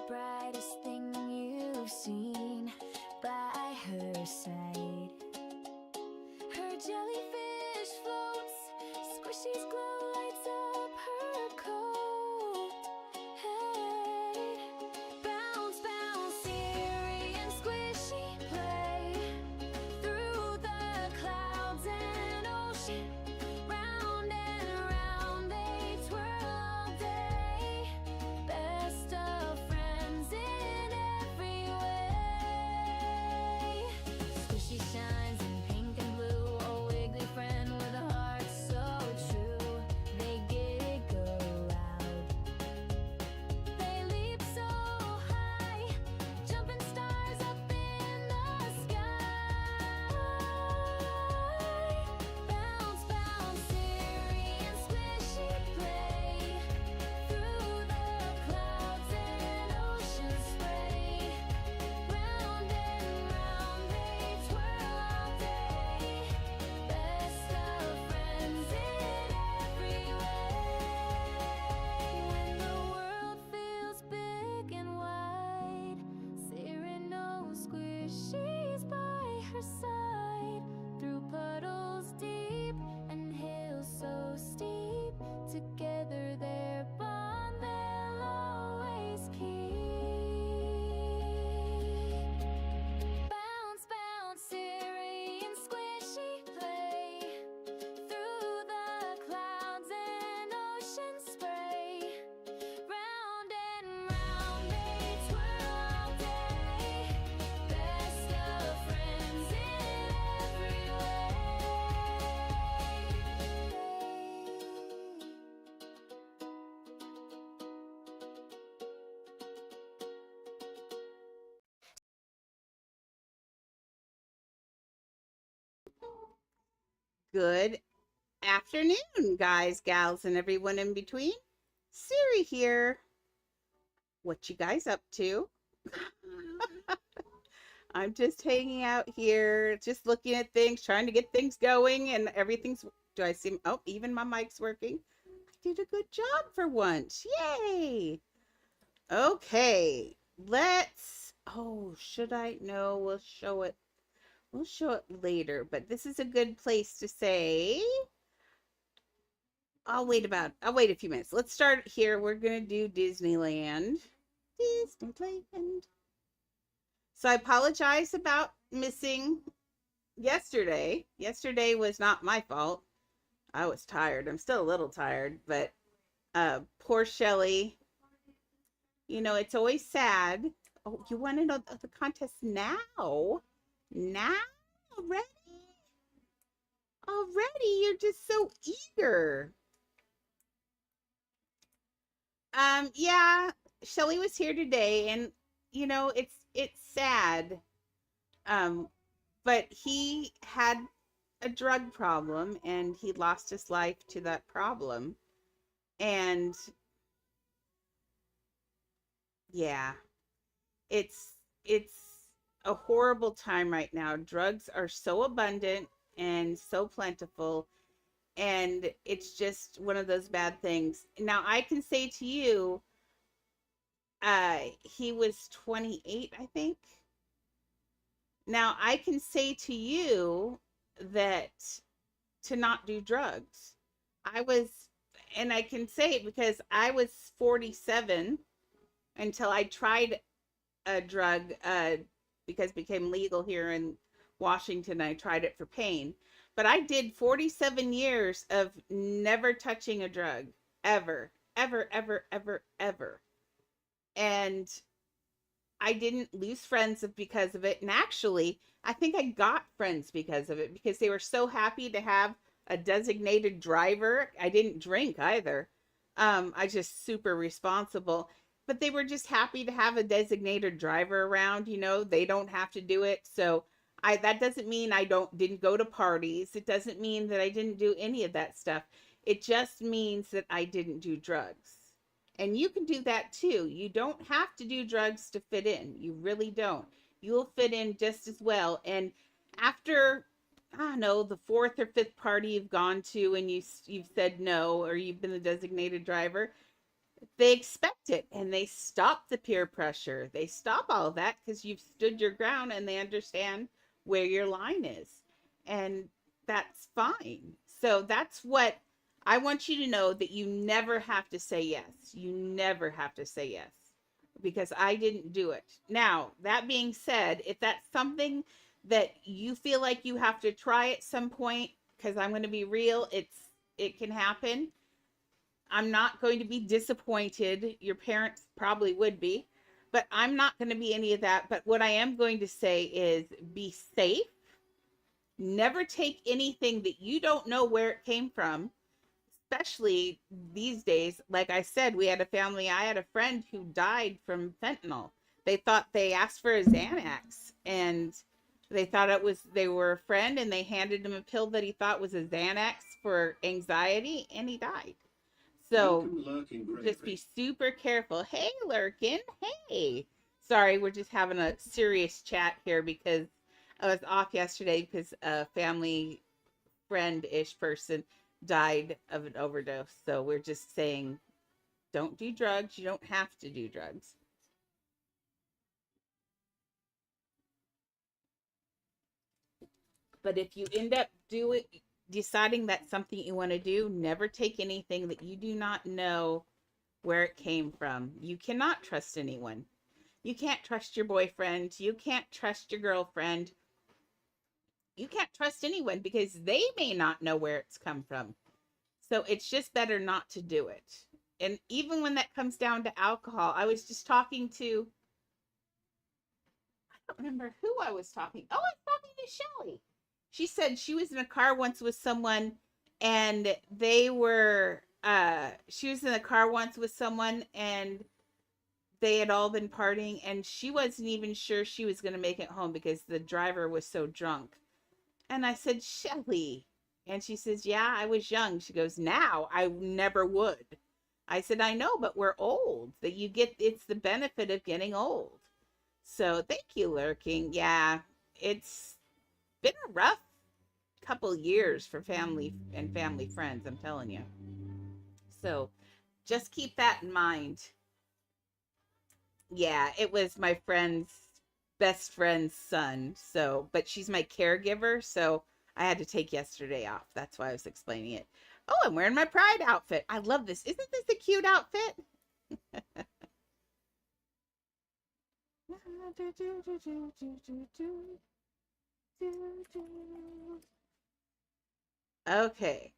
brightest thing you've seen by her side. Her jellyfish floats, squishies glow, lights up her coat. Hey, bounce, bounce, eerie and squishy play through the clouds and ocean. Round and round they twirl all day. Best of friends in every way. Squishy shines in pink and blue, a wiggly friend with a heart so true. They giggle loud, they leap so high, jumping stars up in the sky. Bounce, bounce, eerie and squishy play through the clouds and ocean spray. Round and round they twirl all day. Best of friends in every way. When the world feels big and wide, Sarah knows Squishy's by her side. Through puddles deep and hills so steep, together their bond they'll always keep. Bounce, bounce, eerie and squishy play through the clouds and ocean spray. Round and round they twirl all day. Best of friends in every way. Good afternoon, guys, gals, and everyone in between. Siri here. What you guys up to? I'm just hanging out here, just looking at things, trying to get things going, and everything's. Do I see? Oh, even my mic's working. I did a good job for once. Yay! Okay, let's. Oh, should I? No, we'll show it. We'll show it later, but this is a good place to say. I'll wait a few minutes. Let's start here. We're going to do Disneyland. Disneyland. So I apologize about missing yesterday. Yesterday was not my fault. I was tired. I'm still a little tired, but poor Shelly. You know, it's always sad. Oh, you want to know the contest now? Now? Already? You're just so eager. Yeah, Shelly was here today, and you know, it's sad. Um, but he had a drug problem and he lost his life to that problem. And yeah, it's a horrible time right now. Drugs are so abundant and so plentiful, and it's just one of those bad things. Now I can say to you, he was 28, I think. Now I can say to you that to not do drugs. I was, and I can say it because I was 47 until I tried a drug, because it became legal here in Washington. I tried it for pain. But I did 47 years of never touching a drug, ever, ever, ever, ever, ever. And I didn't lose friends because of it. And actually, I think I got friends because of it, because they were so happy to have a designated driver. I didn't drink either. I just super responsible. But they were just happy to have a designated driver around. You know, they don't have to do it. So that doesn't mean I didn't go to parties. It doesn't mean that I didn't do any of that stuff. It just means that I didn't do drugs. And you can do that too. You don't have to do drugs to fit in. You really don't. You'll fit in just as well. And after, I don't know, the fourth or fifth party you've gone to and you've said no, or you've been the designated driver, They expect it and they stop the peer pressure. They stop all of that because you've stood your ground and they understand where your line is. And that's fine. So that's what I want you to know, that you never have to say yes. You never have to say yes, because I didn't do it. Now, that being said, if that's something that you feel like you have to try at some point, because I'm going to be real, it can happen. I'm not going to be disappointed. Your parents probably would be, but I'm not going to be any of that. But what I am going to say is be safe. Never take anything that you don't know where it came from, especially these days. Like I said, I had a friend who died from fentanyl. They asked for a Xanax, and they were a friend, and they handed him a pill that he thought was a Xanax for anxiety, and he died. So just be super careful. Hey, Lurkin. Hey. Sorry, we're just having a serious chat here because I was off yesterday because a family friend-ish person died of an overdose. So we're just saying, don't do drugs. You don't have to do drugs. But if you end up deciding that's something you want to do, never take anything that you do not know where it came from. You cannot trust anyone. You can't trust your boyfriend. You can't trust your girlfriend. You can't trust anyone because they may not know where it's come from. So it's just better not to do it. And even when that comes down to alcohol, I was just talking to, I don't remember who I was talking. Oh, I was talking to Shelly. She said she was in a car once with someone, and she was in a car once with someone, and they had all been partying, and she wasn't even sure she was going to make it home because the driver was so drunk. And I said, Shelly. And she says, yeah, I was young. She goes, now I never would. I said, I know, but we're old. It's the benefit of getting old. So thank you, Lurking. Yeah, it's been a rough couple years for family and family friends, I'm telling you. So just keep that in mind. Yeah, it was my friend's best friend's son. So, but she's my caregiver, so I had to take yesterday off. That's why I was explaining it. Oh, I'm wearing my pride outfit. I love this. Isn't this a cute outfit? Okay,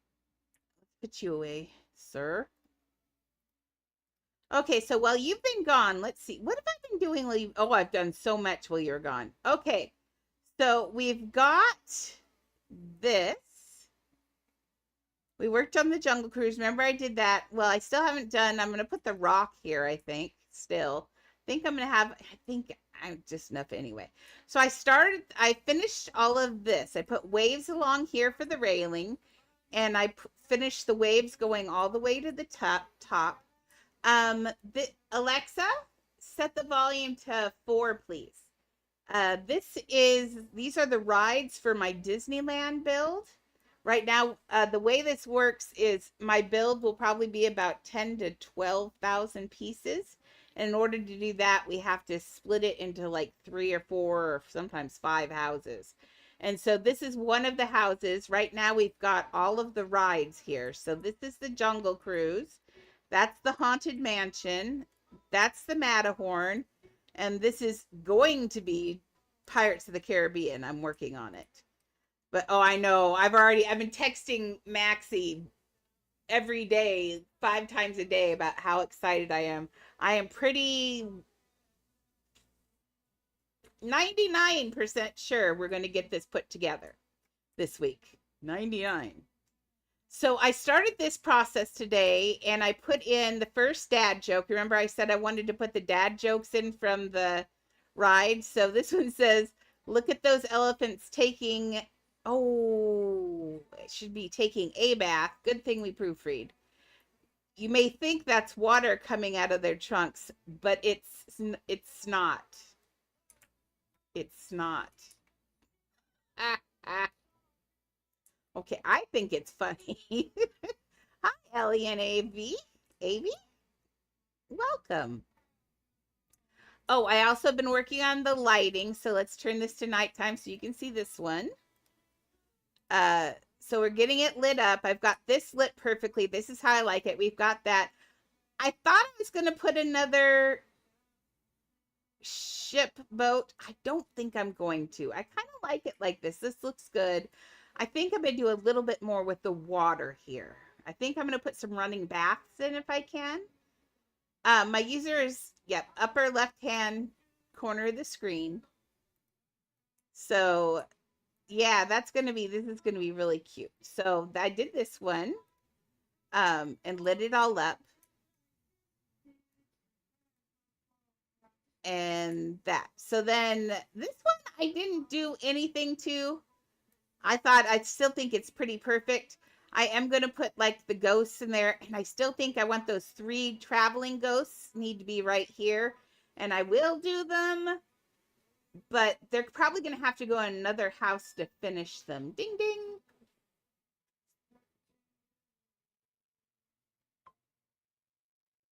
let's put you away, sir. Okay, so while you've been gone, let's see. What have I been doing while you? Oh, I've done so much while you're gone. Okay, so we've got this. We worked on the Jungle Cruise. Remember I did that? Well, I still haven't done. I'm going to put the rock here, I think, still. I think I'm just enough anyway. So I finished all of this. I put waves along here for the railing, and I finished the waves going all the way to the top. Alexa, set the volume to 4, please. These are the rides for my Disneyland build. Right now, the way this works is my build will probably be about 10 to 12,000 pieces. And in order to do that, we have to split it into like 3 or 4 or sometimes 5 houses. And so this is one of the houses. Right now, we've got all of the rides here. So this is the Jungle Cruise. That's the Haunted Mansion. That's the Matterhorn. And this is going to be Pirates of the Caribbean. I'm working on it. But oh, I know. I've been texting Maxie every day, 5 times a day, about how excited I am. I am pretty 99% sure we're going to get this put together this week. 99. So I started this process today, and I put in the first dad joke. Remember I said I wanted to put the dad jokes in from the ride? So this one says, look at those elephants taking, oh, it should be taking a bath. Good thing we proofread. You may think that's water coming out of their trunks, but it's not. It's not. Ah, ah. Okay, I think it's funny. Hi, Ellie and AV. AV? Welcome. Oh, I also been working on the lighting. So let's turn this to nighttime so you can see this one. So we're getting it lit up. I've got this lit perfectly. This is how I like it. We've got that. I thought I was going to put another ship boat. I don't think I'm going to. I kind of like it like this. This looks good. I think I'm going to do a little bit more with the water here. I think I'm going to put some running baths in if I can. My user is, yep, upper left-hand corner of the screen. So, yeah, this is going to be really cute. So I did this one and lit it all up. And that. So then this one I didn't do anything to. I still think it's pretty perfect. I am going to put like the ghosts in there, and I still think I want those 3 traveling ghosts need to be right here, and I will do them, but they're probably going to have to go in another house to finish them. Ding ding.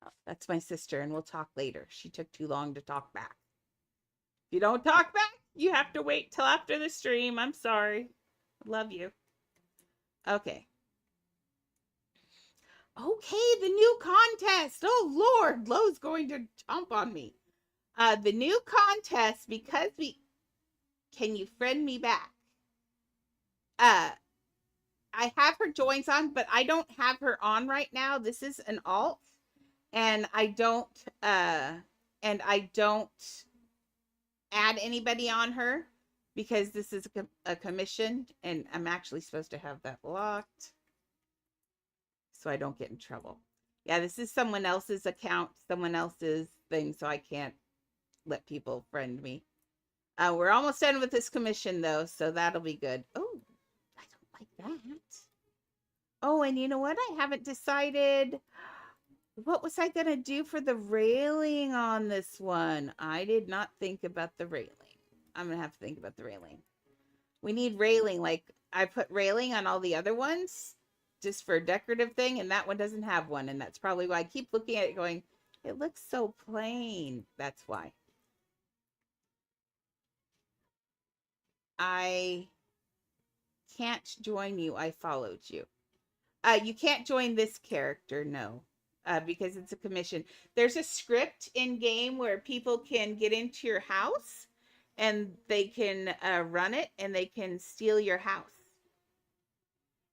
Oh, that's my sister, and we'll talk later. She took too long to talk back. If you don't talk back, you have to wait till after the stream. I'm sorry. Love you. Okay. Okay, the new contest. Oh Lord, Lo's going to jump on me. The new contest, because can you friend me back? I have her joins on, but I don't have her on right now. This is an alt, and I don't add anybody on her because this is a commission, and I'm actually supposed to have that locked so I don't get in trouble. Yeah, this is someone else's account, someone else's thing, so I can't let people friend me. We're almost done with this commission, though, so that'll be good. Oh, I don't like that. Oh, and you know what? I haven't decided. What was I going to do for the railing on this one? I did not think about the railing. I'm going to have to think about the railing. We need railing. Like, I put railing on all the other ones just for a decorative thing, and that one doesn't have one, and that's probably why I keep looking at it going, it looks so plain. That's why. I can't join you. I followed you. You can't join this character, no, because it's a commission. There's a script in game where people can get into your house and they can run it and they can steal your house.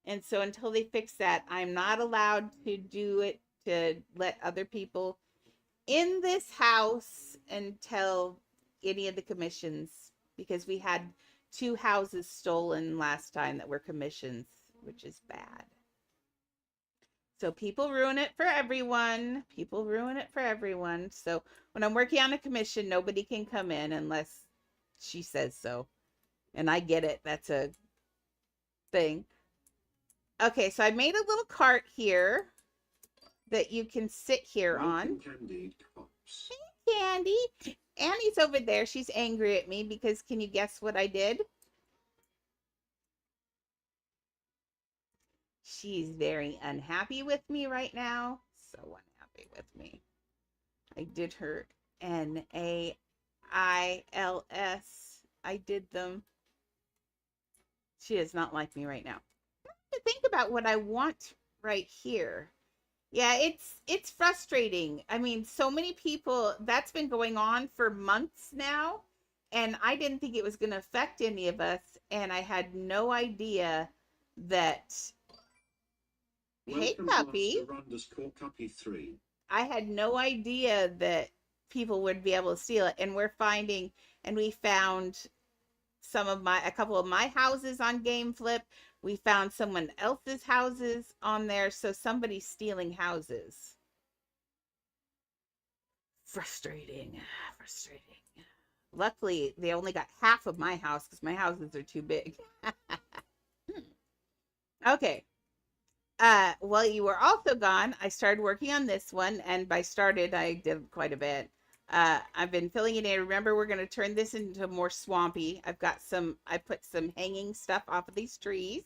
And so until they fix that, I'm not allowed to do it to let other people in this house until any of the commissions, because we had 2 houses stolen last time that were commissions, which is bad. So people ruin it for everyone. People ruin it for everyone. So when I'm working on a commission, nobody can come in unless she says so. And I get it. That's a thing. Okay, so I made a little cart here that you can sit here on. Candy. Hey, Candy. Annie's over there. She's angry at me because can you guess what I did? She's very unhappy with me right now. So unhappy with me. I did her NAILS. I did them. She does not like me right now. I have to think about what I want right here. Yeah, it's frustrating. I mean, so many people, that's been going on for months now, and I didn't think it was going to affect any of us, and I had no idea that. Hey, Puppy. Puppy 3. I had no idea that people would be able to steal it, and we found a couple of my houses on GameFlip. We found someone else's houses on there, so somebody's stealing houses. Frustrating. Luckily, they only got half of my house because my houses are too big. Okay. While you were also gone, I started working on this one, and by started, I did quite a bit. I've been filling it in. Remember, we're going to turn this into more swampy. I put some hanging stuff off of these trees,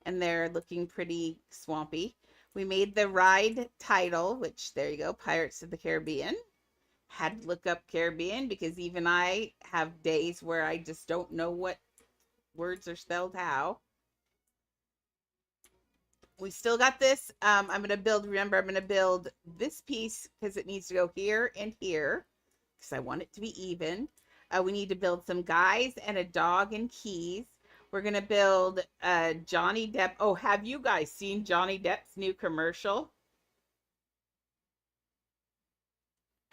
and they're looking pretty swampy. We made the ride title, which there you go, Pirates of the Caribbean. Had to look up Caribbean because even I have days where I just don't know what words are spelled how. We still got this. I'm going to build, remember, I'm going to build this piece because it needs to go here and here because I want it to be even. We need to build some guys and a dog and keys. We're going to build Johnny Depp. Oh, have you guys seen Johnny Depp's new commercial?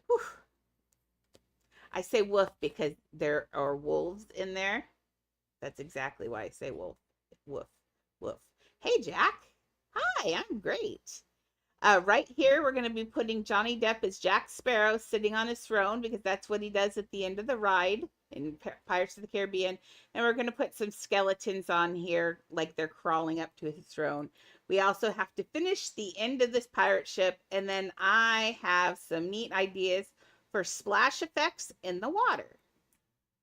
Whew. I say wolf because there are wolves in there. That's exactly why I say wolf. Woof, woof. Hey, Jack. Hi, I'm great. Right here, we're going to be putting Johnny Depp as Jack Sparrow sitting on his throne because that's what he does at the end of the ride in Pirates of the Caribbean. And we're going to put some skeletons on here like they're crawling up to his throne. We also have to finish the end of this pirate ship. And then I have some neat ideas for splash effects in the water.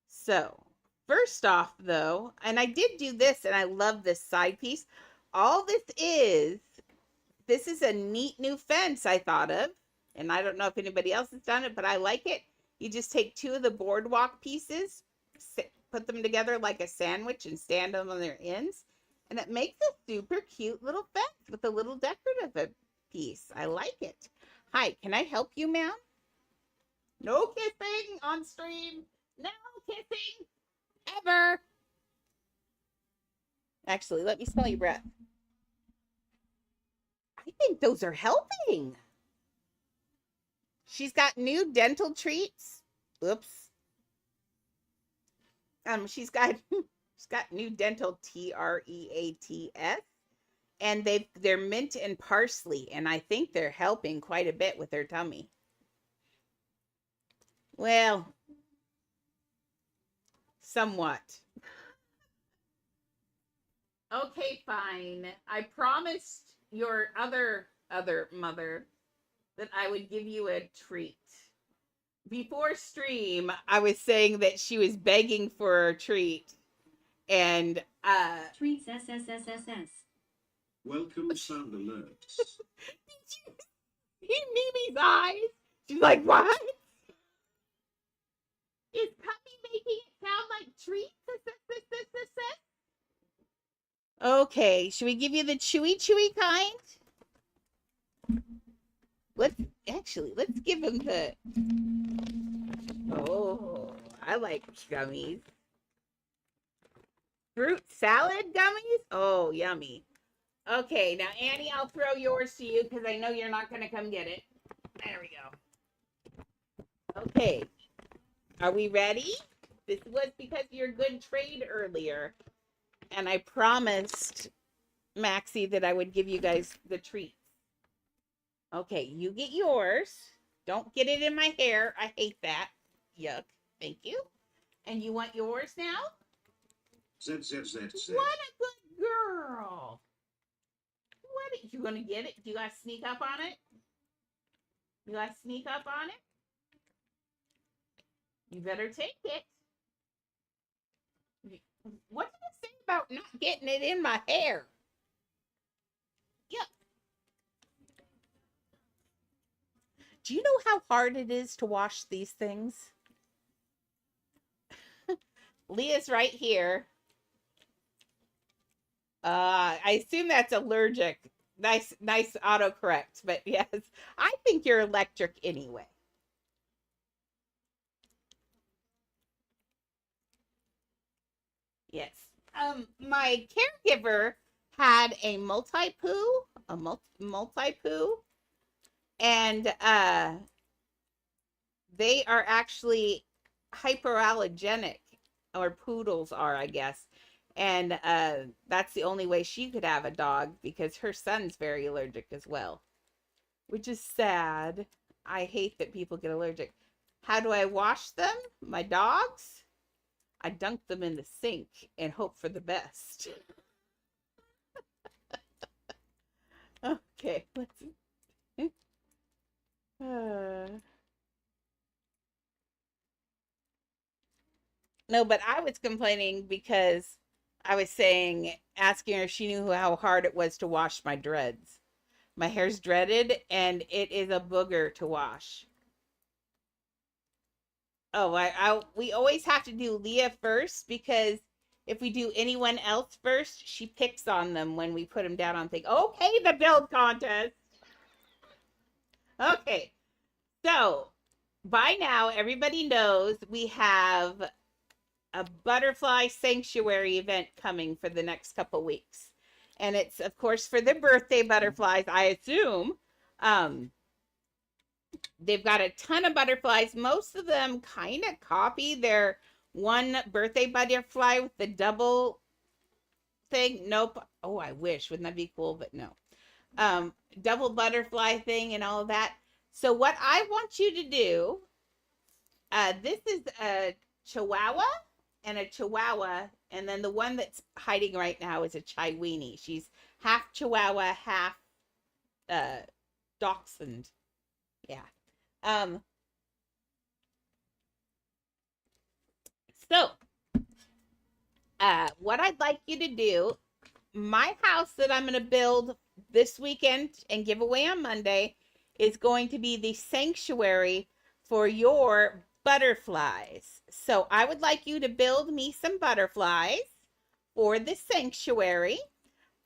So first off, though, and I did do this and I love this side piece. All this is a neat new fence I thought of, and I don't know if anybody else has done it, but I like it. You just take two of the boardwalk pieces, put them together like a sandwich and stand them on their ends, and it makes a super cute little fence with a little decorative piece. I like it. Hi, can I help you, ma'am? No kissing on stream. No kissing ever. Actually, let me smell your breath. I think those are helping. She's got new dental treats. Oops. She's got new dental treats, and they're mint and parsley, and I think they're helping quite a bit with her tummy. Well, somewhat. Okay, fine. I promised your other mother that I would give you a treat. Before stream, I was saying that she was begging for a treat, and Treats SSSSS. Welcome sound alerts. did you see Mimi's eyes? She's like, what? Is Puppy making it sound like treats? Okay, should we give you the chewy kind? Let's give him the. Oh, I like gummies. Fruit salad gummies? Oh, yummy. Okay, now Annie, I'll throw yours to you because I know you're not going to come get it. There we go. Okay, are we ready? This was because of your good trade earlier. And I promised Maxie that I would give you guys the treats. Okay, you get yours. Don't get it in my hair. I hate that. Yuck. Thank you. And you want yours now? ZZZZ. What a good girl. What? You gonna get it? You gotta sneak up on it? You gotta sneak up on it? You better take it. What did it say about not getting it in my hair? Yep. Do you know how hard it is to wash these things? Leah's right here. I assume that's allergic. Nice autocorrect. But yes, I think you're electric anyway. Yes. My caregiver had a multi-poo, and they are actually hyperallergenic, or poodles are, I guess. And that's the only way she could have a dog because her son's very allergic as well, which is sad. I hate that people get allergic. How do I wash them? My dogs? I dunk them in the sink and hope for the best. Okay, let's. No, but I was complaining because I was asking her if she knew how hard it was to wash my dreads. My hair's dreaded and it is a booger to wash. Oh, we always have to do Leah first because if we do anyone else first, she picks on them when we put them down on thing. Okay, the build contest. Okay, so by now everybody knows we have a butterfly sanctuary event coming for the next couple weeks, and it's of course for the birthday butterflies. I assume. They've got a ton of butterflies. Most of them kind of copy their one birthday butterfly with the double thing. Nope. Oh, I wish. Wouldn't that be cool? But no. Double butterfly thing and all of that. So what I want you to do, this is a Chihuahua and a Chihuahua. And then the one that's hiding right now is a Chiweenie. She's half Chihuahua, half Dachshund. Yeah. So, what I'd like you to do, my house that I'm going to build this weekend and give away on Monday is going to be the sanctuary for your butterflies. So I would like you to build me some butterflies for the sanctuary.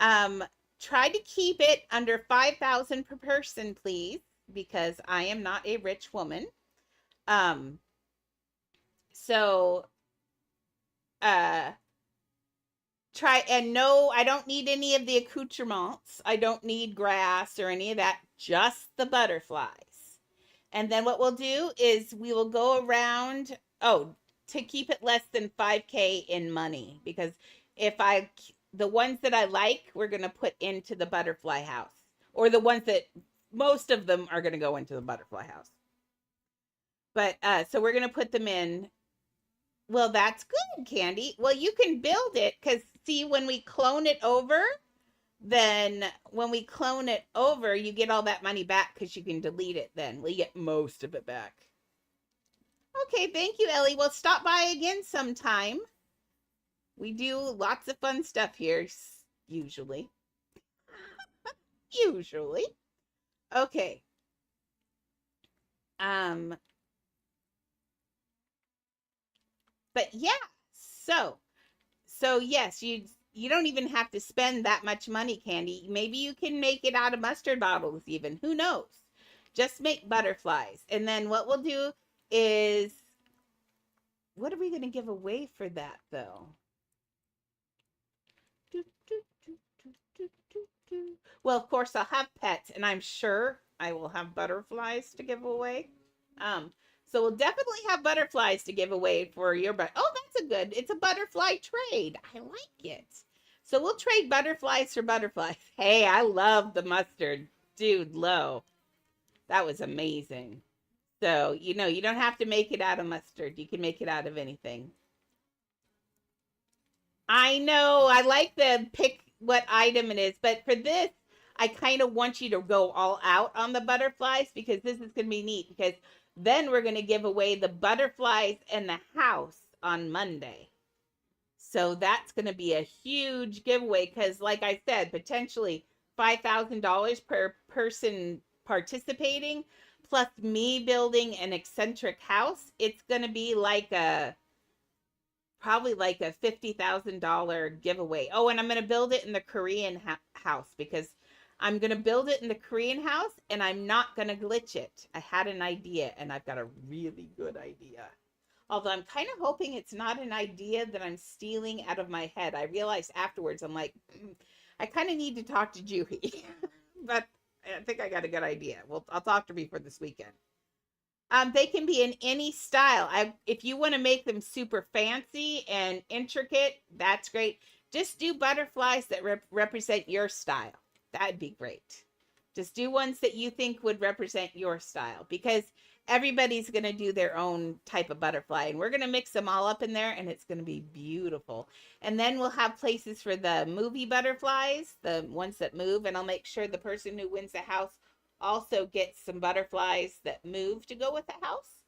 Try to keep it under 5,000 per person, please, because I am not a rich woman. So try, and no, I don't need any of the accoutrements. I don't need grass or any of that, just the butterflies. And then what we'll do is we will go around, to keep it less than 5K in money, because the ones that I like, we're going to put into the butterfly house, or the ones that most of them are going to go into the butterfly house. But so we're going to put them in. Well, that's good, Candy. Well, you can build it because see, when we clone it over, then when we clone it over, you get all that money back because you can delete it then. We get most of it back. Okay, thank you, Ellie. Well, stop by again sometime. We do lots of fun stuff here, usually. Usually. Okay. But yeah, so yes, you don't even have to spend that much money, Candy. Maybe you can make it out of mustard bottles even. Who knows? Just make butterflies. And then what we'll do is, what are we going to give away for that though? Well, of course I'll have pets, and I'm sure I will have butterflies to give away. So we'll definitely have butterflies to give away for your it's a butterfly trade. I like it. So we'll trade butterflies for butterflies. Hey, I love the mustard. Dude, low. That was amazing. So, you don't have to make it out of mustard. You can make it out of anything. I know. I like the pick what item it is. But for this, I kind of want you to go all out on the butterflies because this is going to be neat. Because then we're going to give away the butterflies and the house on Monday. So that's going to be a huge giveaway because, like I said, potentially $5,000 per person participating, plus me building an eccentric house. It's going to be probably like a $50,000 giveaway. Oh, and I'm going to build it in the Korean house because I'm going to build it in the Korean house and I'm not going to glitch it. I had an idea and I've got a really good idea. Although I'm kind of hoping it's not an idea that I'm stealing out of my head. I realized afterwards, I'm like, I kind of need to talk to Juhi. But I think I got a good idea. Well, I'll talk to her for this weekend. They can be in any style. If you want to make them super fancy and intricate, that's great. Just do butterflies that represent your style. That'd be great. Just do ones that you think would represent your style because everybody's going to do their own type of butterfly and we're going to mix them all up in there and it's going to be beautiful. And then we'll have places for the movie butterflies, the ones that move, and I'll make sure the person who wins the house also gets some butterflies that move to go with the house.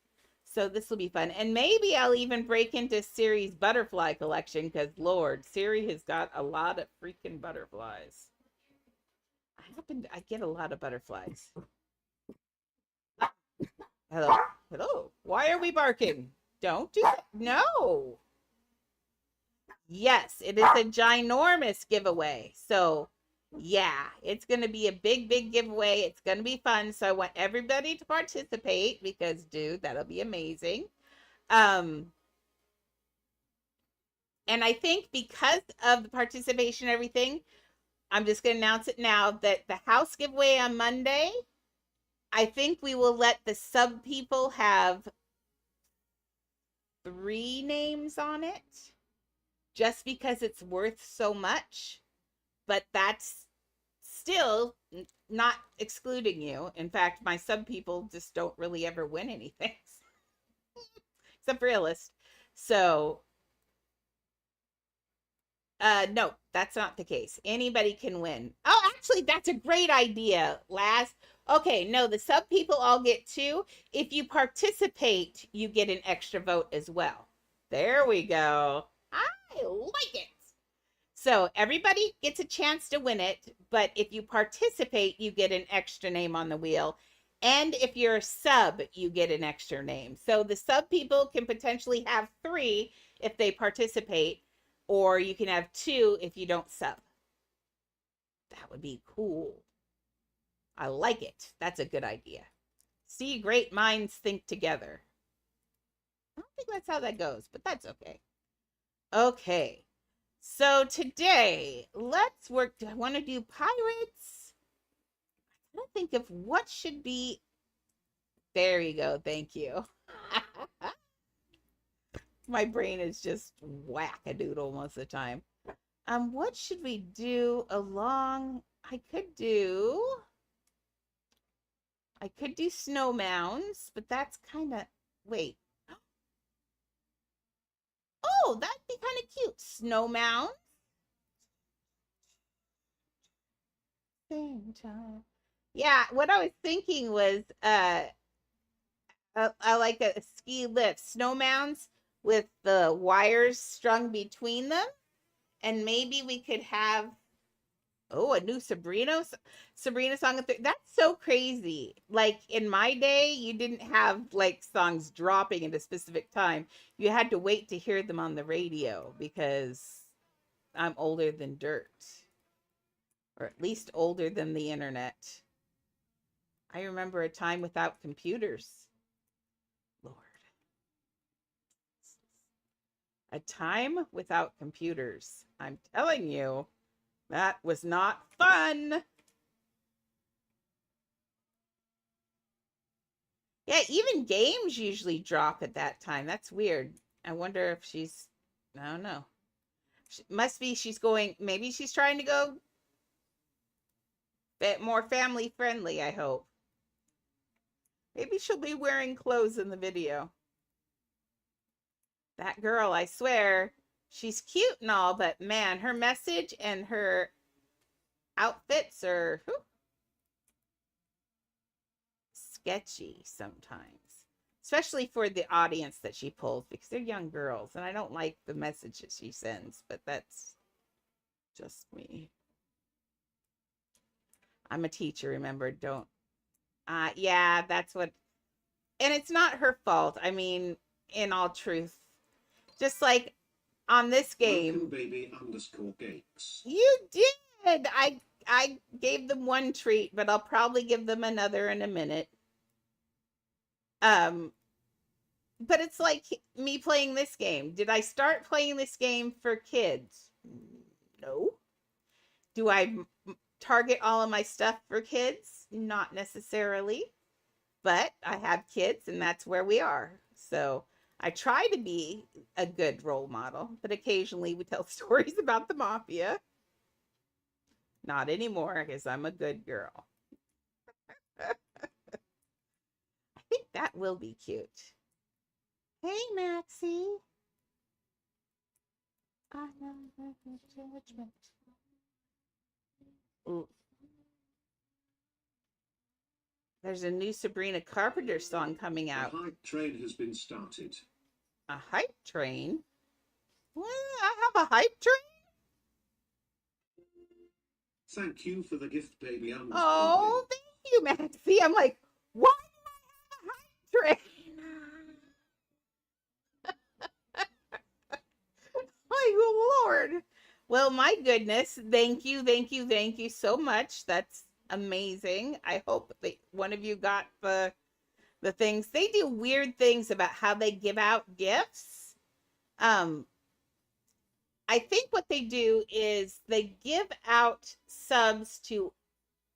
So this will be fun. And maybe I'll even break into Siri's butterfly collection because, Lord, Siri has got a lot of freaking butterflies. I get a lot of butterflies. Hello? Hello? Why are we barking? Don't do that. No. Yes, it is a ginormous giveaway. So, yeah, it's going to be a big, big giveaway. It's going to be fun. So I want everybody to participate because, dude, that'll be amazing. And I think because of the participation and everything, I'm just going to announce it now that the house giveaway on Monday, I think we will let the sub people have 3 names on it just because it's worth so much. But that's still not excluding you. In fact, my sub people just don't really ever win anything except for Illust. So, no, that's not the case. Anybody can win. Oh, actually, that's a great idea, Laz. Okay, no, the sub people all get 2. If you participate, you get an extra vote as well. There we go. I like it. So everybody gets a chance to win it, but if you participate, you get an extra name on the wheel. And if you're a sub, you get an extra name. So the sub people can potentially have 3 if they participate, or you can have 2 if you don't sub. That would be cool. I like it. That's a good idea. See, great minds think together. I don't think that's how that goes, but that's okay. Okay. So today, let's work. I want to do pirates. I don't think of what should be. There you go. Thank you. My brain is just whack-a-doodle most of the time. What should we do along? I could do snow mounds, but that's kind of, wait. Oh, that'd be kind of cute. Snow mounds. Same time. Yeah, what I was thinking was I like a ski lift, snow mounds with the wires strung between them, and maybe we could have a new Sabrina song. That's so crazy. Like in my day, you didn't have like songs dropping at a specific time. You had to wait to hear them on the radio because I'm older than dirt, or at least older than the internet. I remember a time without computers. Lord. A time without computers. I'm telling you, that was not fun. Yeah, even games usually drop at that time. That's weird. I wonder if she's, I don't know. Must be she's going, maybe she's trying to go bit more family friendly, I hope. Maybe she'll be wearing clothes in the video. That girl, I swear, she's cute and all, but man, her message and her outfits are sketchy sometimes, especially for the audience that she pulls because they're young girls and I don't like the message that she sends, but that's just me. I'm a teacher, remember, don't. Yeah, that's what, and it's not her fault. I mean, in all truth, just like on this game. Welcome, baby_gates. You did. I gave them one treat, but I'll probably give them another in a minute. But it's like me playing this game. Did I start playing this game for kids? No. Do I target all of my stuff for kids? Not necessarily. But I have kids and that's where we are. So I try to be a good role model, but occasionally we tell stories about the mafia. Not anymore because I'm a good girl. I think that will be cute. Hey, Maxie. I know judgment. Ooh. There's a new Sabrina Carpenter song coming out. The hype train has been started. A hype train? Well, I have a hype train? Thank you for the gift, baby underscore Oh, gates. thank you, Maxie. I'm like, why do I have a hype train? My Lord. Well, my goodness. Thank you, thank you, thank you so much. That's amazing. I hope that one of you got the things. They do weird things about how they give out gifts. I think what they do is they give out subs to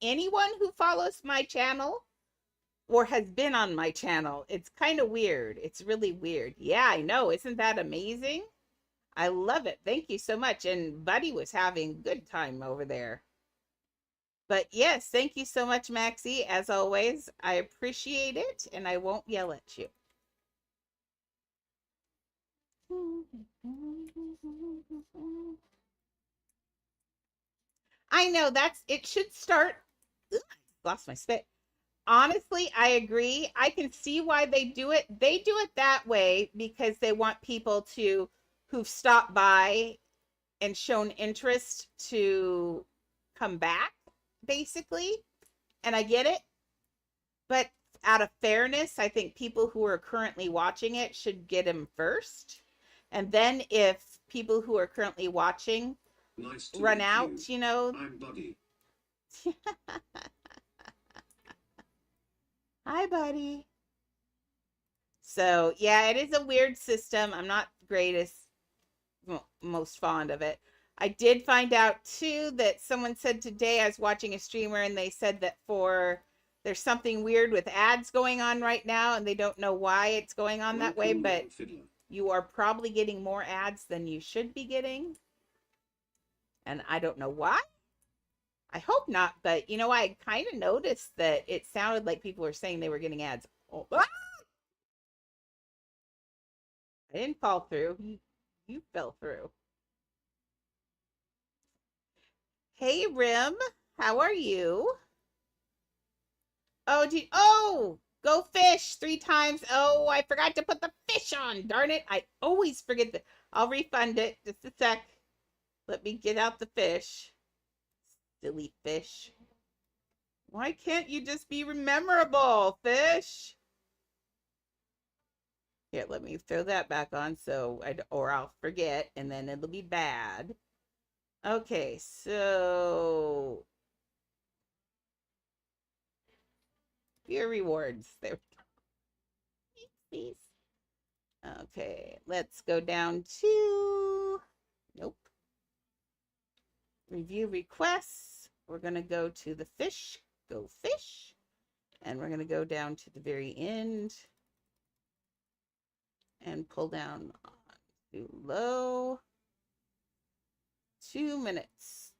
anyone who follows my channel or has been on my channel. It's kind of weird. It's really weird. Yeah, I know. Isn't that amazing? I love it. Thank you so much. And Buddy was having a good time over there. But yes, thank you so much, Maxie. As always, I appreciate it and I won't yell at you. I know it should start. Ugh, lost my spit. Honestly, I agree. I can see why they do it. They do it that way because they want people who've stopped by and shown interest to come back, basically. And I get it. But out of fairness, I think people who are currently watching it should get them first. And then if people who are currently watching Nice to run meet out, you. you know. I'm Buddy. Hi, Buddy. So, yeah, it is a weird system. I'm not the greatest, most fond of it. I did find out, too, that someone said today I was watching a streamer and they said that there's something weird with ads going on right now and they don't know why it's going on that way, but you are probably getting more ads than you should be getting. And I don't know why. I hope not, but you know, I kind of noticed that it sounded like people were saying they were getting ads. Oh, ah! I didn't fall through. You fell through. Hey, Rim. How are you? Oh, go fish 3 times. Oh, I forgot to put the fish on. Darn it. I always forget that. I'll refund it. Just a sec. Let me get out the fish. Silly fish. Why can't you just be memorable, fish? Here, let me throw that back on or I'll forget and then it'll be bad. Okay, so your rewards. There we go. Please. Okay, let's go down to nope. Review requests. We're gonna go to the fish. Go fish. And we're gonna go down to the very end and pull down to low. 2 minutes.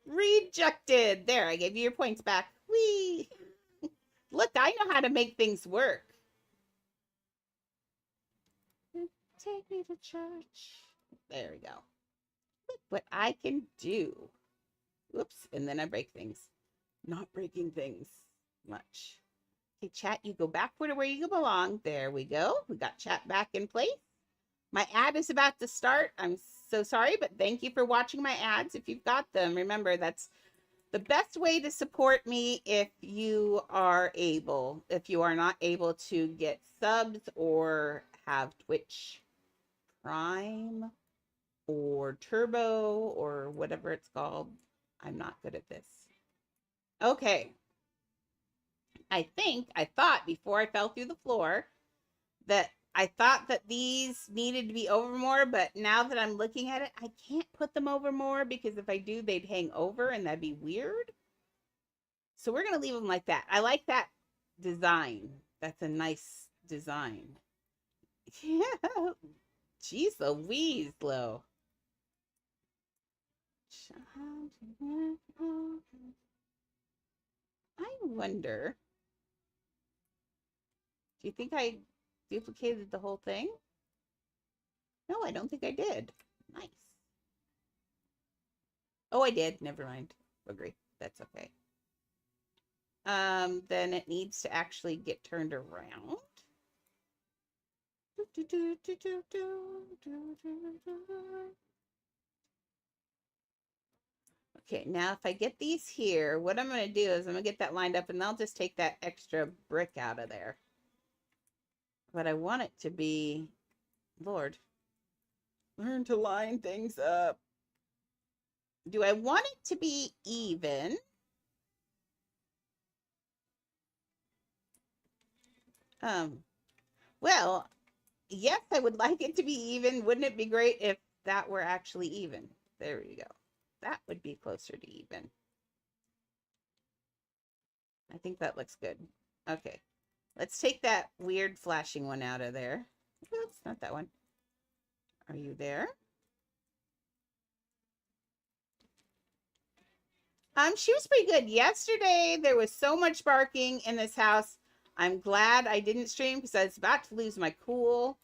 Rejected. There, I gave you your points back. Whee! Look, I know how to make things work. Take me to church. There we go. Look what I can do. Whoops, and then I break things. Not breaking things much. Okay, chat, you go back to where you belong. There we go. We got chat back in place. My ad is about to start. I'm so sorry, but thank you for watching my ads. If you've got them, remember that's the best way to support me if you are able. If you are not able to get subs or have Twitch Prime or Turbo or whatever it's called. I'm not good at this. Okay. I thought before I fell through the floor that I thought that these needed to be over more, but now that I'm looking at it, I can't put them over more because if I do, they'd hang over and that'd be weird. So we're going to leave them like that. I like that design. That's a nice design. Yeah. Jeez Louise, Lo. I wonder, do you think I duplicated the whole thing? No, I don't think I did. Nice. Oh, I did. Never mind. Agree. That's okay. Then it needs to actually get turned around. Okay, now if I get these here, what I'm going to do is I'm going to get that lined up and I'll just take that extra brick out of there. But I want it to be, Lord, learn to line things up. Do I want it to be even? Well, yes, I would like it to be even. Wouldn't it be great if that were actually even? There we go. That would be closer to even. I think that looks good. Okay. Let's take that weird flashing one out of there. Oops, not that one. Are you there? She was pretty good. Yesterday, there was so much barking in this house. I'm glad I didn't stream because I was about to lose my cool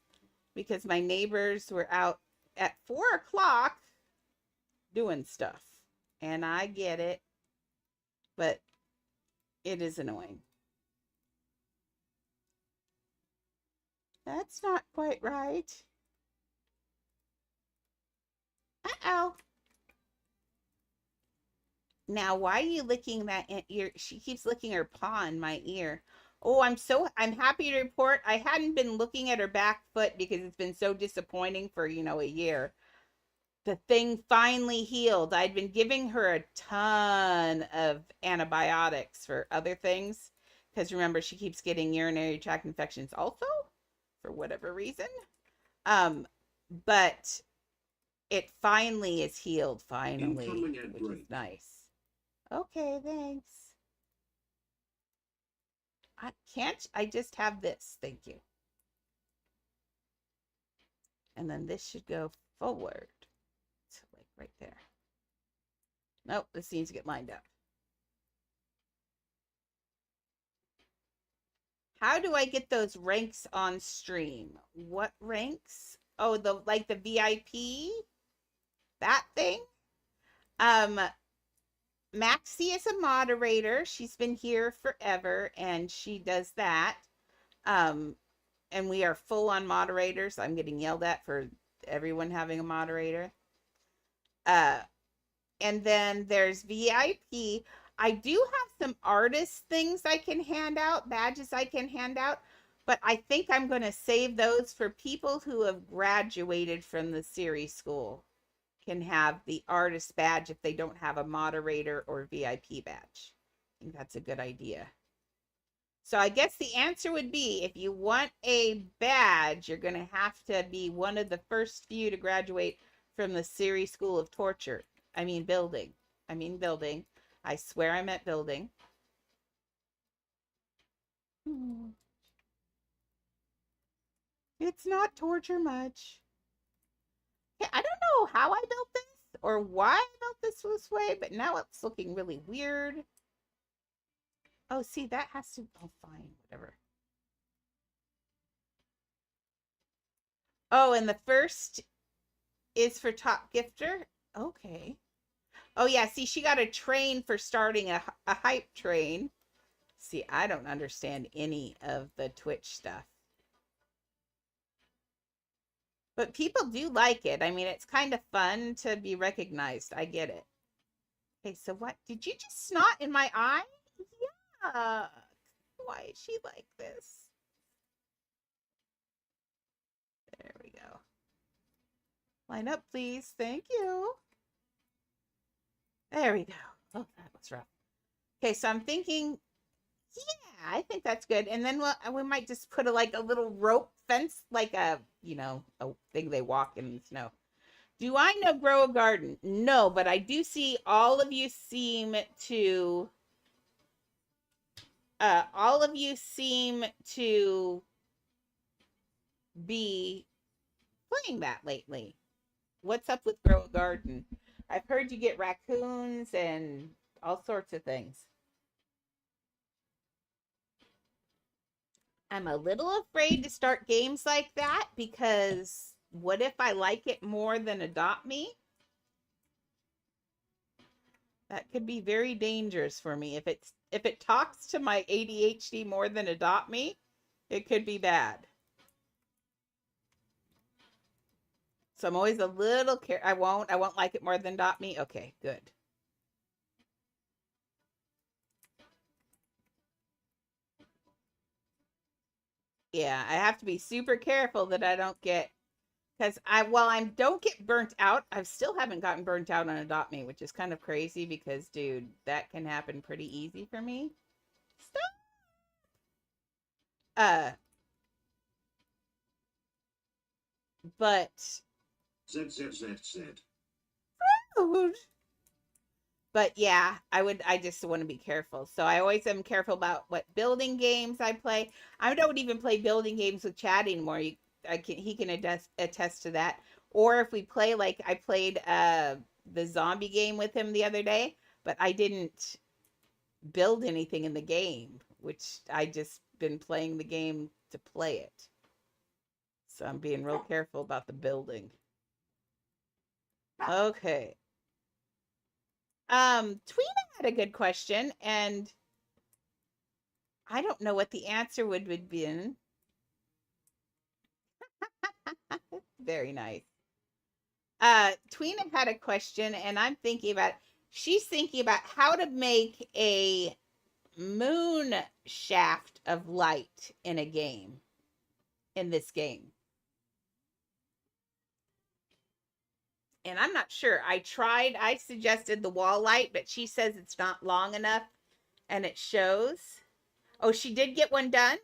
because my neighbors were out at 4 o'clock doing stuff. And I get it, but it is annoying. That's not quite right. Uh-oh. Now, why are you licking that ear? She keeps licking her paw in my ear. Oh, I'm happy to report I hadn't been looking at her back foot because it's been so disappointing for, a year. The thing finally healed. I'd been giving her a ton of antibiotics for other things because remember, she keeps getting urinary tract infections also for whatever reason. But it finally is healed, finally, which is nice. Okay, thanks. I just have this? Thank you. And then this should go forward. So like right there. Nope, this needs to get lined up. How do I get those ranks on stream? What ranks? Oh, the VIP? That thing? Maxie is a moderator. She's been here forever and she does that. And we are full on moderators. I'm getting yelled at for everyone having a moderator. And then there's VIP. I do have some artist things I can hand out, badges I can hand out, but I think I'm going to save those for people who have graduated from the series school. Can have the artist badge if they don't have a moderator or VIP badge. I think that's a good idea. So I guess the answer would be if you want a badge, you're going to have to be one of the first few to graduate from the series school of torture. Building. I swear I meant building. It's not torture much. Yeah, I don't know how I built this or why I built this way, but now it's looking really weird. Oh, see, that has to, oh, fine, whatever. Oh, and the first is for top gifter. Okay. Oh, yeah, see, she got a train for starting a hype train. See, I don't understand any of the Twitch stuff. But people do like it. It's kind of fun to be recognized. I get it. Okay, so what? Did you just snot in my eye? Yeah. Why is she like this? There we go. Line up, please. Thank you. There we go. Oh, that was rough. Okay, so I'm thinking, yeah, I think that's good. And then we might just put a little rope fence, like a thing they walk in the snow. Do I know grow a garden? No, but I do see all of you seem to be playing that lately. What's up with grow a garden? I've heard you get raccoons and all sorts of things. I'm a little afraid to start games like that because what if I like it more than Adopt Me? That could be very dangerous for me. If it talks to my ADHD more than Adopt Me, it could be bad. So I'm always a little I won't like it more than Adopt Me. Okay, good. Yeah, I have to be super careful that I don't get, because I don't get burnt out, I still haven't gotten burnt out on Adopt Me, which is kind of crazy because, dude, that can happen pretty easy for me. Stop. Uh, but Z. Rude. But yeah, I just want to be careful. So I always am careful about what building games I play. I don't even play building games with Chad anymore. He can attest to that. Or if we play, like I played the zombie game with him the other day, but I didn't build anything in the game, which I just been playing the game to play it. So I'm being real careful about the building. Okay. Tweena had a good question, and I don't know what the answer would have been. Very nice. Tweena had a question, and I'm thinking about, she's thinking about how to make a moon shaft of light in a game, in this game. And I'm not sure. I suggested the wall light, but she says it's not long enough and it shows. Oh, she did get one done?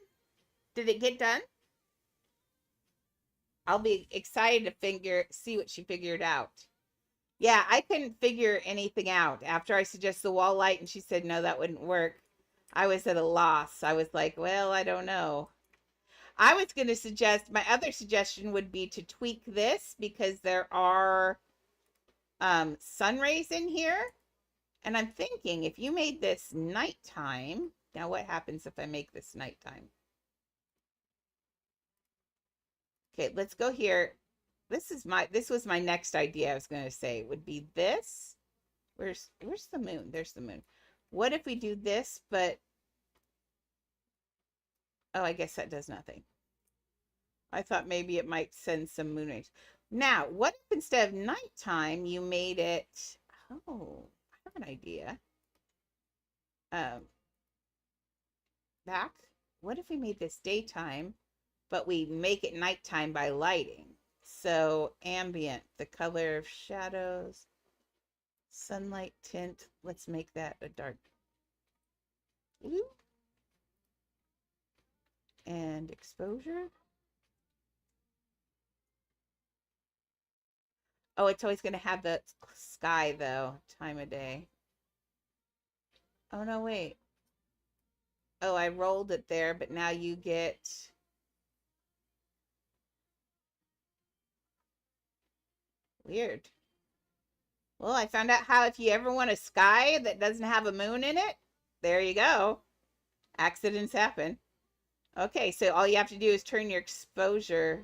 Did it get done? I'll be excited to see what she figured out. Yeah, I couldn't figure anything out after I suggested the wall light and she said no, that wouldn't work. I was at a loss. I was like, well, I don't know. I was going to suggest, my other suggestion would be to tweak this because there are sun rays in here. And I'm thinking if you made this nighttime, now what happens if I make this nighttime? Okay, let's go here. This was my next idea I was going to say would be this. Where's the moon? There's the moon. What if we do this, but oh, I guess that does nothing. I thought maybe it might send some moon rays. Now, what if instead of nighttime you made it, oh, I have an idea. Back. What if we made this daytime, but we make it nighttime by lighting? So ambient, the color of shadows, sunlight tint. Let's make that a dark blue. And exposure. Oh, it's always going to have the sky though, time of day. Oh no, wait. Oh, I rolled it there, but now you get weird. Well, I found out how if you ever want a sky that doesn't have a moon in it, there you go. Accidents happen. Okay, so all you have to do is turn your exposure.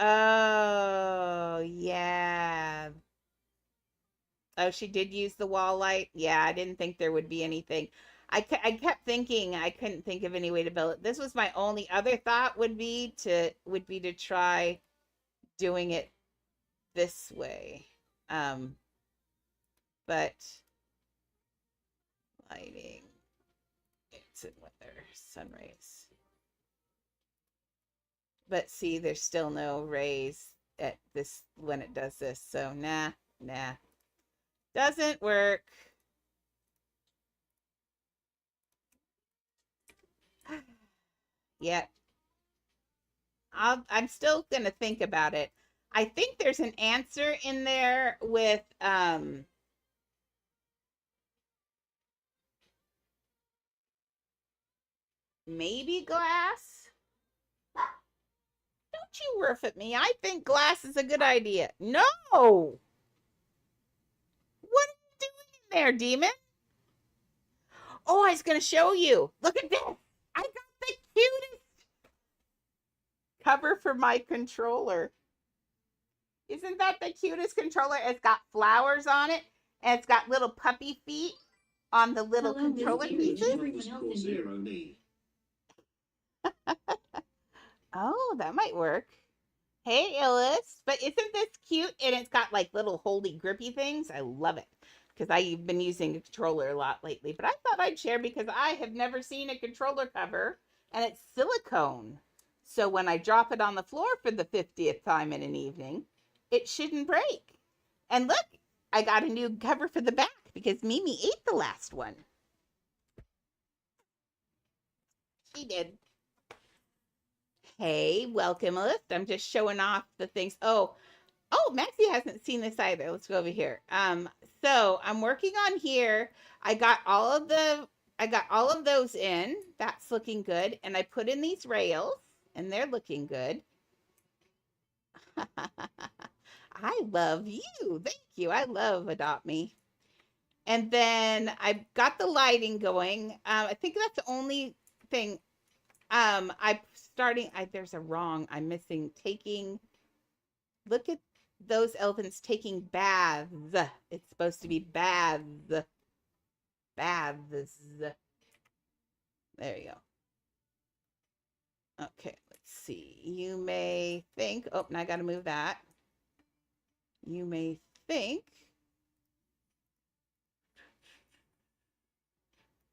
Oh, yeah. Oh, she did use the wall light. Yeah, I didn't think there would be anything. I kept thinking I couldn't think of any way to build it. This was my only other thought would be to try doing it this way. But lighting, it's in weather, sun rays. But see, there's still no rays at this when it does this. So nah. Doesn't work. Yet. I'm still gonna think about it. I think there's an answer in there with maybe glass. Don't you roof at me. I think glass is a good idea. No. What are you doing in there, demon? Oh, I was gonna show you. Look at this. I got the cutest cover for my controller. Isn't that the cutest controller? It's got flowers on it, and it's got little puppy feet on the little Hello, controller Mr. pieces. Everyone else in here. Oh, that might work. Hey, Illis. But isn't this cute? And it's got like little holdy grippy things. I love it. Because I've been using a controller a lot lately. But I thought I'd share because I have never seen a controller cover. And it's silicone. So when I drop it on the floor for the 50th time in an evening, it shouldn't break. And look, I got a new cover for the back because Mimi ate the last one. She did. Hey, welcome, Elizabeth. I'm just showing off the things. Oh, Maxie hasn't seen this either. Let's go over here. So I'm working on here. I got all of those in. That's looking good. And I put in these rails and they're looking good. I love you. Thank you. I love Adopt Me. And then I've got the lighting going. I think that's the only thing. There's a wrong. I'm missing taking. Look at those elephants taking baths. It's supposed to be baths. Baths. There you go. Okay, let's see. You may think. Oh, now I got to move that. You may think.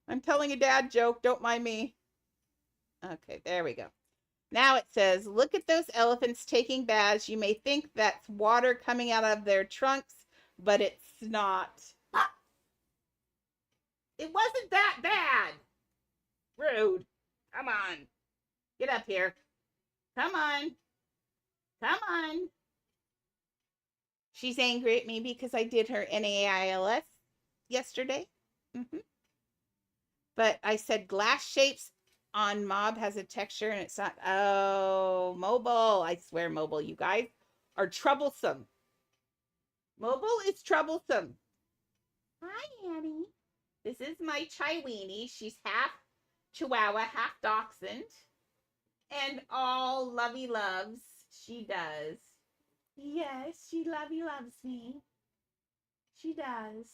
I'm telling a dad joke. Don't mind me. Okay, there we go. Now it says, look at those elephants taking baths. You may think that's water coming out of their trunks, but it's not. It wasn't that bad. Rude. Come on. Get up here. Come on. Come on. She's angry at me because I did her NAILS yesterday. But I said glass shapes on Mob has a texture and it's not. Oh, mobile. I swear, mobile. You guys are troublesome. Mobile is troublesome. Hi, Annie. This is my Chiweenie. She's half Chihuahua, half Dachshund. And all lovey loves. She does. Yes, she lovey loves me. She does.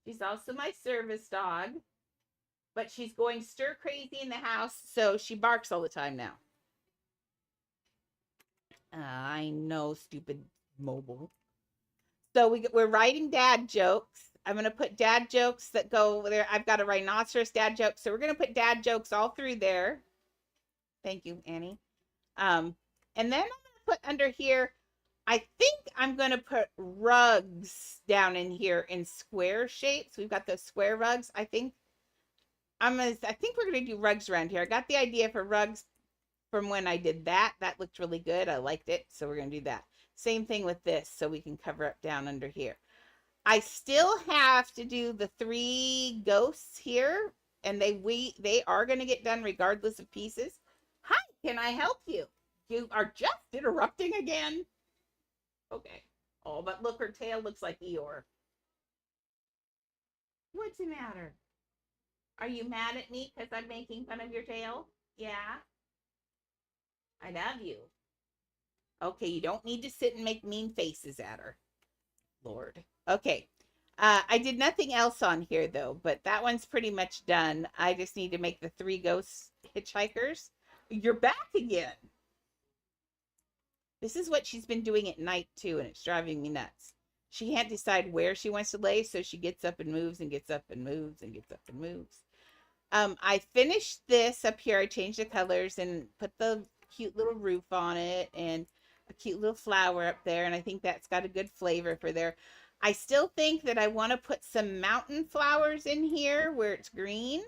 She's also my service dog. But she's going stir crazy in the house, so she barks all the time now. I know, stupid mobile. So we're writing dad jokes. I'm going to put dad jokes that go there. I've got a rhinoceros dad joke, so we're going to put dad jokes all through there. Thank you, Annie. And then I'm going to put under here, I think I'm going to put rugs down in here in square shapes. We've got those square rugs, I think. I think we're going to do rugs around here. I got the idea for rugs from when I did that. That looked really good. I liked it. So we're going to do that. Same thing with this. So we can cover up down under here. I still have to do the 3 ghosts here. And they are going to get done regardless of pieces. Hi, can I help you? You are just interrupting again. Okay. Oh, but look, her tail looks like Eeyore. What's the matter? Are you mad at me because I'm making fun of your tail? Yeah. I love you. Okay, you don't need to sit and make mean faces at her. Lord. Okay. I did nothing else on here, though, but that one's pretty much done. I just need to make the 3 ghost hitchhikers. You're back again. This is what she's been doing at night, too, and it's driving me nuts. She can't decide where she wants to lay, so she gets up and moves and gets up and moves and gets up and moves. I finished this up here. I changed the colors and put the cute little roof on it and a cute little flower up there. And I think that's got a good flavor for there. I still think that I want to put some mountain flowers in here where it's green.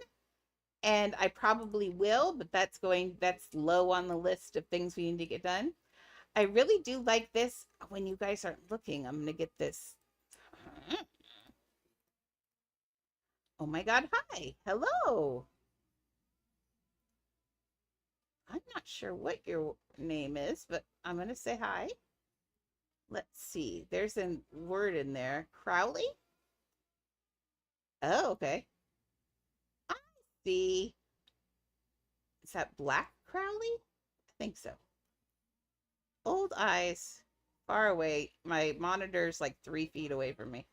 And I probably will, but that's low on the list of things we need to get done. I really do like this. When you guys aren't looking, I'm going to get this. Oh my God, hi. Hello. I'm not sure what your name is, but I'm going to say hi. Let's see. There's a word in there. Crowley? Oh, okay. I see. Is that Black Crowley? I think so. Old eyes. Far away. My monitor's like 3 feet away from me.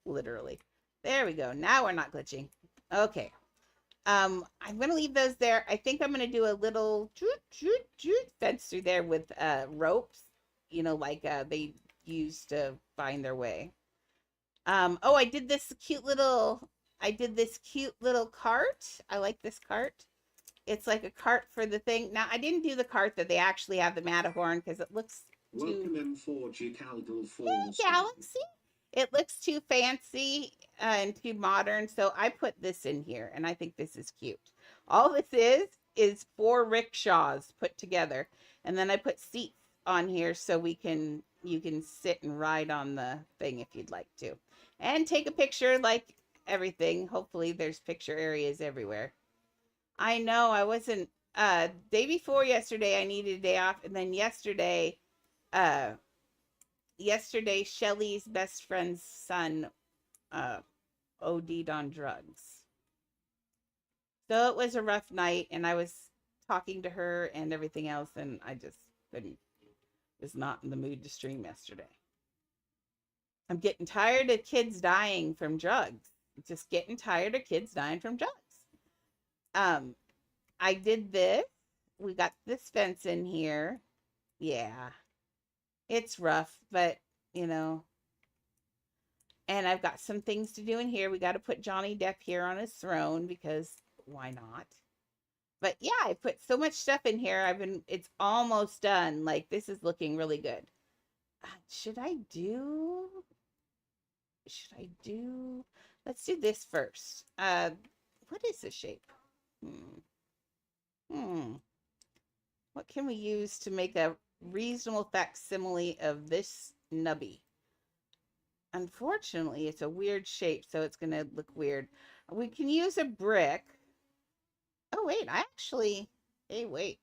Literally. There we go. Now we're not glitching. Okay. I'm going to leave those there. I think I'm going to do a little fence through there with ropes, like they use to find their way. Oh, I did this cute little cart. I like this cart. It's like a cart for the thing. Now, I didn't do the cart that they actually have the Matterhorn because it looks too... Welcome M4G Calgal Hey, Falls. Galaxy. It looks too fancy and too modern, so I put this in here, and I think this is cute. All this is 4 rickshaws put together, and then I put seats on here so you can sit and ride on the thing if you'd like to, and take a picture like everything. Hopefully, there's picture areas everywhere. I know I wasn't. Day before yesterday, I needed a day off, and then uh, yesterday, Shelly's best friend's son uh, OD'd on drugs. So it was a rough night, and I was talking to her and everything else, and I just was not in the mood to stream yesterday. I'm getting tired of kids dying from drugs. Just getting tired of kids dying from drugs. I did this. We got this fence in here. Yeah. It's rough, but you know, and I've got some things to do in here. We got to put Johnny Depp here on his throne because why not? But yeah, I put so much stuff in here. It's almost done. Like, this is looking really good. Should I do, let's do this first. What is the shape? What can we use to make a reasonable facsimile of this nubby? Unfortunately, it's a weird shape, so it's going to look weird. We can use a brick. Oh, wait, hey, wait.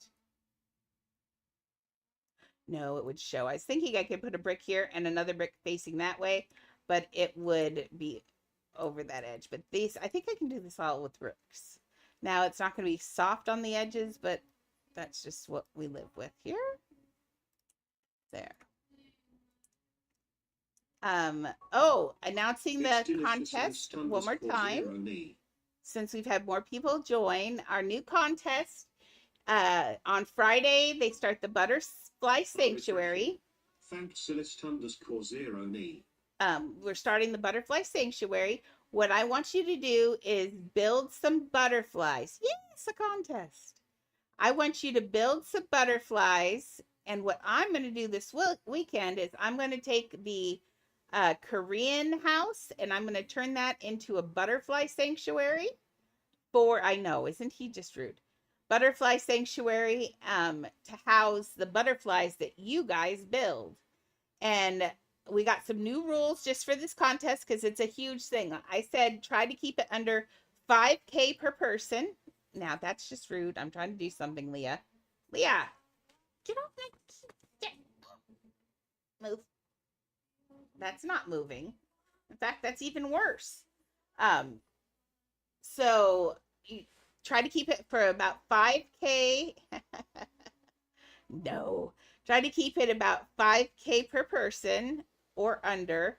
No, it would show. I was thinking I could put a brick here and another brick facing that way, but it would be over that edge. But I think I can do this all with bricks. Now, it's not going to be soft on the edges, but that's just what we live with here. There. Announcing the contest one more time. Since we've had more people join our new contest. On Friday, they start the Butterfly Sanctuary. We're starting the Butterfly Sanctuary. What I want you to do is build some butterflies. Yes, a contest. I want you to build some butterflies. And what I'm going to do this weekend is I'm going to take the Korean house and I'm going to turn that into a butterfly sanctuary I know, isn't he just rude? Butterfly sanctuary to house the butterflies that you guys build. And we got some new rules just for this contest because it's a huge thing. I said try to keep it under 5K per person. Now that's just rude. I'm trying to do something, Leah. Leah, get off that. Move. That's not moving. In fact, that's even worse. So you try to keep it for about 5K. No, try to keep it about 5K per person or under.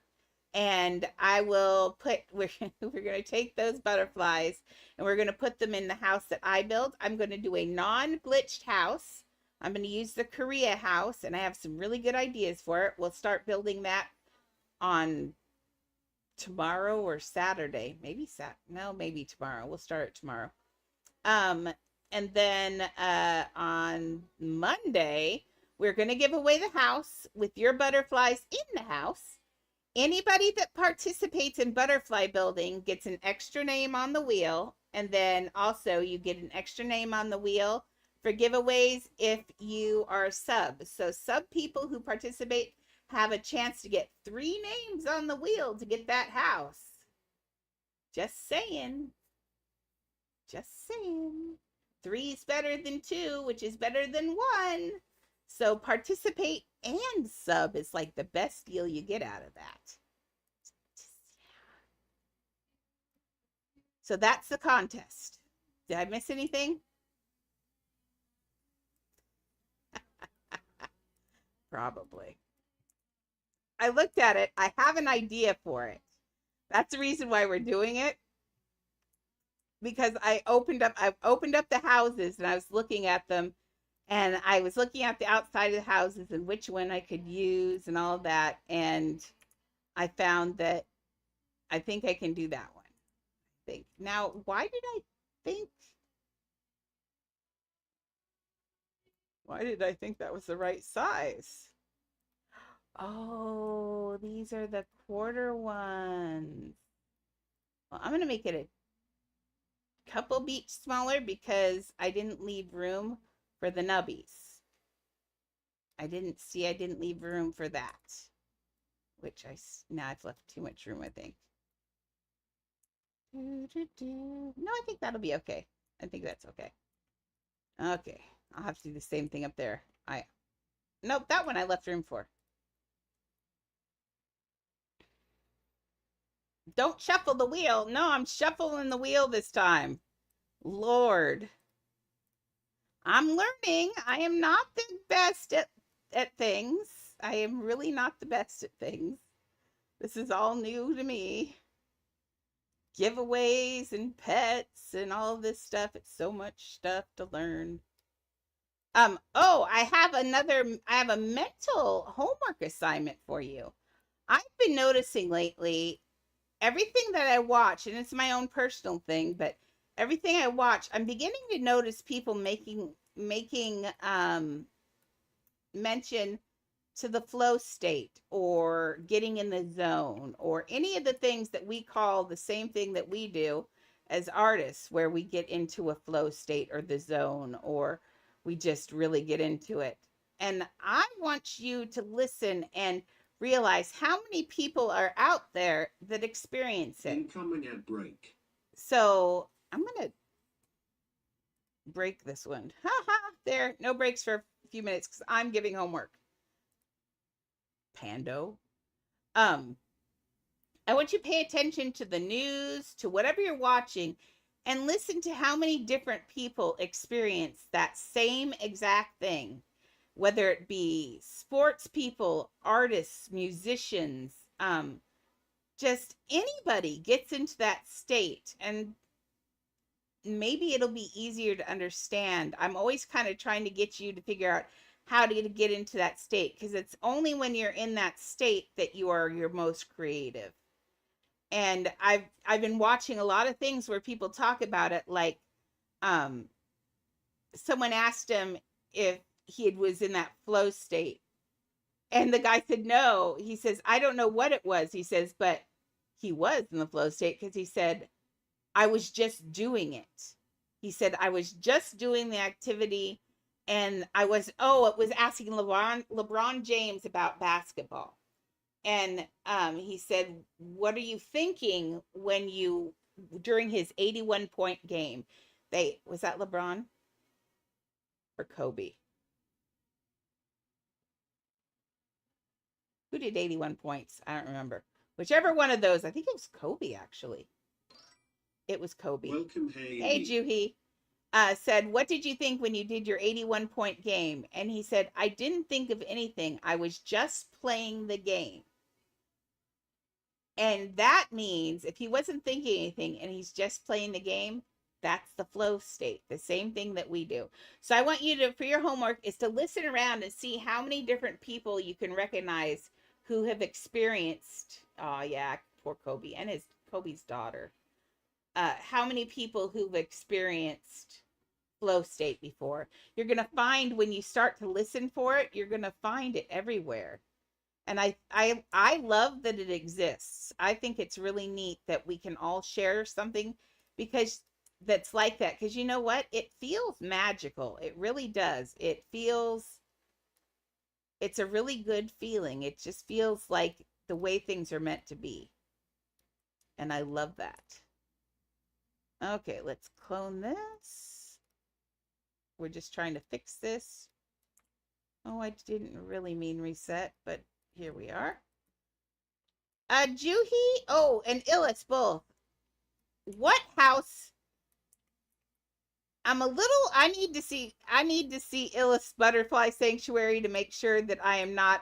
And I will we're going to take those butterflies and we're going to put them in the house that I built. I'm going to do a non-glitched house. I'm going to use the Korea house and I have some really good ideas for it. We'll start building that on tomorrow or Saturday. Maybe tomorrow. We'll start it tomorrow. And then on Monday, we're going to give away the house with your butterflies in the house. Anybody that participates in butterfly building gets an extra name on the wheel. And then also you get an extra name on the wheel for giveaways if you are a sub. So sub people who participate have a chance to get 3 names on the wheel to get that house. Just saying. Just saying. 3 is better than 2, which is better than 1. So participate and sub is like the best deal you get out of that. So that's the contest. Did I miss anything? Probably. I looked at it. I have an idea for it. That's the reason why we're doing it. Because I've opened up the houses and I was looking at them and I was looking at the outside of the houses and which one I could use and all of that. And I found that I think I can do that one. Now, why did I think Why did I think that was the right size? Oh, these are the quarter ones. Well, I'm going to make it a couple beats smaller because I didn't leave room for the nubbies. I didn't leave room for that, which now I've left too much room, I think. No, I think that'll be okay. I think that's okay. Okay, I'll have to do the same thing up there. Nope, that one I left room for. Don't shuffle the wheel. No, I'm shuffling the wheel this time. Lord. I'm learning. I am not the best at things. I am really not the best at things. This is all new to me. Giveaways and pets and all this stuff. It's so much stuff to learn. Oh, I have a mental homework assignment for you. I've been noticing lately everything that I watch, and it's my own personal thing, but everything I watch, I'm beginning to notice people making mention to the flow state or getting in the zone or any of the things that we call the same thing that we do as artists, where we get into a flow state or the zone, or we just really get into it. And I want you to listen and realize how many people are out there that experience it. Incoming ad break. So I'm going to break this one. There, no breaks for a few minutes because I'm giving homework. Pando. I want you to pay attention to the news, to whatever you're watching, and listen to how many different people experience that same exact thing, whether it be sports people, artists, musicians, just anybody gets into that state, and maybe it'll be easier to understand. I'm always kind of trying to get you to figure out how to get into that state, because it's only when you're in that state that you are your most creative. And I've been watching a lot of things where people talk about it, like someone asked him if he was in that flow state, and the guy said no. He says, I don't know what it was. He says, but he was in the flow state, because he said, I was just doing it. He said, I was just doing the activity, and it was asking LeBron James about basketball. And he said, what are you thinking during his 81-point game? Was that LeBron or Kobe? Who did 81 points? I don't remember. Whichever one of those. I think it was Kobe, actually. It was Kobe. Welcome, hey. Hey, Juhi. Said, what did you think when you did your 81-point game? And he said, I didn't think of anything. I was just playing the game. And that means if he wasn't thinking anything and he's just playing the game, that's the flow state, the same thing that we do. So I want you to, for your homework, is to listen around and see how many different people you can recognize who have experienced, oh yeah, poor Kobe and Kobe's daughter. How many people who've experienced flow state before. You're going to find, when you start to listen for it, you're going to find it everywhere. And I love that it exists. I think it's really neat that we can all share something because that's like that. Because you know what? It feels magical. It really does. It's a really good feeling. It just feels like the way things are meant to be. And I love that. Okay, let's clone this. We're just trying to fix this. Oh, I didn't really mean reset, but here we are. Juhi, and Illis both. What house? I need to see Illis Butterfly Sanctuary to make sure that I am not,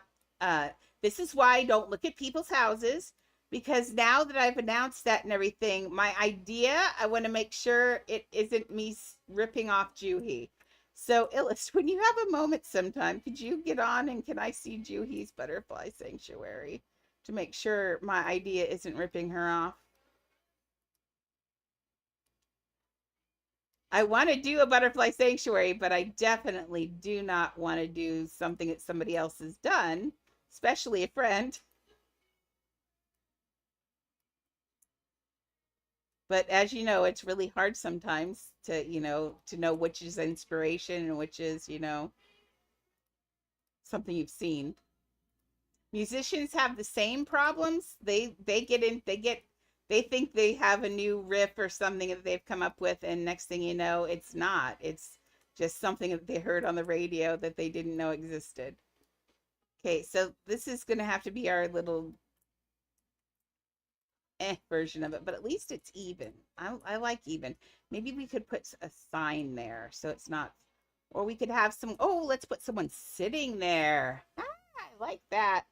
this is why I don't look at people's houses, because now that I've announced that and everything, my idea, I want to make sure it isn't me ripping off Juhi. So, Illis, when you have a moment sometime, could you get on and can I see Juhi's Butterfly Sanctuary to make sure my idea isn't ripping her off? I want to do a butterfly sanctuary, but I definitely do not want to do something that somebody else has done, especially a friend. But as you know, it's really hard sometimes to, to know which is inspiration and which is, something you've seen. Musicians have the same problems. They think they have a new riff or something that they've come up with, and next thing you know, it's not. It's just something that they heard on the radio that they didn't know existed. Okay, so this is going to have to be our little version of it, but at least it's even. I like even. Maybe we could put a sign there so it's not, or we could have some, oh, let's put someone sitting there. Ah, I like that.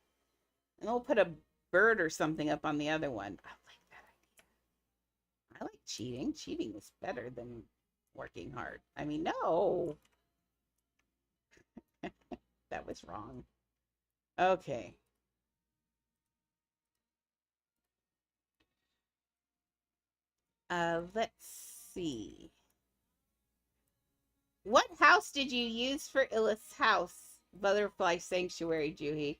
And we'll put a bird or something up on the other one. I like that idea. I like cheating. Cheating is better than working hard. I mean, no. That was wrong. Okay. Let's see. What house did you use for Illa's house? Butterfly Sanctuary, Juhi.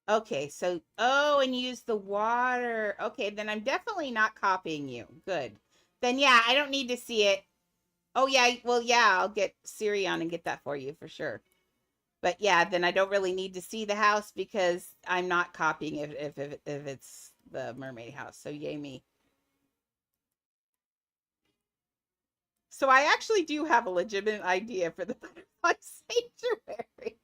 Okay, so, oh, and use the water. Okay, then I'm definitely not copying you. Good. Then, yeah, I don't need to see it. Oh, yeah, well, yeah, I'll get Siri on and get that for you for sure. But yeah, then I don't really need to see the house because I'm not copying it if it's the mermaid house. So yay me. So I actually do have a legitimate idea for the butterfly sanctuary.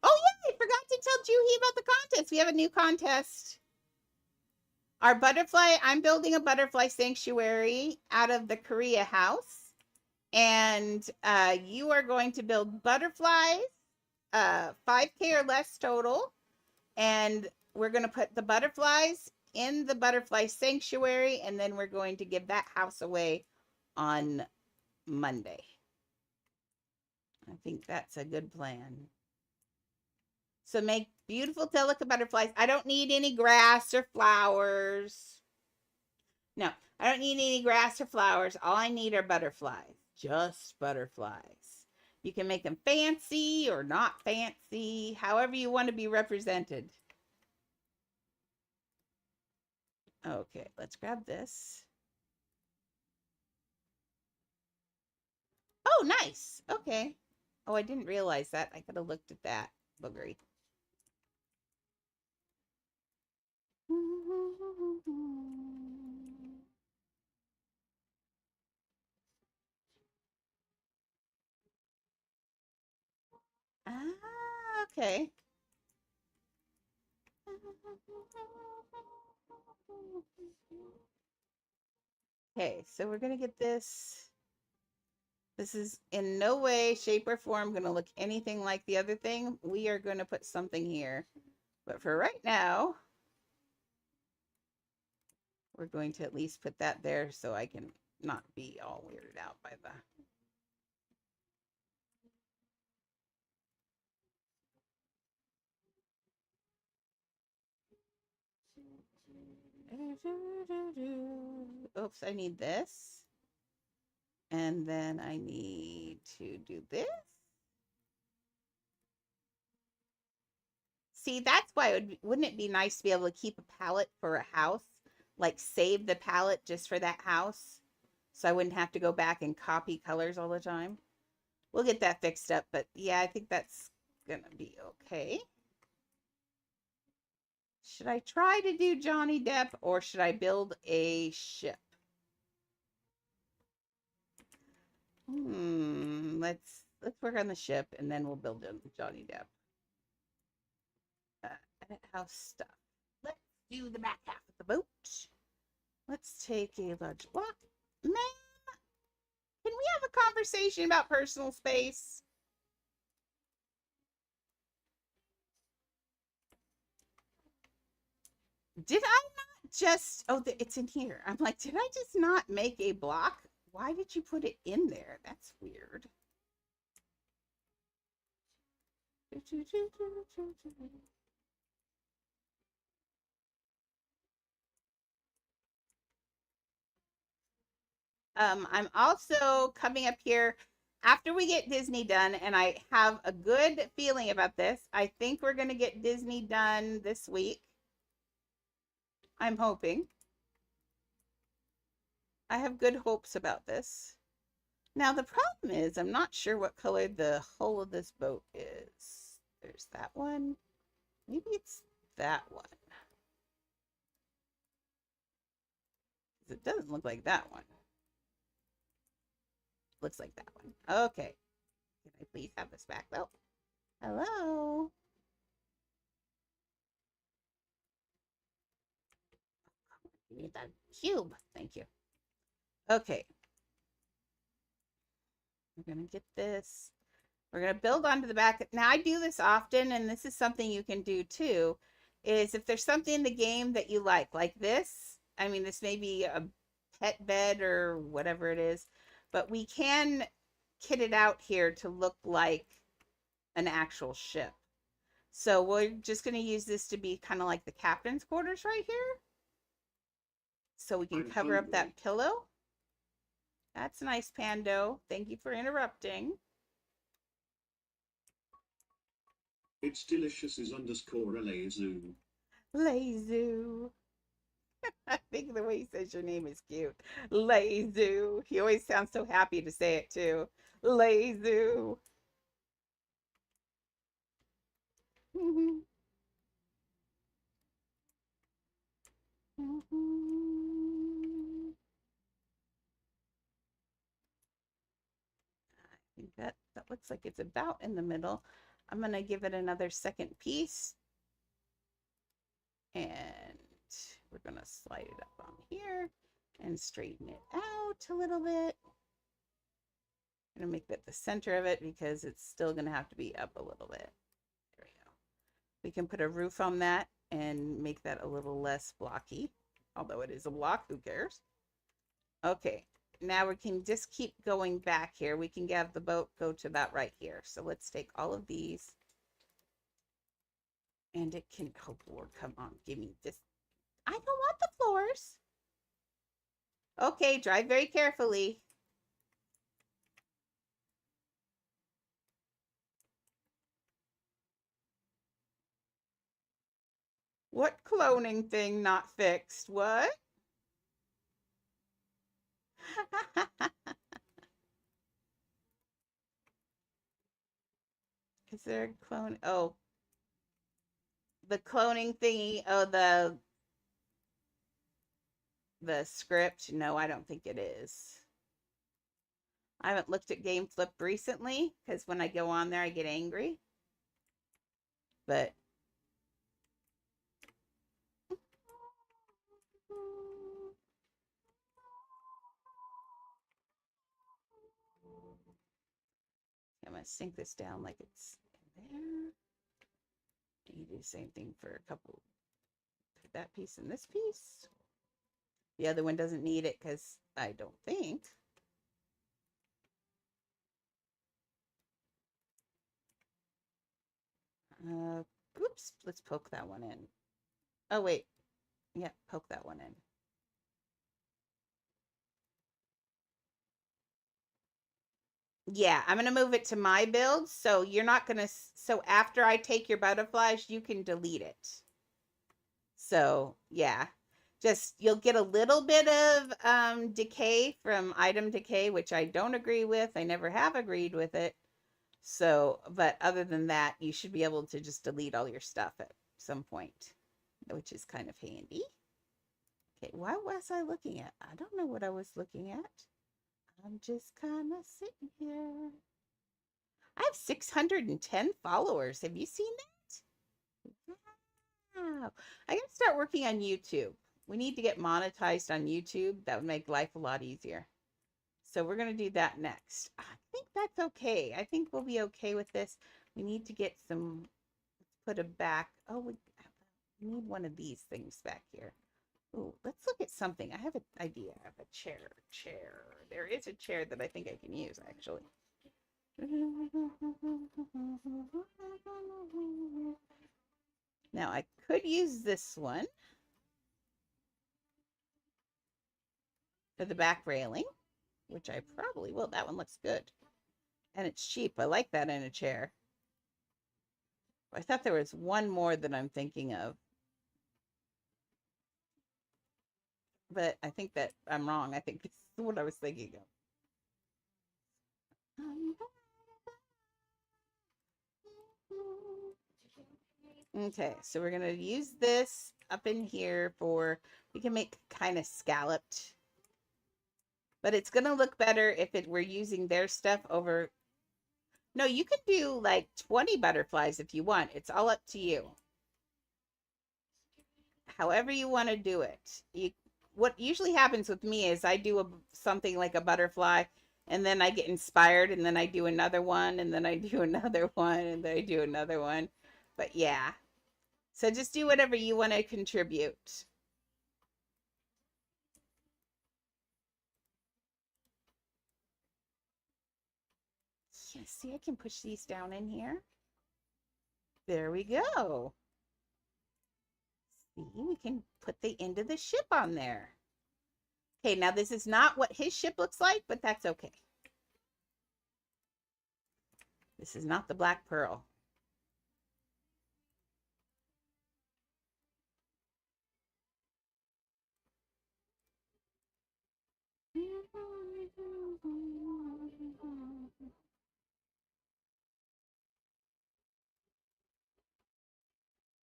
Oh yeah, I forgot to tell Juhi about the contest. We have a new contest. Our butterfly, I'm building a butterfly sanctuary out of the Korea house. And you are going to build butterflies, 5K or less total. And we're going to put the butterflies in the butterfly sanctuary. And then we're going to give that house away on Monday. I think that's a good plan. So make beautiful delicate butterflies. I don't need any grass or flowers. No, I don't need any grass or flowers. All I need are butterflies. Just butterflies. You can make them fancy or not fancy, however you want to be represented. Okay, let's grab this. Oh, nice. Okay. Oh, I didn't realize that. I could have looked at that. Boogery. Ah, okay. Okay, so we're going to get this. This is in no way, shape, or form going to look anything like the other thing. We are going to put something here. But for right now, we're going to at least put that there so I can not be all weirded out by the... Oops, I need this. And then I need to do this. See, that's why wouldn't it be nice to be able to keep a palette for a house? Like save the palette just for that house. So I wouldn't have to go back and copy colors all the time. We'll get that fixed up, but yeah, I think that's gonna be okay. Should I try to do Johnny Depp or should I build a ship? Let's work on the ship and then we'll build Johnny Depp. Edit house stuff. Let's do the back half of the boat. Let's take a large block. Ma'am, can we have a conversation about personal space? Did I not just... Oh, it's in here. I'm like, did I just not make a block? Why did you put it in there? That's weird. I'm also coming up here after we get Disney done, and I have a good feeling about this. I think we're going to get Disney done this week. I'm hoping. I have good hopes about this. Now, the problem is I'm not sure what color the hull of this boat is. There's that one. Maybe it's that one. It doesn't look like that one. Looks like that one. Okay. Can I please have this back though? Hello? Give me that cube. Thank you. Okay. We're going to get this. We're going to build onto the back. Now, I do this often, and this is something you can do too, is if there's something in the game that you like this, I mean, this may be a pet bed or whatever it is, but we can kit it out here to look like an actual ship. So we're just going to use this to be kind of like the captain's quarters right here. So we can cover up that pillow. That's nice, Pando. Thank you for interrupting. It's delicious is underscore Lazu. Lazu. I think the way he says your name is cute. Lazu. He always sounds so happy to say it too. Lazu. I think that looks like it's about in the middle. I'm going to give it another second piece. And we're going to slide it up on here and straighten it out a little bit. I'm going to make that the center of it because it's still going to have to be up a little bit. There we go. We can put a roof on that and make that a little less blocky. Although it is a block, who cares? Okay, now we can just keep going back here. We can have the boat go to about right here. So let's take all of these. And it can, oh Lord, come on, give me this. I don't want the floors. Okay, drive very carefully. What cloning thing not fixed? What? Is there a clone? Oh, the cloning thingy. Oh, the script. No, I don't think it is. I haven't looked at Game Flip recently because when I go on there, I get angry. But I'm going to sink this down like it's in there. You do the same thing for a couple. Put that piece in this piece. The other one doesn't need it because I don't think. Oops, let's poke that one in. Oh, wait. Yeah, poke that one in. Yeah, I'm going to move it to my build. So you're not going to, so after I take your butterflies, you can delete it. So yeah, just, you'll get a little bit of decay from item decay, which I don't agree with. I never have agreed with it. So, but other than that, you should be able to just delete all your stuff at some point, which is kind of handy. Okay, what was I looking at? I don't know what I was looking at. I'm just kind of sitting here. I have 610 followers. Have you seen that? Wow. I gotta start working on YouTube. We need to get monetized on YouTube. That would make life a lot easier. So we're going to do that next. I think that's okay. I think we'll be okay with this. We need to get some, put a back. Oh, we need one of these things back here. Oh, let's look at something. I have an idea. I have a chair. There is a chair that I think I can use, actually. Now I could use this one for the back railing, which I probably will. That one looks good. And it's cheap. I like that in a chair. I thought there was one more that I'm thinking of. But I think that I'm wrong. I think this is what I was thinking of. Okay, so we're going to use this up in here for, we can make kind of scalloped. But it's going to look better if we're using their stuff over. No, you can do like 20 butterflies if you want. It's all up to you. However you want to do it. What usually happens with me is I do something like a butterfly, and then I get inspired, and then I do another one, and then I do another one, and then I do another one. But yeah. So just do whatever you want to contribute. Yeah, see, I can push these down in here. There we go. See, we can put the end of the ship on there. Okay, now this is not what his ship looks like, but that's okay. This is not the Black Pearl.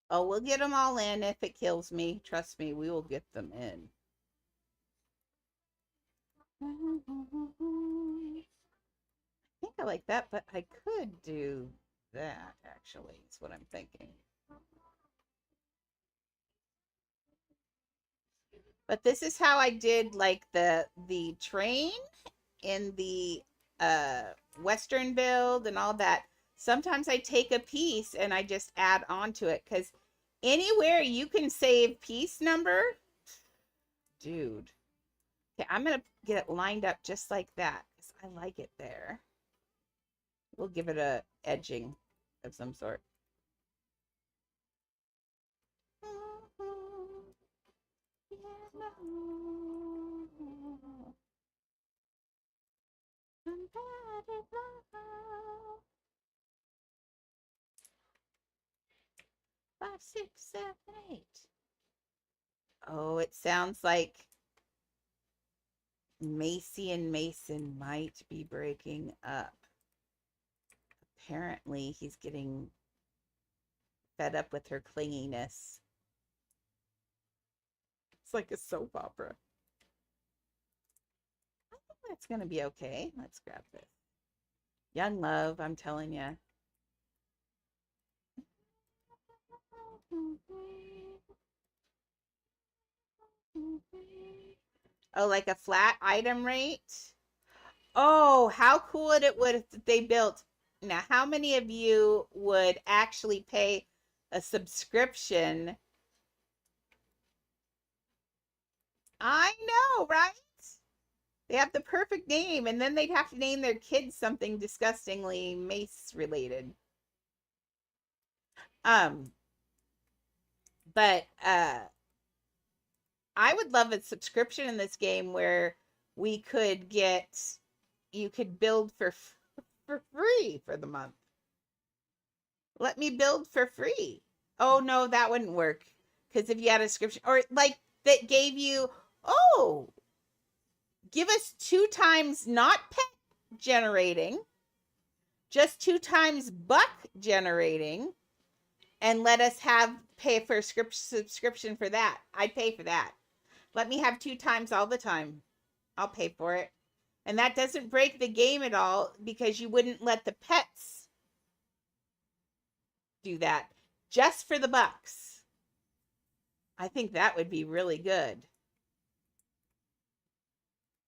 Oh, we'll get them all in if it kills me. Trust me, we will get them in. I think I like that, but I could do that, actually. Is what I'm thinking. But this is how I did like the train in the Western build and all that. Sometimes I take a piece and I just add on to it, because anywhere you can save piece number, dude. Okay, I'm going to get it lined up just like that because I like it there. We'll give it a edging of some sort. Five, six, 7, 8. Oh, it sounds like Macy and Mason might be breaking up. Apparently, he's getting fed up with her clinginess. It's like a soap opera. I think that's going to be okay. Let's grab this. Young love, I'm telling you. Oh, like a flat item rate? Oh, how cool it would if they built. Now, how many of you would actually pay a subscription? I know, right? They have the perfect name, and then they'd have to name their kids something disgustingly mace related. But I would love a subscription in this game where we could you could build for free for the month. Let me build for free. Oh no, that wouldn't work. Because if you had a subscription, or like that gave you, oh, give us 2 times not pet generating, just 2 times buck generating, and let us pay for a subscription for that. I'd pay for that. Let me have 2 times all the time. I'll pay for it. And that doesn't break the game at all, because you wouldn't let the pets do that just for the bucks. I think that would be really good.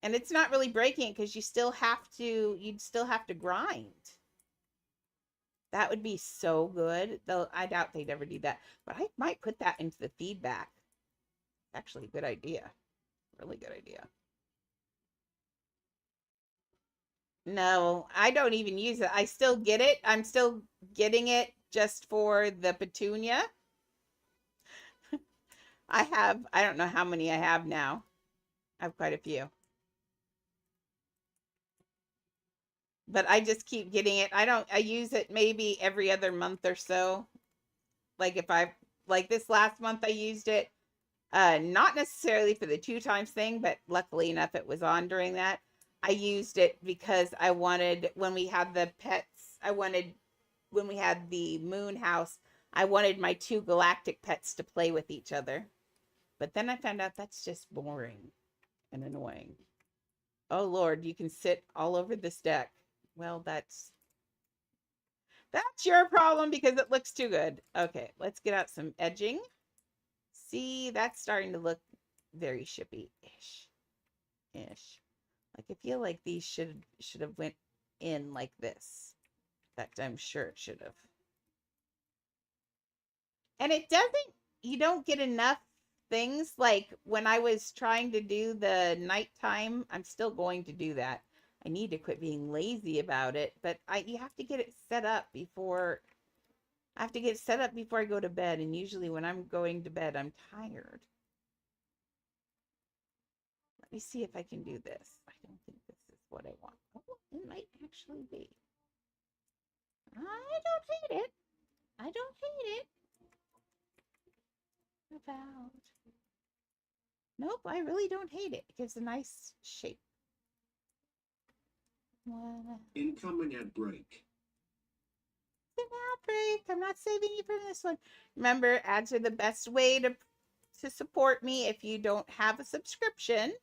And it's not really breaking it, because you'd still have to grind. That would be so good. Though I doubt they'd ever do that. But I might put that into the feedback. Actually, a good idea. Really good idea. No, I don't even use it. I still get it. I'm still getting it just for the petunia. I don't know how many I have now. I have quite a few. But I just keep getting it. I use it maybe every other month or so. Like if I, like this last month I used it, not necessarily for the 2 times thing, but luckily enough it was on during that. I used it because I wanted, when we had the pets, when we had the moon house, I wanted my 2 galactic pets to play with each other. But then I found out that's just boring and annoying. Oh Lord, you can sit all over this deck. Well, that's your problem because it looks too good. Okay, let's get out some edging. See, that's starting to look very shippy-ish. Like I feel like these should have went in like this. In fact, I'm sure it should have. And it doesn't, you don't get enough things. Like when I was trying to do the nighttime, I'm still going to do that. I need to quit being lazy about it, but you have to get it set up before I have to get set up before I go to bed, and usually when I'm going to bed, I'm tired. Let me see if I can do this. I don't think this is what I want. Oh, it might actually be. I don't hate it. I don't hate it. About. Nope, I really don't hate it. It gives a nice shape. Incoming ad break. An ad break. I'm not saving you from this one. Remember, ads are the best way to support me if you don't have a subscription.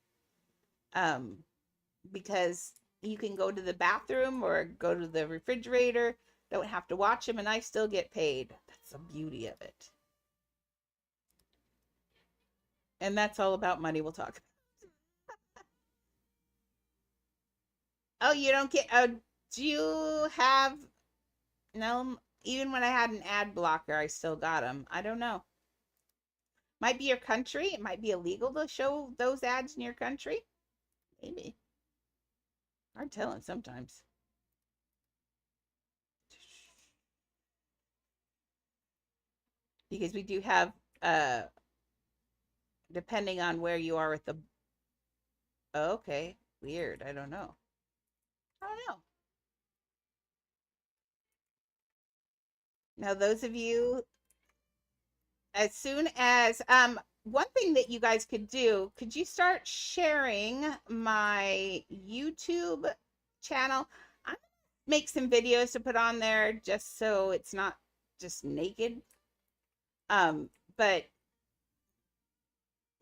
Because you can go to the bathroom or go to the refrigerator, don't have to watch them, and I still get paid. That's the beauty of it. And that's all about money. We'll talk. Oh, you don't get, do you have, no, even when I had an ad blocker, I still got them. I don't know. Might be your country. It might be illegal to show those ads in your country. Maybe. Hard telling sometimes. Because we do have, depending on where you are with the, oh, okay, weird. I don't know. I don't know. Now, those of you, as soon as, one thing that you guys could do, could you start sharing my YouTube channel? I'm gonna make some videos to put on there just so it's not just naked. But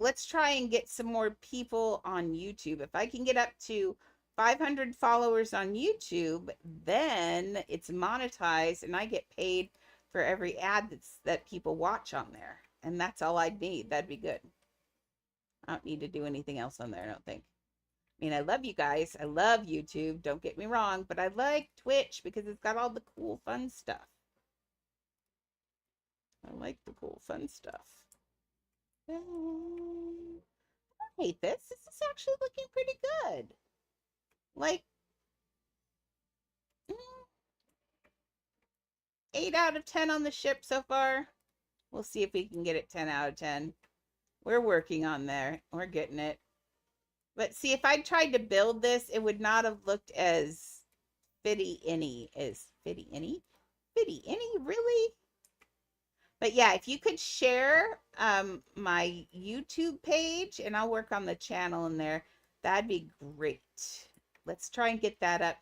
let's try and get some more people on YouTube. If I can get up to 500 followers on YouTube, then it's monetized and I get paid for every ad that people watch on there. And that's all I'd need. That'd be good. I don't need to do anything else on there, I don't think. I mean, I love you guys. I love YouTube. Don't get me wrong. But I like Twitch because it's got all the cool, fun stuff. I like the cool, fun stuff. I don't hate this. This is actually looking pretty good. Like, 8 out of 10 on the ship so far. We'll see if we can get it 10 out of 10. We're working on there. We're getting it. But see, if I tried to build this, it would not have looked as fitty-inny as fitty-inny. Fitty-inny, really? But yeah, if you could share my YouTube page, and I'll work on the channel in there, that'd be great. Let's try and get that up.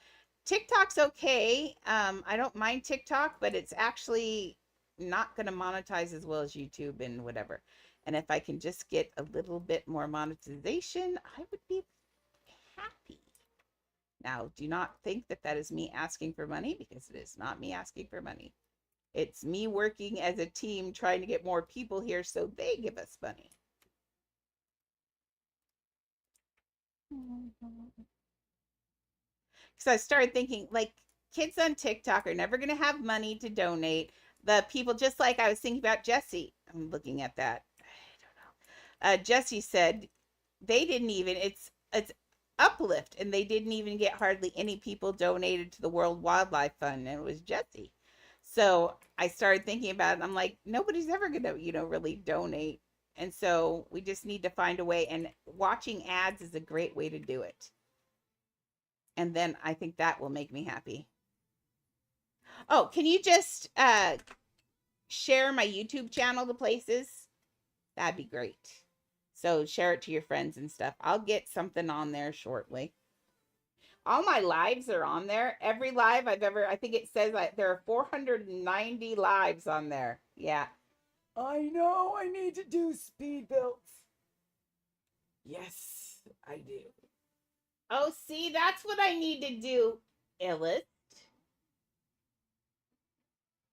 TikTok's okay. I don't mind TikTok, but it's actually not going to monetize as well as YouTube and whatever. And if I can just get a little bit more monetization, I would be happy. Now, do not think that that is me asking for money, because it is not me asking for money. It's me working as a team trying to get more people here so they give us money. So I started thinking, like, kids on TikTok are never going to have money to donate. The people, just like I was thinking about Jessie. I'm looking at that. I don't know. Jessie said they didn't even, it's uplift, and they didn't even get hardly any people donated to the World Wildlife Fund, and it was Jesse. So I started thinking about it. I'm like, nobody's ever gonna, really donate. And so we just need to find a way, and watching ads is a great way to do it. And then I think that will make me happy. Oh, can you just share my YouTube channel to places? That'd be great. So share it to your friends and stuff. I'll get something on there shortly. All my lives are on there. Every live I've ever, I think it says that there are 490 lives on there. Yeah. I know I need to do speed builds. Yes, I do. Oh, see, that's what I need to do, Illit.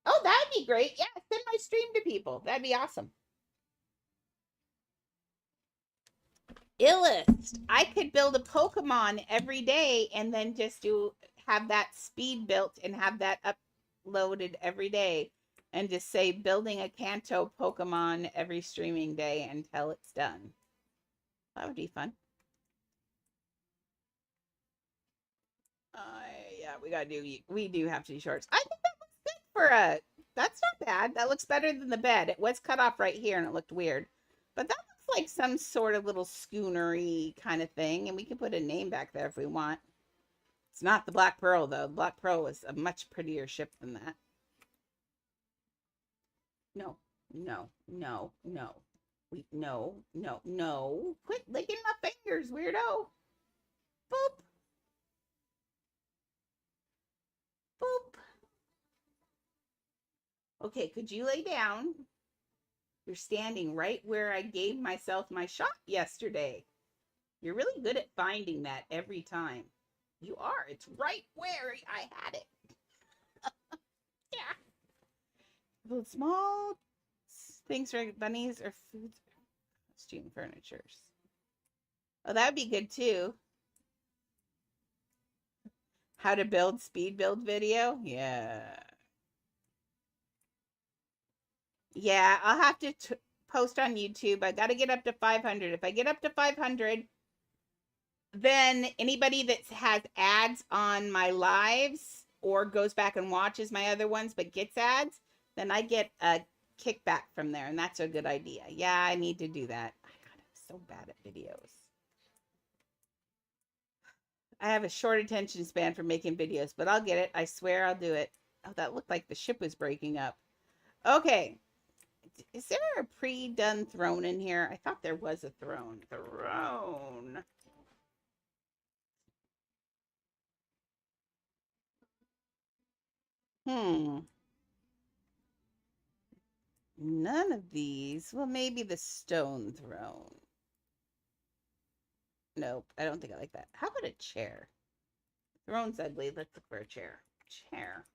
Oh, that'd be great. Yeah, send my stream to people. That'd be awesome. Illust. I could build a Pokemon every day and then just have that speed built and have that uploaded every day and just say building a Kanto Pokemon every streaming day until it's done. That would be fun. Yeah, we do have to do shorts. I think that looks good for that's not bad. That looks better than the bed. It was cut off right here and it looked weird. But that looks like some sort of little schoonery kind of thing. And we can put a name back there if we want. It's not the Black Pearl, though. The Black Pearl is a much prettier ship than that. No, no, no, no. No. Quit licking my fingers, weirdo. Boop. Boop. Okay, could you lay down? You're standing right where I gave myself my shot yesterday. You're really good at finding that every time. You are. It's right where I had it. Yeah. Little small things for bunnies or food costume furnitures. Oh, that'd be good too. How to build speed build video? Yeah. Yeah, I'll have to post on YouTube. I got to get up to 500. If I get up to 500, then anybody that has ads on my lives or goes back and watches my other ones but gets ads, then I get a kickback from there, and that's a good idea. Yeah, I need to do that. God, I'm so bad at videos. I have a short attention span for making videos, but I'll get it. I swear I'll do it. Oh, that looked like the ship was breaking up. Okay. Is there a pre-done throne in here? I thought there was a throne. Throne. None of these. Well, maybe the stone throne. Nope, I don't think I like that. How about a chair? Throne's ugly. Let's look for a chair. Chair.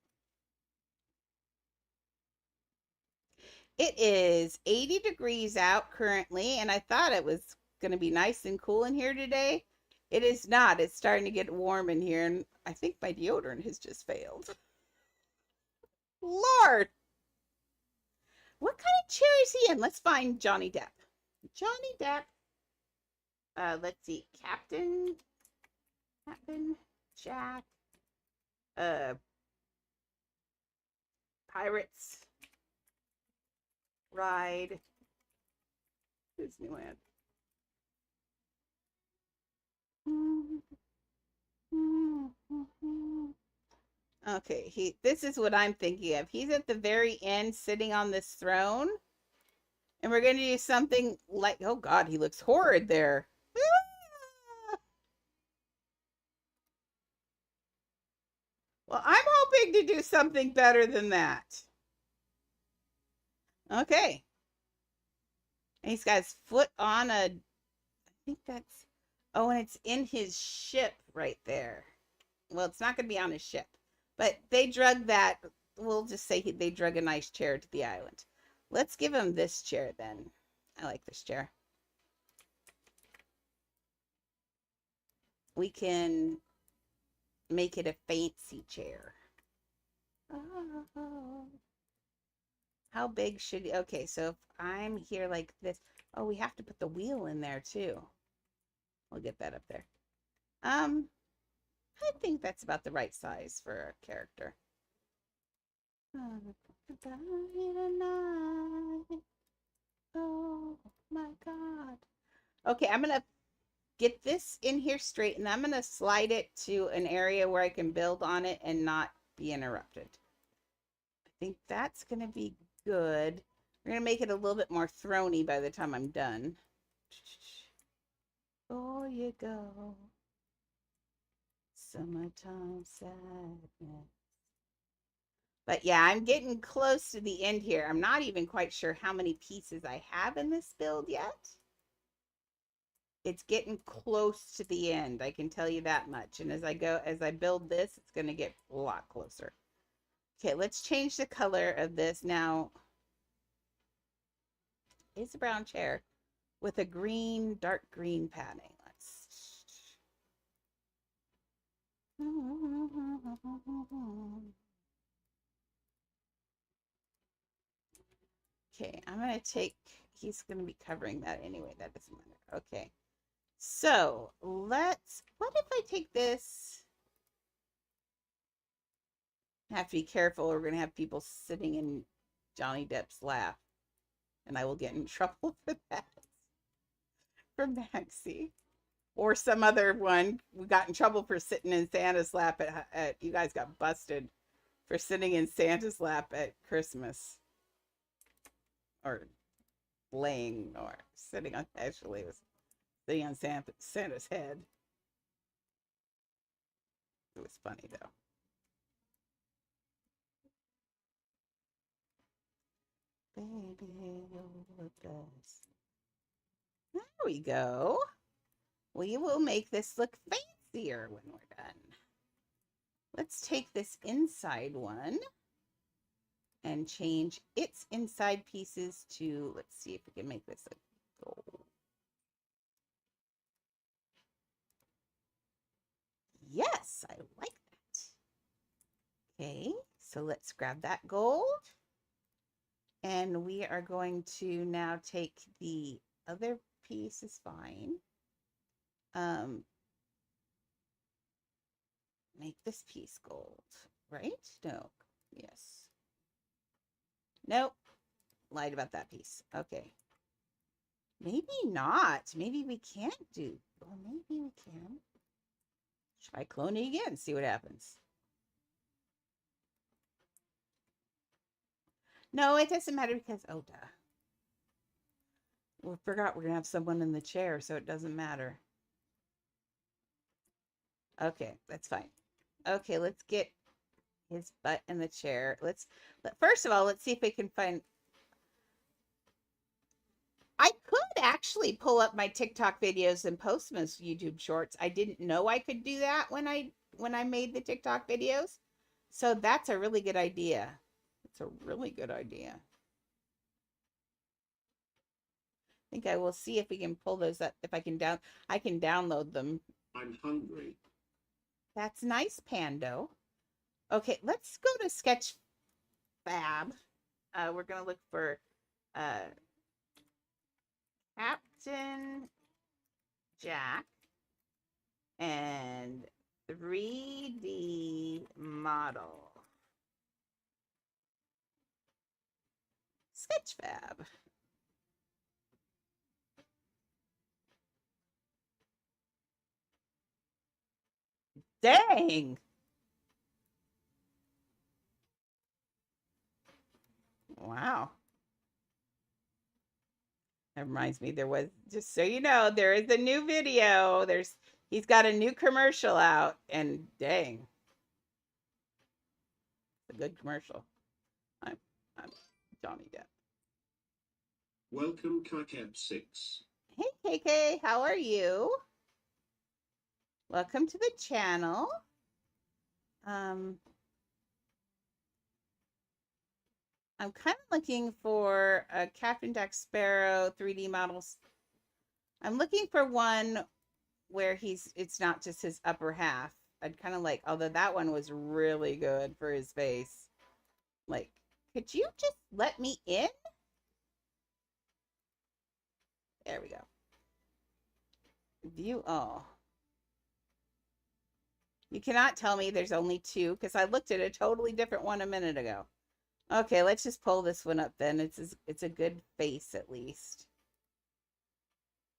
It is 80 degrees out currently, and I thought it was going to be nice and cool in here today. It is not. It's starting to get warm in here, and I think my deodorant has just failed. Lord! What kind of chair is he in? Let's find Johnny Depp. Johnny Depp. Let's see. Captain Jack. Pirates. Ride. Disneyland. Okay, this is what I'm thinking of. He's at the very end sitting on this throne. And we're going to do something like, oh God, he looks horrid there. Well, I'm hoping to do something better than that. Okay. And he's got his foot on I think that's, oh, and it's in his ship right there. Well, it's not going to be on his ship, but they drug that. We'll just say they drug a nice chair to the island. Let's give him this chair then. I like this chair. We can make it a fancy chair. Oh. How big should okay, so if I'm here like this, oh, we have to put the wheel in there too. We'll get that up there. I think that's about the right size for a character. Oh my God. Okay, I'm gonna get this in here straight and I'm gonna slide it to an area where I can build on it and not be interrupted. I think that's gonna be good. We're gonna make it a little bit more throny by the time I'm done. Oh, you go. Summertime sadness. But yeah, I'm getting close to the end here. I'm not even quite sure how many pieces I have in this build yet. It's getting close to the end. I can tell you that much. And as I build this, it's going to get a lot closer. Okay, let's change the color of this now. It's a brown chair with a green, dark green padding. Okay, I'm going to take, he's going to be covering that anyway. That doesn't matter. Okay. So what if I take this? I have to be careful. We're going to have people sitting in Johnny Depp's lap. And I will get in trouble for that. For Maxie. Or some other one. We got in trouble for sitting in Santa's lap at you guys got busted for sitting in Santa's lap at Christmas. Or laying or sitting on, actually it was sitting on Santa's head. It was funny though. Baby, you're the best. There we go. We will make this look fancier when we're done. Let's take this inside one and change its inside pieces to, let's see if we can make this a gold. Yes, I like that. Okay, so let's grab that gold. And we are going to now take the other piece, is fine. Make this piece gold, right? No, yes. Nope, lied about that piece. Okay. Maybe not. Maybe we can't do, or maybe we can. Try cloning again, see what happens. No, it doesn't matter because, oh, duh. We forgot we're going to have someone in the chair, so it doesn't matter. Okay, that's fine. Okay, let's get his butt in the chair. First of all, let's see if we can find. I could actually pull up my TikTok videos and post them as YouTube shorts. I didn't know I could do that when I made the TikTok videos. So that's a really good idea. It's a really good idea. I think I will see if we can pull those up. If I can download them. I'm hungry. That's nice, Pando. Okay, let's go to Sketch Fab. We're going to look for Captain Jack and 3D model. Sketchfab. Dang. Wow. That reminds me, there was, just so you know, there is a new video. He's got a new commercial out, and dang. It's a good commercial. I'm Johnny Depp. Welcome, Kakeb6. Hey, KK, how are you? Welcome to the channel. I'm kind of looking for a Captain Jack Sparrow 3D models. I'm looking for one where it's not just his upper half. I'd kind of like, although that one was really good for his face. Like, could you just let me in? There we go. View all. You cannot tell me there's only two because I looked at a totally different one a minute ago. Okay, let's just pull this one up then. It's a good face at least.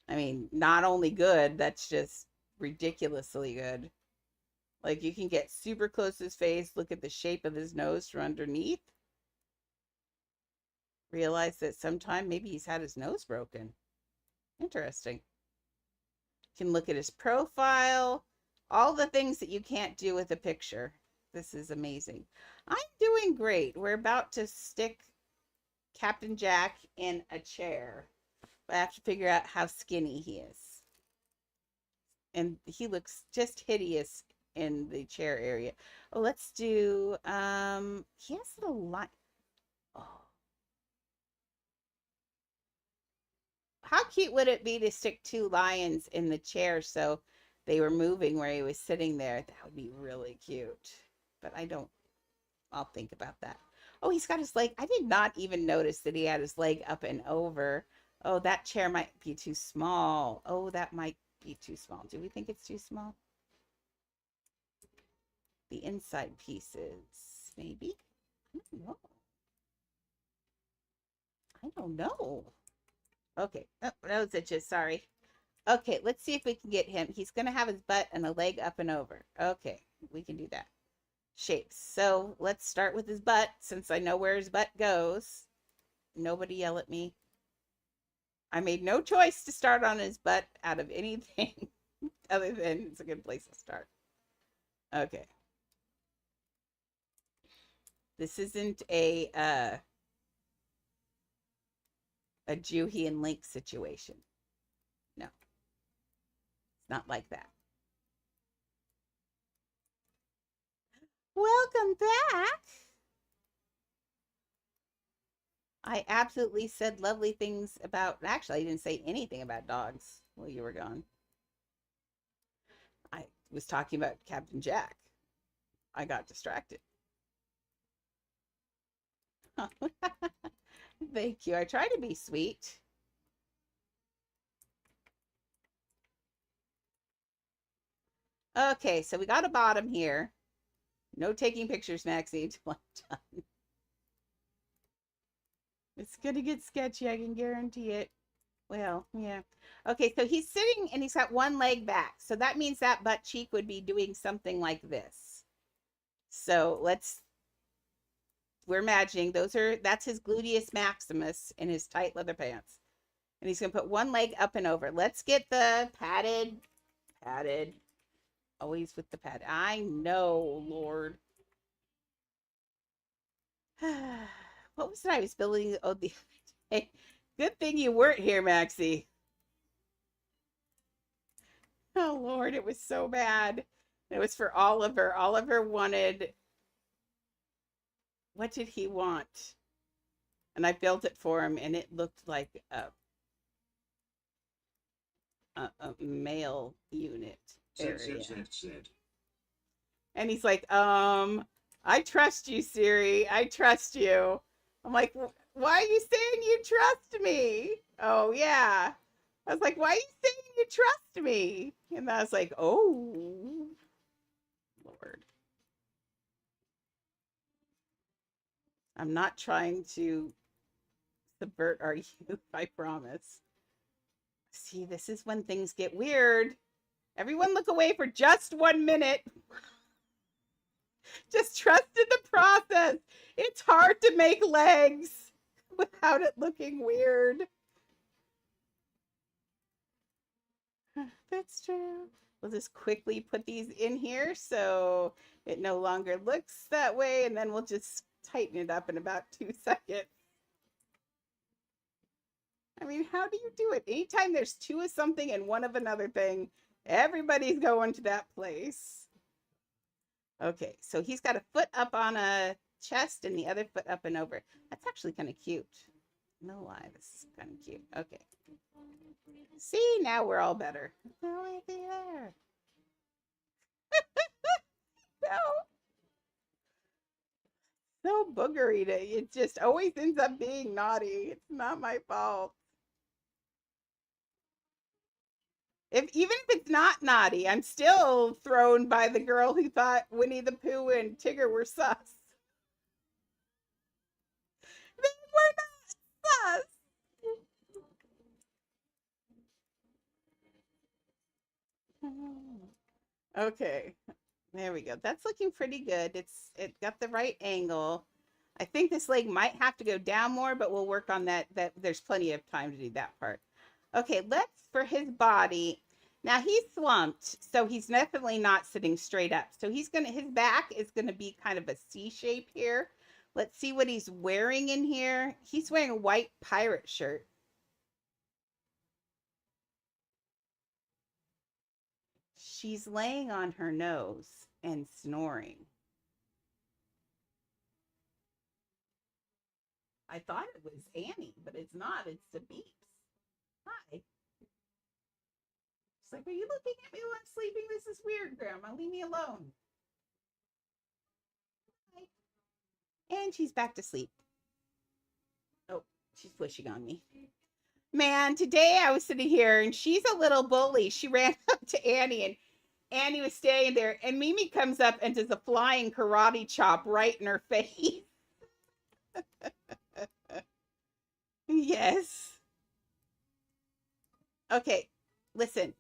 I mean, not only good, that's just ridiculously good. Like you can get super close to his face, look at the shape of his nose from underneath. Realize that sometime maybe he's had his nose broken. Interesting. Can look at his profile, all the things that you can't do with a picture. This is amazing. I'm doing great. We're about to stick Captain Jack in a chair. I have to figure out how skinny he is. And he looks just hideous in the chair area. Oh, let's do, he has a lot. Oh. How cute would it be to stick two lions in the chair so they were moving where he was sitting there? That would be really cute. But I'll think about that. Oh, he's got his leg. I did not even notice that he had his leg up and over. Oh, that chair might be too small. Oh, that might be too small. Do we think it's too small? The inside pieces, maybe? I don't know. I don't know. Okay. Oh, that was it. Just sorry. Okay, let's see if we can get him. He's going to have his butt and a leg up and over. Okay, we can do that. Shapes. So let's start with his butt since I know where his butt goes. Nobody yell at me. I made no choice to start on his butt out of anything other than it's a good place to start. Okay. This isn't a Juhi and Link situation. No. It's not like that. Welcome back. I absolutely said lovely things about, actually, I didn't say anything about dogs while you were gone. I was talking about Captain Jack. I got distracted. Thank you. I try to be sweet. Okay, so we got a bottom here. No taking pictures, Maxie, until I'm done. It's going to get sketchy, I can guarantee it. Well, yeah. Okay, so he's sitting and he's got one leg back. So that means that butt cheek would be doing something like this. So we're imagining that's his gluteus maximus in his tight leather pants. And he's going to put one leg up and over. Let's get the padded, always with the pad. I know, Lord. What was it I was building? Oh, the hey, good thing you weren't here, Maxie. Oh, Lord, it was so bad. It was for Oliver. Oliver wanted, what did he want? And I built it for him, and it looked like a male unit area. And he's like, I trust you, Siri. I trust you. I'm like, why are you saying you trust me? Oh, yeah. I was like, why are you saying you trust me? And I was like, oh, Lord. I'm not trying to subvert our youth, I promise. See, this is when things get weird. Everyone look away for just 1 minute. Just trust in the process. It's hard to make legs without it looking weird. That's true. We'll just quickly put these in here so it no longer looks that way, and then we'll just tighten it up in about 2 seconds. I mean, how do you do it? Anytime there's two of something and one of another thing, everybody's going to that place. Okay, so he's got a foot up on a chest and the other foot up and over. That's actually kind of cute. No lie, this is kind of cute. Okay. See, now we're all better. No way there. No. So boogery. It just always ends up being naughty. It's not my fault. Even if it's not naughty, I'm still thrown by the girl who thought Winnie the Pooh and Tigger were sus. They were not sus. Okay, there we go. That's looking pretty good. It got the right angle. I think this leg might have to go down more, but we'll work on that. That there's plenty of time to do that part. Okay, let's for his body. Now he's slumped, so he's definitely not sitting straight up. So his back is gonna be kind of a C shape here. Let's see what he's wearing in here. He's wearing a white pirate shirt. She's laying on her nose and snoring. I thought it was Annie, but it's not. It's the beeps. Hi. She's like, are you looking at me while I'm sleeping? This is weird, Grandma. Leave me alone. Hi. And she's back to sleep. Oh, she's pushing on me. Man, today I was sitting here and she's a little bully. She ran up to Annie and Annie was staying there and Mimi comes up and does a flying karate chop right in her face. Yes. Okay, listen.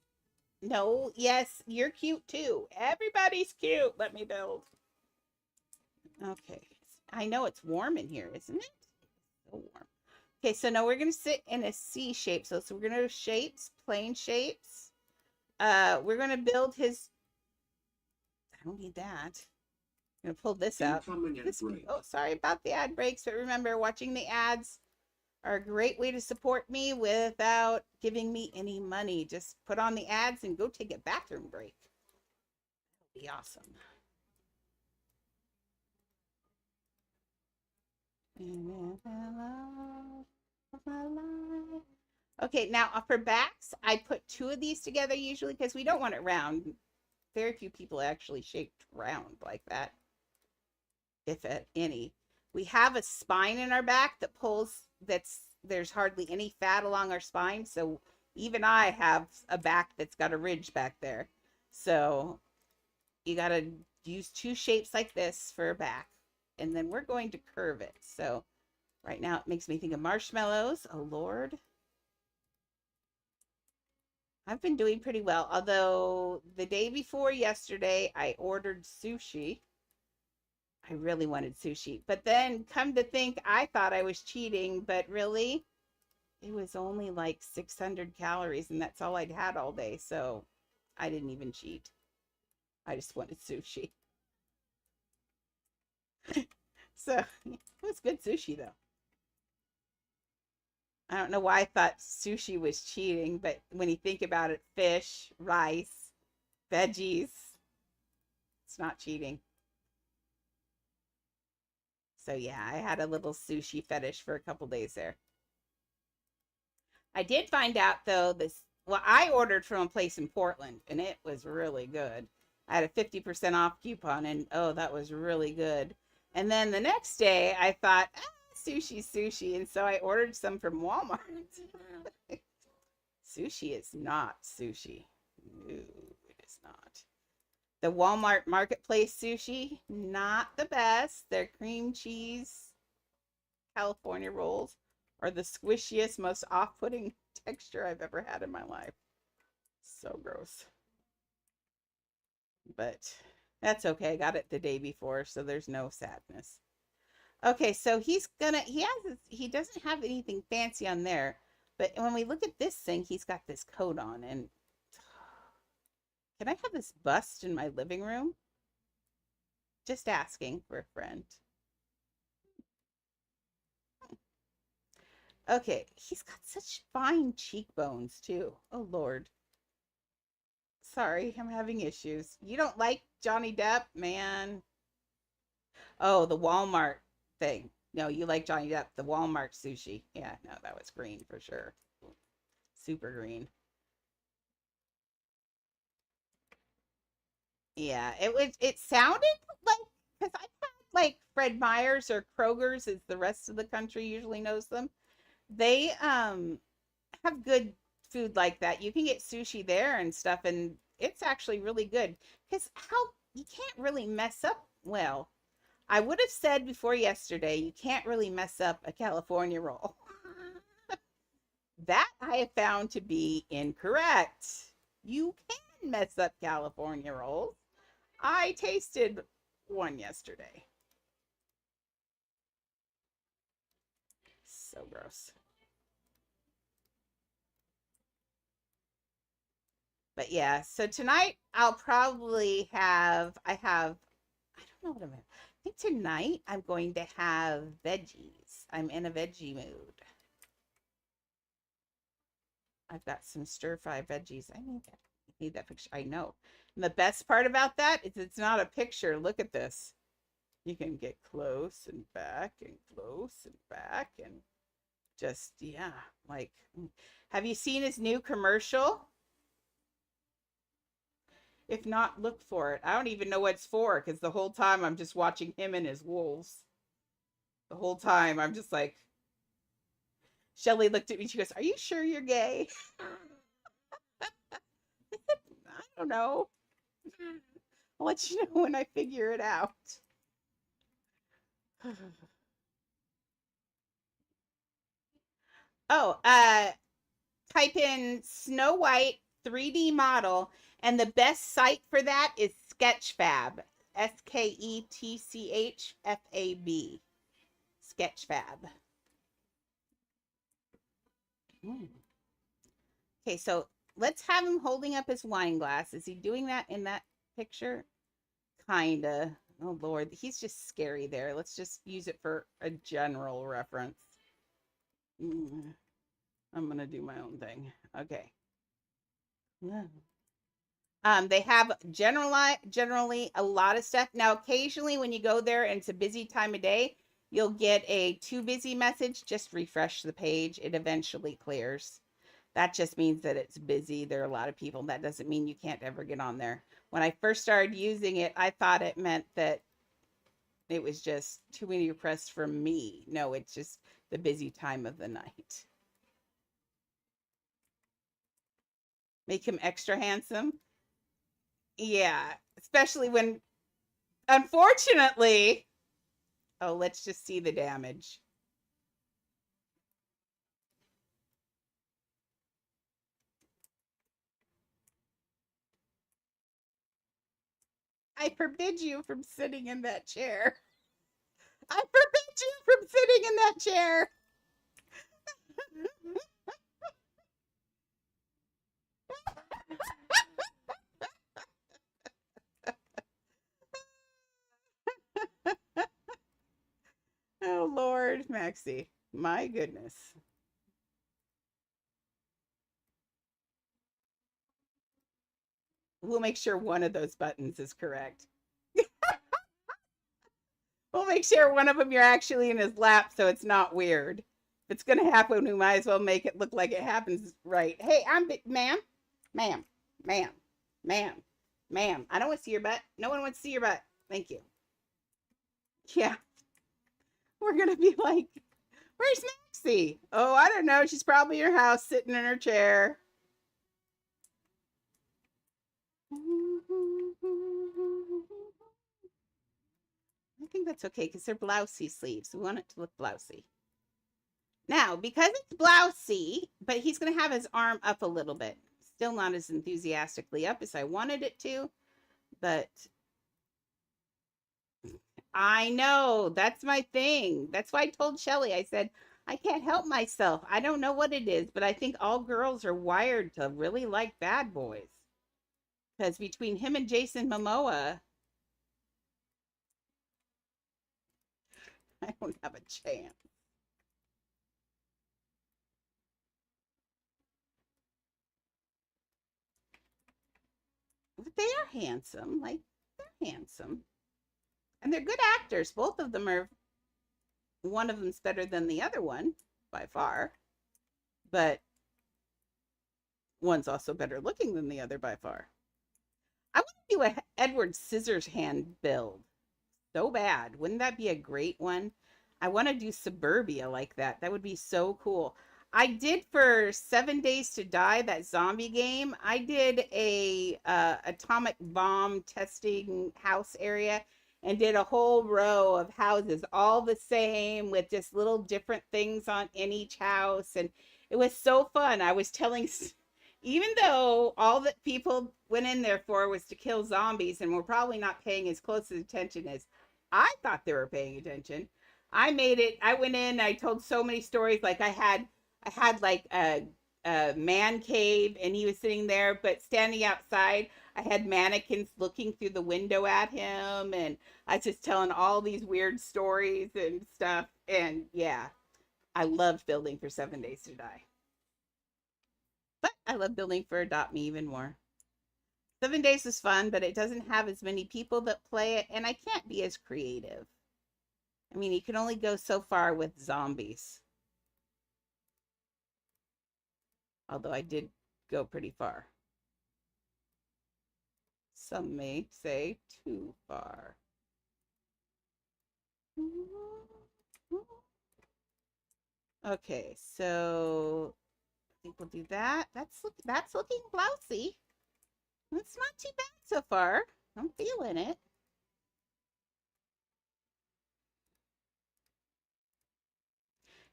No, yes, you're cute too. Everybody's cute. Let me build. Okay. I know it's warm in here, isn't it? So warm. Okay, so now we're going to sit in a C shape. So we're going to do shapes, plain shapes. We're going to build his... I don't need that. I'm going to pull this out. Oh, sorry about the ad breaks, but remember, watching the ads are a great way to support me without giving me any money. Just put on the ads and go take a bathroom break. That'll be awesome. Okay, now for backs, I put two of these together usually because we don't want it round. Very few people actually shaped round like that, if at any. We have a spine in our back that pulls, there's hardly any fat along our spine. So even I have a back that's got a ridge back there. So you got to use two shapes like this for a back. And then we're going to curve it. So right now it makes me think of marshmallows. Oh, Lord. I've been doing pretty well. Although the day before yesterday, I ordered sushi. I really wanted sushi. But then come to think, I thought I was cheating. But really, it was only like 600 calories. And that's all I'd had all day. So I didn't even cheat. I just wanted sushi. So it was good sushi, though. I don't know why I thought sushi was cheating, but when you think about it, fish, rice, veggies, it's not cheating. So yeah, I had a little sushi fetish for a couple days there. I did find out though, I ordered from a place in Portland and it was really good. I had a 50% off coupon and oh, that was really good. And then the next day I thought, sushi. And so I ordered some from Walmart. Sushi is not sushi. No, it is not. The Walmart Marketplace sushi, not the best. Their cream cheese California rolls are the squishiest, most off-putting texture I've ever had in my life. So gross. But that's okay. I got it the day before, so there's no sadness. Okay, so he doesn't have anything fancy on there, but when we look at this thing, he's got this coat on, and can I have this bust in my living room? Just asking for a friend. Okay, he's got such fine cheekbones too. Oh Lord. Sorry, I'm having issues. You don't like Johnny Depp, man? Oh, the Walmart thing. No, you like Johnny Depp, the Walmart sushi. Yeah, no, that was green for sure. Super green. Yeah, it sounded like, because I've had like Fred Meyer's or Kroger's, as the rest of the country usually knows them. They have good food like that. You can get sushi there and stuff, and it's actually really good. Because how you can't really mess up. Well, I would have said before yesterday, you can't really mess up a California roll. That I have found to be incorrect. You can mess up California rolls. I tasted one yesterday. So gross. But yeah, so tonight I'll probably have, I don't know what I'm, I think tonight I'm going to have veggies. I'm in a veggie mood. I've got some stir fry veggies. I need that picture. I know. And the best part about that is it's not a picture. Look at this. You can get close and back and close and back and just, yeah, like, have you seen his new commercial? If not, look for it. I don't even know what it's for because the whole time I'm just watching him and his wolves. The whole time I'm just like, Shelly looked at me. She goes, "Are you sure you're gay?" I don't know. I'll let you know when I figure it out. Oh, type in Snow White 3D model, and the best site for that is Sketchfab. SKETCHFAB. Sketchfab. Okay, so let's have him holding up his wine glass. Is he doing that in that picture? Kinda. Oh, Lord. He's just scary there. Let's just use it for a general reference. I'm going to do my own thing. Okay. They have generally a lot of stuff. Now, occasionally when you go there and it's a busy time of day, you'll get a too busy message. Just refresh the page. It eventually clears. That just means that it's busy. There are a lot of people. That doesn't mean you can't ever get on there. When I first started using it, I thought it meant that it was just too many requests from me. No, it's just the busy time of the night. Make him extra handsome. Yeah, especially when, unfortunately, oh, let's just see the damage. I forbid you from sitting in that chair. I forbid you from sitting in that chair. Oh, Lord, Maxie. My goodness. We'll make sure one of those buttons is correct. We'll make sure one of them you're actually in his lap so it's not weird. If it's going to happen, we might as well make it look like it happens right. Hey, ma'am, ma'am, ma'am, ma'am, ma'am. I don't want to see your butt. No one wants to see your butt. Thank you. Yeah. We're going to be like, where's Maxie? Oh, I don't know. She's probably in her house sitting in her chair. I think that's okay because they're blousey sleeves. We want it to look blousey. Now, because it's blousey, but he's going to have his arm up a little bit. Still not as enthusiastically up as I wanted it to, but I know that's my thing. That's why I told Shelly, I said, I can't help myself. I don't know what it is, but I think all girls are wired to really like bad boys. Because between him and Jason Momoa, I don't have a chance. But they are handsome. Like, they're handsome. And they're good actors. Both of them are, one of them's better than the other one, by far. But one's also better looking than the other by far. I want to do a Edward Scissorhands build so bad. Wouldn't that be a great one? I want to do Suburbia like that. That would be so cool. I did for 7 Days to Die, that zombie game. I did a atomic bomb testing house area and did a whole row of houses, all the same with just little different things on in each house, and it was so fun. I was telling, even though all that people went in there for was to kill zombies, and we're probably not paying as close attention as I thought they were paying attention. I made it. I went in. I told so many stories. Like I had like a man cave, and he was sitting there, but standing outside, I had mannequins looking through the window at him, and I was just telling all these weird stories and stuff. And yeah, I loved building for 7 Days to Die, but I love building for Adopt Me even more. 7 Days is fun, but it doesn't have as many people that play it, and I can't be as creative. I mean, you can only go so far with zombies. Although I did go pretty far. Some may say too far. Okay, so I think we'll do that. That's looking blousy. It's not too bad so far. I'm feeling it.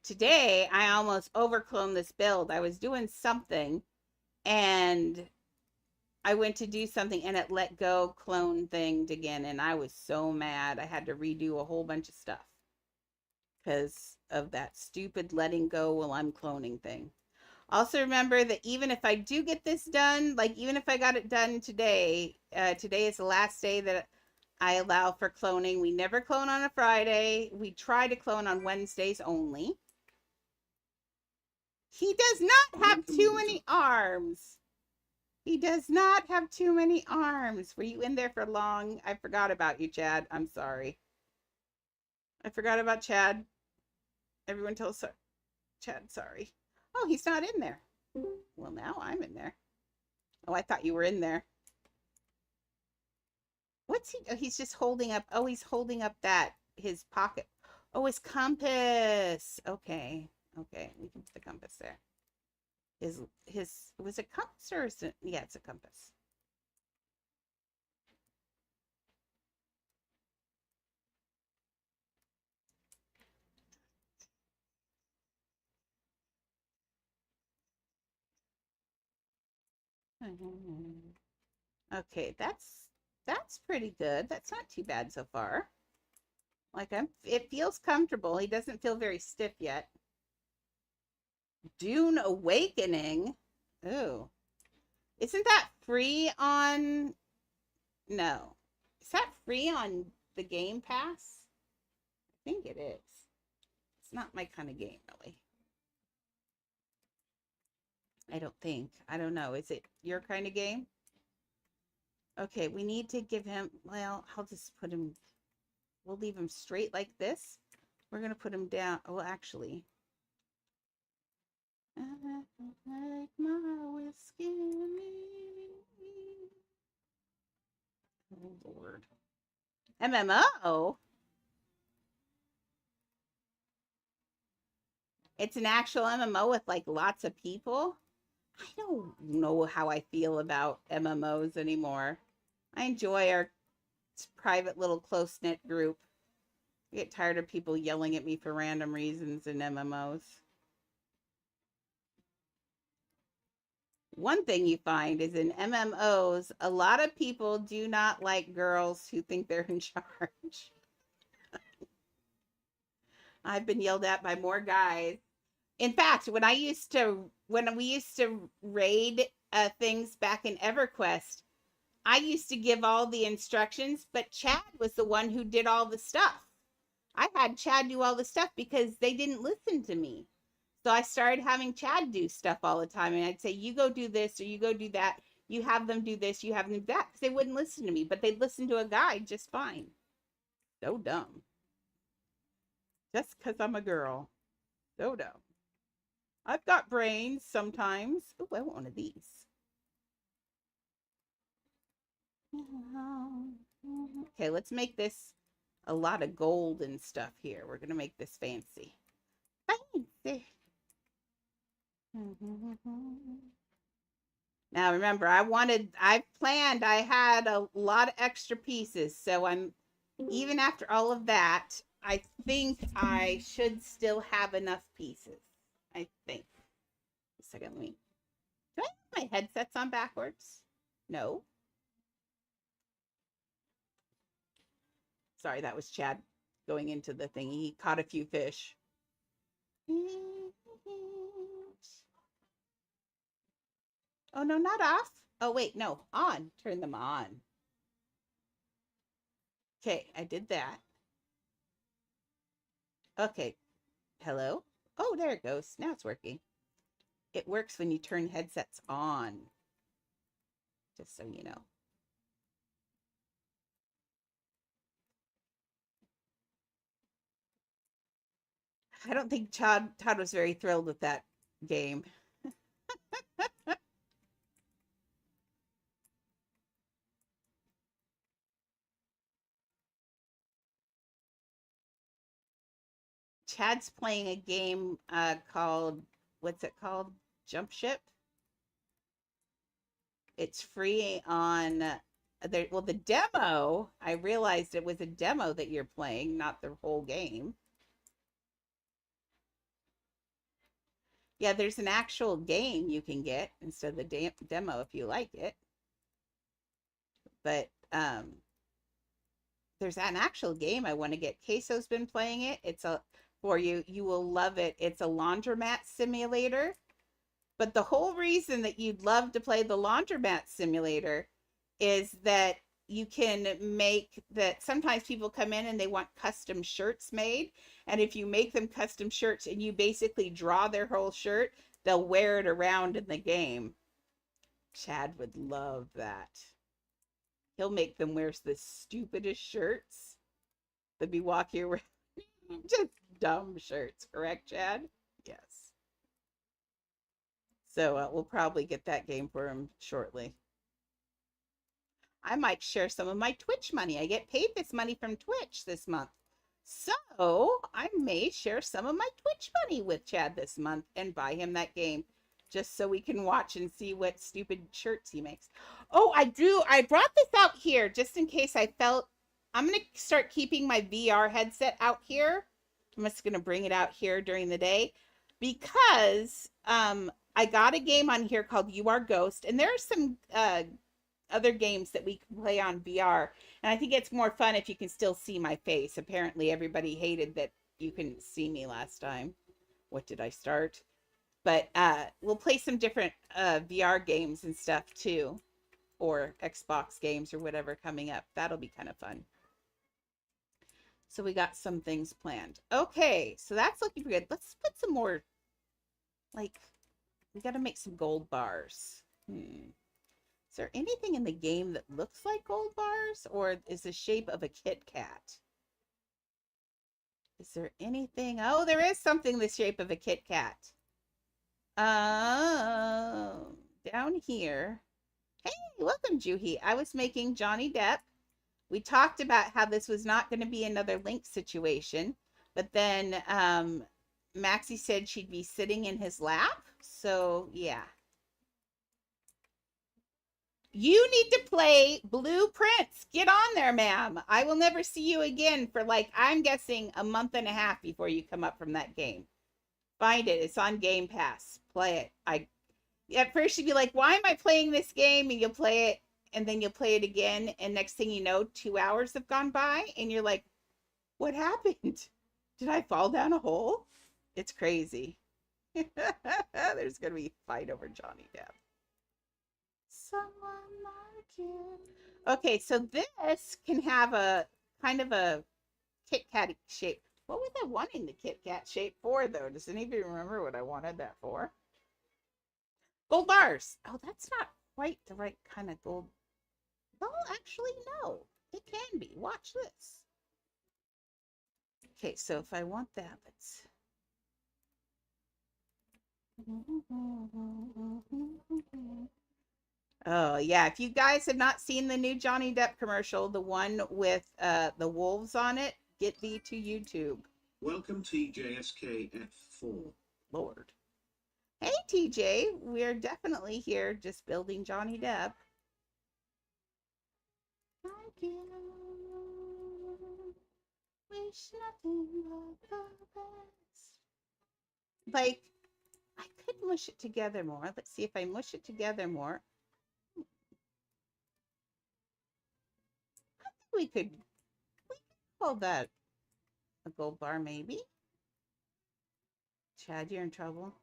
Today, I almost overcloned this build. I was doing something, and I went to do something, and it let go clone thinged again, and I was so mad. I had to redo a whole bunch of stuff because of that stupid letting go while I'm cloning thing. Also remember that even if I do get this done, like even if I got it done today, today is the last day that I allow for cloning. We never clone on a Friday. We try to clone on Wednesdays only. He does not have too many arms. He does not have too many arms. Were you in there for long? I forgot about you, Chad. I'm sorry. I forgot about Chad. Everyone tell Chad sorry. Oh, he's not in there. Well, now I'm in there. Oh, I thought you were in there. What's he? Oh, he's just holding up. Oh, he's holding up his pocket. Oh, his compass. Okay. Okay. We can put the compass there. Was it compass or is it? Yeah, it's a compass. Okay, that's pretty good. That's not too bad so far. Like it feels comfortable. He doesn't feel very stiff yet. Dune Awakening. Ooh. Isn't that free on No. Is that free on the Game Pass? I think it is. It's not my kind of game, really. I don't think. I don't know. Is it your kind of game? Okay, we need to give him, well, I'll just put him, we'll leave him straight like this. We're going to put him down. Oh, actually. Like my whiskey. Oh, Lord. MMO? It's an actual MMO with like lots of people? I don't know how I feel about MMOs anymore. I enjoy our private little close-knit group. I get tired of people yelling at me for random reasons in MMOs. One thing you find is in MMOs, a lot of people do not like girls who think they're in charge. I've been yelled at by more guys. In fact, when we used to raid things back in EverQuest, I used to give all the instructions, but Chad was the one who did all the stuff. I had Chad do all the stuff because they didn't listen to me. So I started having Chad do stuff all the time. And I'd say, you go do this or you go do that. You have them do this, you have them do that. Because they wouldn't listen to me, but they'd listen to a guy just fine. So dumb. Just because I'm a girl. So dumb. I've got brains sometimes. Oh, I want one of these. Okay, let's make this a lot of gold and stuff here. We're going to make this fancy. Fancy. Now remember, I planned, I had a lot of extra pieces, so even after all of that, I think I should still have enough pieces. I think. A second, do I have my headsets on backwards? No. Sorry, that was Chad going into the thing. He caught a few fish. Oh, no, not off. Oh, wait, no, on. Turn them on. Okay, I did that. Okay, hello? Oh, there it goes. Now it's working. It works when you turn headsets on, just so you know. I don't think Todd was very thrilled with that game. Chad's playing a game called, what's it called? Jump Ship. It's free on the demo. I realized it was a demo that you're playing, not the whole game. Yeah, there's an actual game you can get instead of the demo if you like it. But there's an actual game I want to get. Queso's been playing it. It's for you. You will love it. It's a laundromat simulator. But the whole reason that you'd love to play the laundromat simulator is that you can make that. Sometimes people come in and they want custom shirts made. And if you make them custom shirts and you basically draw their whole shirt, they'll wear it around in the game. Chad would love that. He'll make them wear the stupidest shirts. They'll be walking around just dumb shirts, correct, Chad? Yes. So we'll probably get that game for him shortly. I might share some of my Twitch money. I get paid this money from Twitch this month. So I may share some of my Twitch money with Chad this month and buy him that game just so we can watch and see what stupid shirts he makes. Oh, I brought this out here just in case I'm going to start keeping my VR headset out here. I'm just going to bring it out here during the day because I got a game on here called You Are Ghost, and there are some other games that we can play on VR, and I think it's more fun if you can still see my face. Apparently everybody hated that you couldn't see me last time. What did I start? But we'll play some different VR games and stuff too, or Xbox games or whatever coming up. That'll be kind of fun. So we got some things planned. Okay, so that's looking good. Let's put some more, like, we got to make some gold bars. Is there anything in the game that looks like gold bars, or is the shape of a Kit Kat? Is there anything? Oh, there is something the shape of a Kit Kat. Down here. Hey, welcome, Juhi. I was making Johnny Depp. We talked about how this was not going to be another Link situation, but then Maxie said she'd be sitting in his lap. So, yeah. You need to play Blueprints. Get on there, ma'am. I will never see you again for, like, I'm guessing a month and a half before you come up from that game. Find it. It's on Game Pass. Play it. At first you'd be like, why am I playing this game? And you'll play it, and then you'll play it again, and next thing you know, 2 hours have gone by, and you're like, what happened? Did I fall down a hole? It's crazy. There's gonna be a fight over Johnny Depp. Someone like you. Okay, so this can have a kind of a Kit Kat shape. What was I wanting the Kit Kat shape for, though? Does anybody remember what I wanted that for? Gold bars. Oh, that's not quite the right kind of gold. Well, actually, no. It can be. Watch this. Okay, so if I want that, let's... Oh, yeah. If you guys have not seen the new Johnny Depp commercial, the one with the wolves on it, get thee to YouTube. Welcome TJSKF4. Lord. Hey, TJ, we're definitely here just building Johnny Depp. I can wish nothing but the best. Like, I could mush it together more. Let's see if I mush it together more. I think we could call that a gold bar, maybe. Chad, you're in trouble.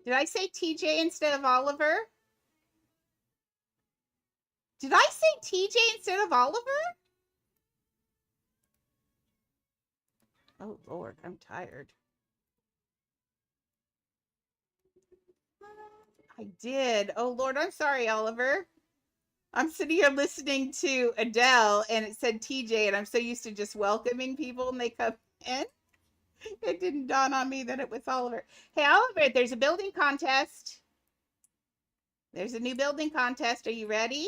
Did I say TJ instead of Oliver? Did I say TJ instead of Oliver? Oh, Lord, I'm tired. I did. Oh, Lord, I'm sorry, Oliver. I'm sitting here listening to Adele, and it said TJ, and I'm so used to just welcoming people when they come in. It didn't dawn on me that it was Oliver. Hey, Oliver, there's a building contest. There's a new building contest. Are you ready?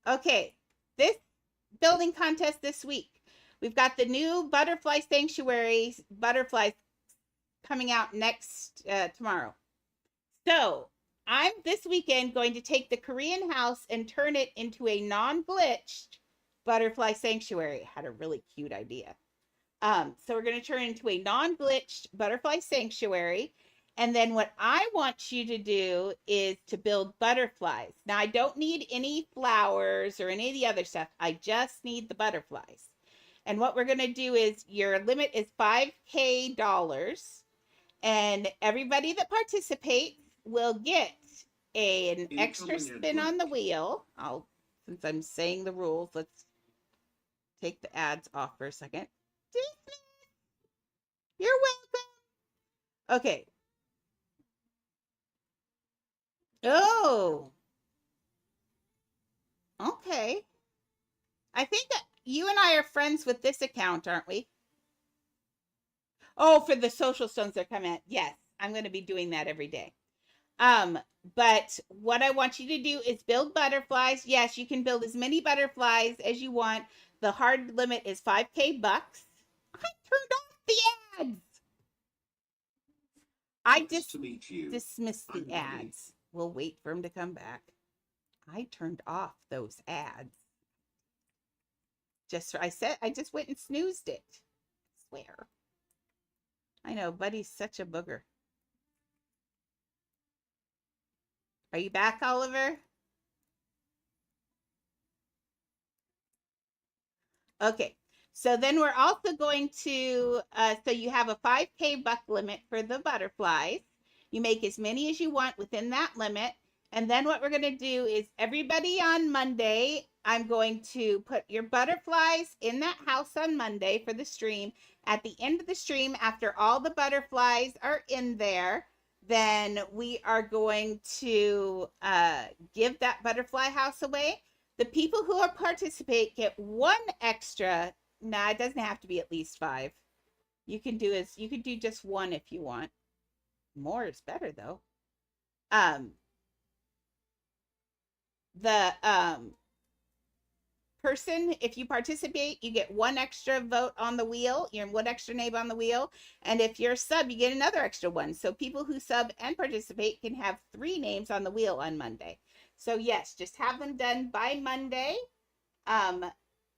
Okay, this building contest this week. We've got the new butterfly sanctuary butterflies coming out next tomorrow. So I'm this weekend going to take the Korean house and turn it into a non-glitched butterfly sanctuary. I had a really cute idea. So we're going to turn it into a non-glitched butterfly sanctuary. And then what I want you to do is to build butterflies. Now, I don't need any flowers or any of the other stuff. I just need the butterflies. And what we're going to do is your limit is $5K. And everybody that participates will get an extra spin on the wheel. Since I'm saying the rules, let's take the ads off for a second. You're welcome. Okay. Oh, okay. I think that you and I are friends with this account, aren't we? Oh, for the social stones that come in. Yes, I'm going to be doing that every day. But what I want you to do is build butterflies. Yes, you can build as many butterflies as you want. The hard limit is $5K. I turned off the ads. I just dismissed the ads. We'll wait for him to come back. I turned off those ads. I just went and snoozed it. I swear. I know, Buddy's such a booger. Are you back, Oliver? Okay. So then we're also going to, so you have a 5K buck limit for the butterflies. You make as many as you want within that limit. And then what we're going to do is everybody on Monday, I'm going to put your butterflies in that house on Monday for the stream. At the end of the stream, after all the butterflies are in there, then we are going to give that butterfly house away. The people who participate get one extra. Nah, it doesn't have to be at least 5. You can do just one if you want. More is better though. The person, if you participate, you get one extra vote on the wheel, you're one extra name on the wheel, and if you're a sub, you get another extra one. So people who sub and participate can have 3 names on the wheel on Monday. So yes, just have them done by Monday.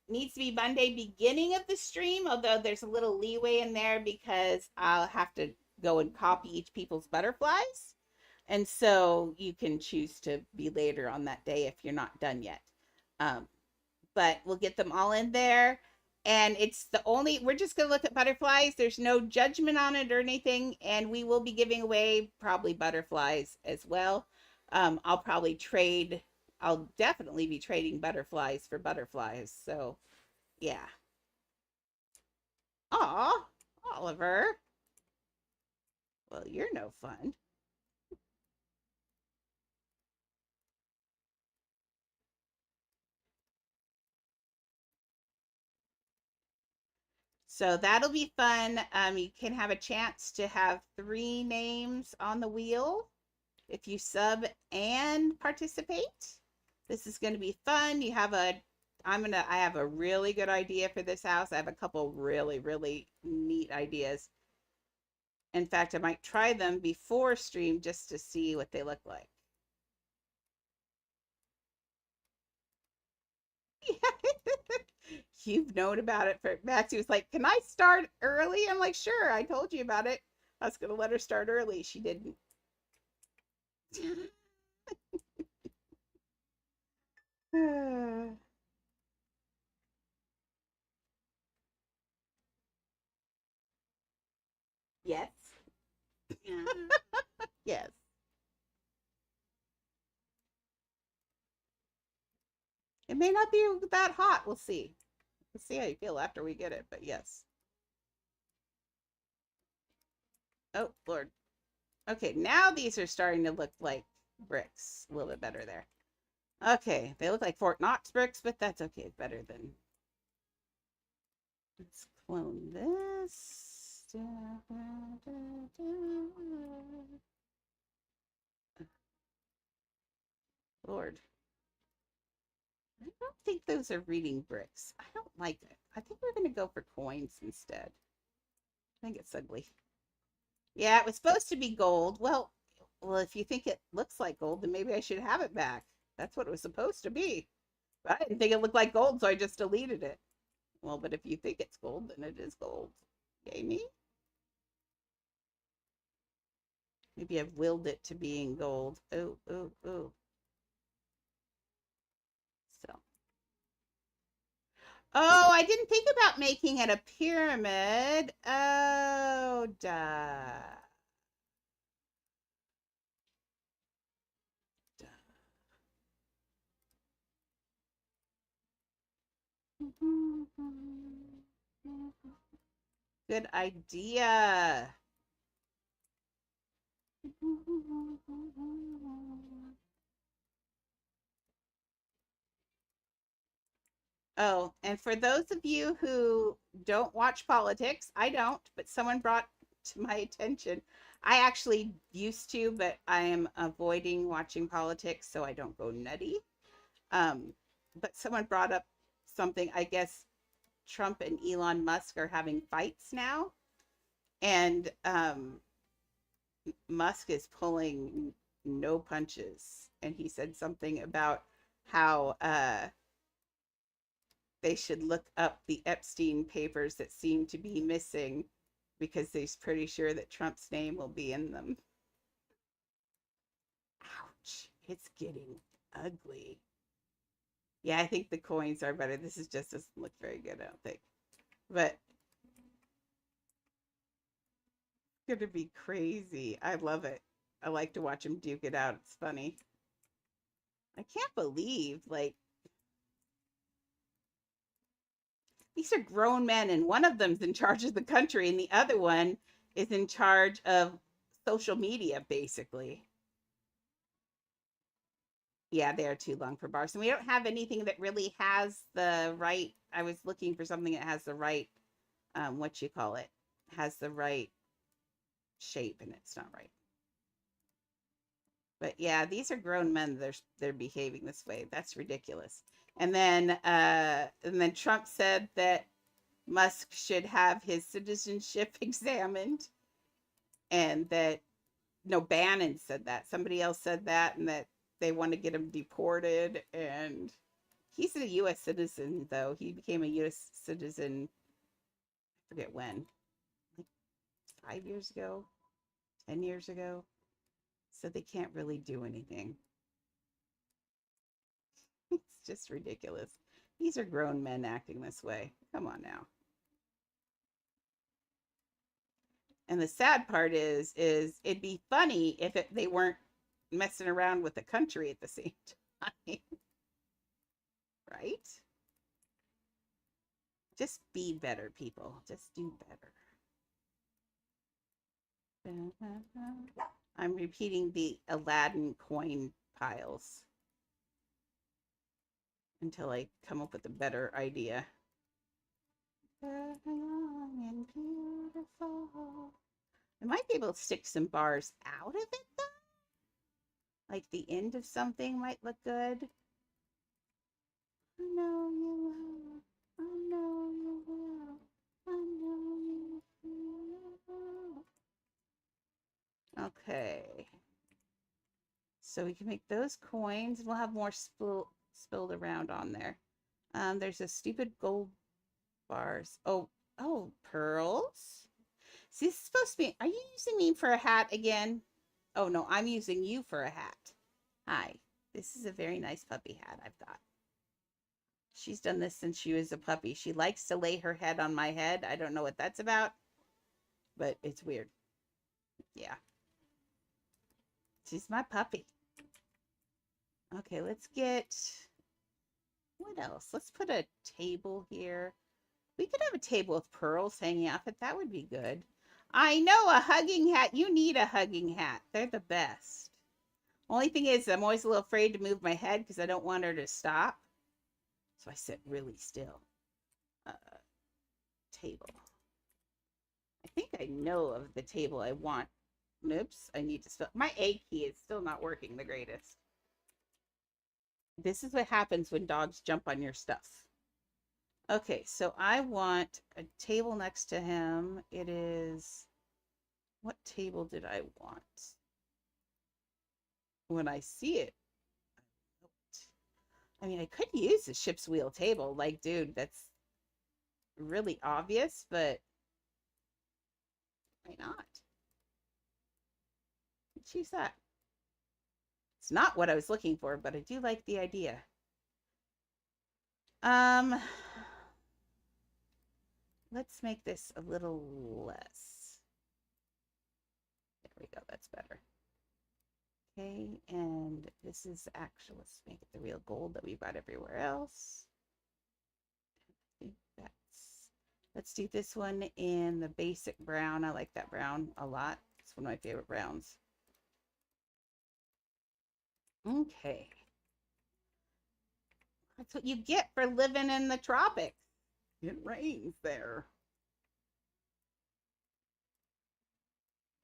Needs to be Monday beginning of the stream, although there's a little leeway in there because I'll have to go and copy each people's butterflies. And so you can choose to be later on that day if you're not done yet. But we'll get them all in there. And we're just going to look at butterflies. There's no judgment on it or anything. And we will be giving away probably butterflies as well. I'll definitely be trading butterflies for butterflies. So, yeah. Aw, Oliver. Well, you're no fun. So that'll be fun. You can have a chance to have 3 names on the wheel if you sub and participate. This is going to be fun. You have I have a really good idea for this house. I have a couple really, really neat ideas. In fact, I might try them before stream just to see what they look like. You've known about it for Maxie was like, "Can I start early?" I'm like, "Sure, I told you about it. I was gonna let her start early. She didn't." Yes. Yes. It may not be that hot. We'll see. We'll see how you feel after we get it, but yes. Oh, Lord. Okay, now these are starting to look like bricks. A little bit better there. Okay, they look like Fort Knox bricks, but that's okay. Better than... Let's clone this. Lord. I don't think those are reading bricks. I don't like it. I think we're going to go for coins instead. I think it's ugly. Yeah, it was supposed to be gold. Well, if you think it looks like gold, then maybe I should have it back. That's what it was supposed to be. But I didn't think it looked like gold, so I just deleted it. Well, but if you think it's gold, then it is gold. Yay me? Maybe I've willed it to being gold. Oh, oh, oh. So. Oh, I didn't think about making it a pyramid. Oh, duh. Good idea. Oh, and for those of you who don't watch politics, I don't, but someone brought to my attention. I actually used to, but I am avoiding watching politics so I don't go nutty. But someone brought up something. I guess Trump and Elon Musk are having fights now, and Musk is pulling no punches, and he said something about how they should look up the Epstein papers that seem to be missing because they're pretty sure that Trump's name will be in them. Ouch, it's getting ugly. Yeah, I think the coins are better. This is just doesn't look very good, I don't think. But it's gonna be crazy. I love it. I like to watch him duke it out. It's funny. I can't believe, like, these are grown men, and one of them's in charge of the country, and the other one is in charge of social media, basically. Yeah, they are too long for bars. And we don't have anything that really has the right. I was looking for something that has the right, what you call it, has the right shape, and it's not right. But yeah, these are grown men. They're behaving this way. That's ridiculous. And then Trump said that Musk should have his citizenship examined, and that no, Bannon said that. Somebody else said that, and that they want to get him deported. And he's a U.S. citizen, though. He became a U.S. citizen. I forget when, like 5 years ago, 10 years ago. So they can't really do anything. It's just ridiculous. These are grown men acting this way. Come on now. And the sad part is it'd be funny if they weren't messing around with the country at the same time. Right? Just be better, people. Just do better. I'm repeating the Aladdin coin piles until I come up with a better idea. Young and beautiful. I might be able to stick some bars out of it, though. Like the end of something might look good. I know you Okay. So we can make those coins. We'll have more spilled around on there. There's a stupid gold bars. Oh, pearls. See, this is supposed to be. Are you using me for a hat again? Oh no, I'm using you for a hat. Hi. This is a very nice puppy hat I've got. She's done this since she was a puppy. She likes to lay her head on my head. I don't know what that's about, but it's weird. Yeah. She's my puppy. Okay, let's get, what else? Let's put a table here. We could have a table with pearls hanging off it. That would be good. I know, a hugging hat. You need a hugging hat. They're the best. Only thing is, I'm always a little afraid to move my head because I don't want her to stop. So I sit really still. Table. I think I know of the table I want. Oops, I need to spell. My A key is still not working the greatest. This is what happens when dogs jump on your stuff. Okay, so I want a table next to him. It is, what table did I want? When I see it, I mean, I could use the ship's wheel table. Like, dude, that's really obvious, but why not? Let's use that. It's not what I was looking for, but I do like the idea. Let's make this a little less. There we go, that's better. Okay, and this is actual, let's make it the real gold that we've got everywhere else. I think let's do this one in the basic brown. I like that brown a lot. It's one of my favorite browns. Okay. That's what you get for living in the tropics. It rains there.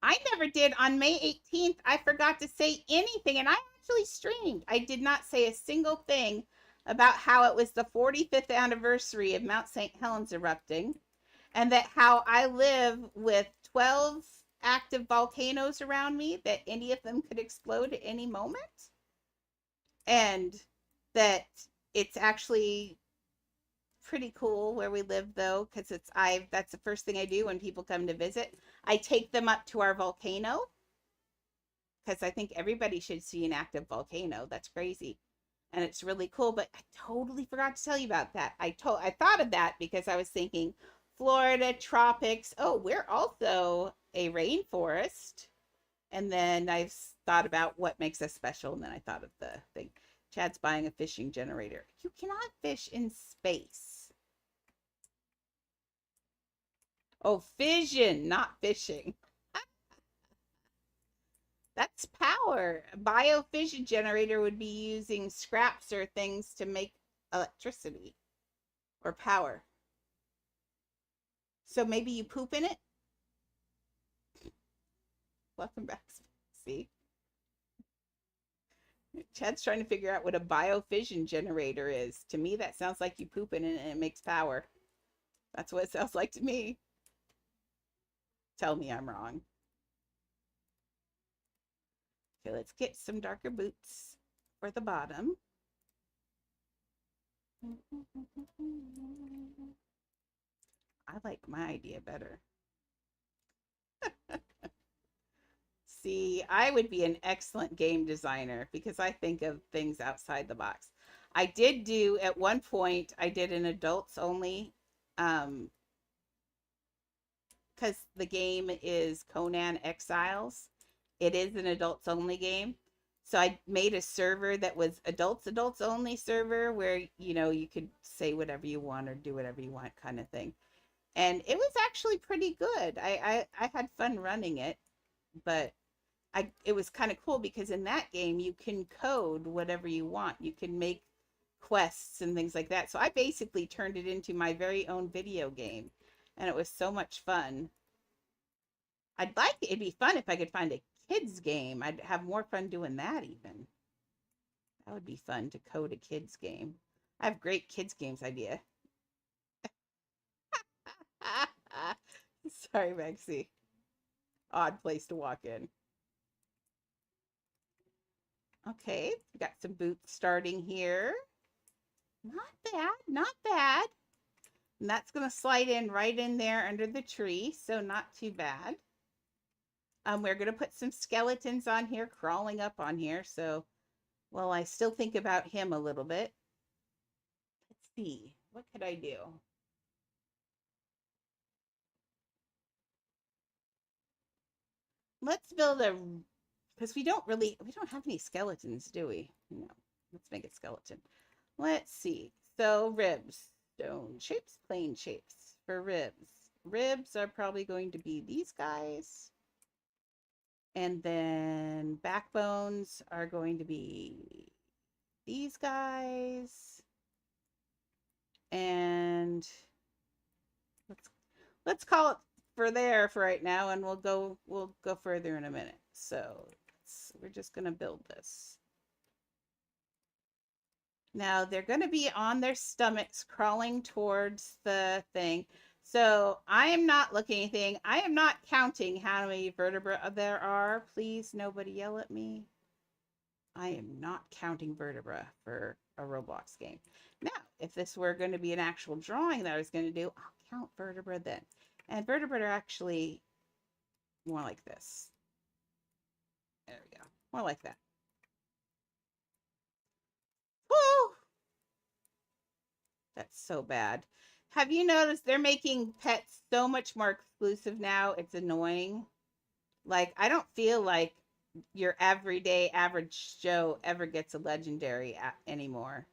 I never did on May 18th. I forgot to say anything, and I actually streamed. I did not say a single thing about how it was the 45th anniversary of Mount St. Helens erupting, and that how I live with 12 active volcanoes around me, that any of them could explode at any moment, and that it's actually pretty cool where we live, though, because that's the first thing I do when people come to visit. I take them up to our volcano because I think everybody should see an active volcano. That's crazy, and it's really cool. But I totally forgot to tell you about that. I thought of that because I was thinking Florida tropics. Oh, we're also a rainforest, and then I thought about what makes us special, and then I thought of the thing. Chad's buying a fishing generator. You cannot fish in space. Oh, fission, not fishing. That's power. A biofission generator would be using scraps or things to make electricity or power. So maybe you poop in it? Welcome back. See? Chad's trying to figure out what a biofission generator is. To me, that sounds like you poop in it and it makes power. That's what it sounds like to me. Tell me I'm wrong. Okay, let's get some darker boots for the bottom. I like my idea better. See, I would be an excellent game designer because I think of things outside the box. I did do, at one point, I did an adults only, because the game is Conan Exiles. It is an adults only game. So I made a server that was adults only server where, you know, you could say whatever you want or do whatever you want kind of thing. And it was actually pretty good. I had fun running it, but it was kind of cool because in that game you can code whatever you want. You can make quests and things like that. So I basically turned it into my very own video game, and it was so much fun. It'd be fun if I could find a kids game. I'd have more fun doing that even. That would be fun to code a kids game. I have great kids games idea. Sorry, Maxie. Odd place to walk in. Okay, we got some boots starting here. Not bad, not bad. And that's going to slide in right in there under the tree, so not too bad. We're going to put some skeletons on here, crawling up on here. So, well, I still think about him a little bit. Let's see, what could I do? Let's build a, because we don't have any skeletons, do we? No, let's make a skeleton. Let's see. So ribs, stone shapes, plain shapes for ribs. Ribs are probably going to be these guys. And then backbones are going to be these guys. And let's call it for there for right now, and we'll go further in a minute. So we're just going to build this. Now they're going to be on their stomachs crawling towards the thing. So I am not looking at anything. I am not counting how many vertebrae there are. Please, nobody yell at me. I am not counting vertebrae for a Roblox game. Now, if this were going to be an actual drawing that I was going to do, I'll count vertebrae then. And vertebrae are actually more like this. There we go. More like that. Woo! That's so bad. Have you noticed they're making pets so much more exclusive now? It's annoying. Like, I don't feel like your everyday average Joe ever gets a legendary anymore.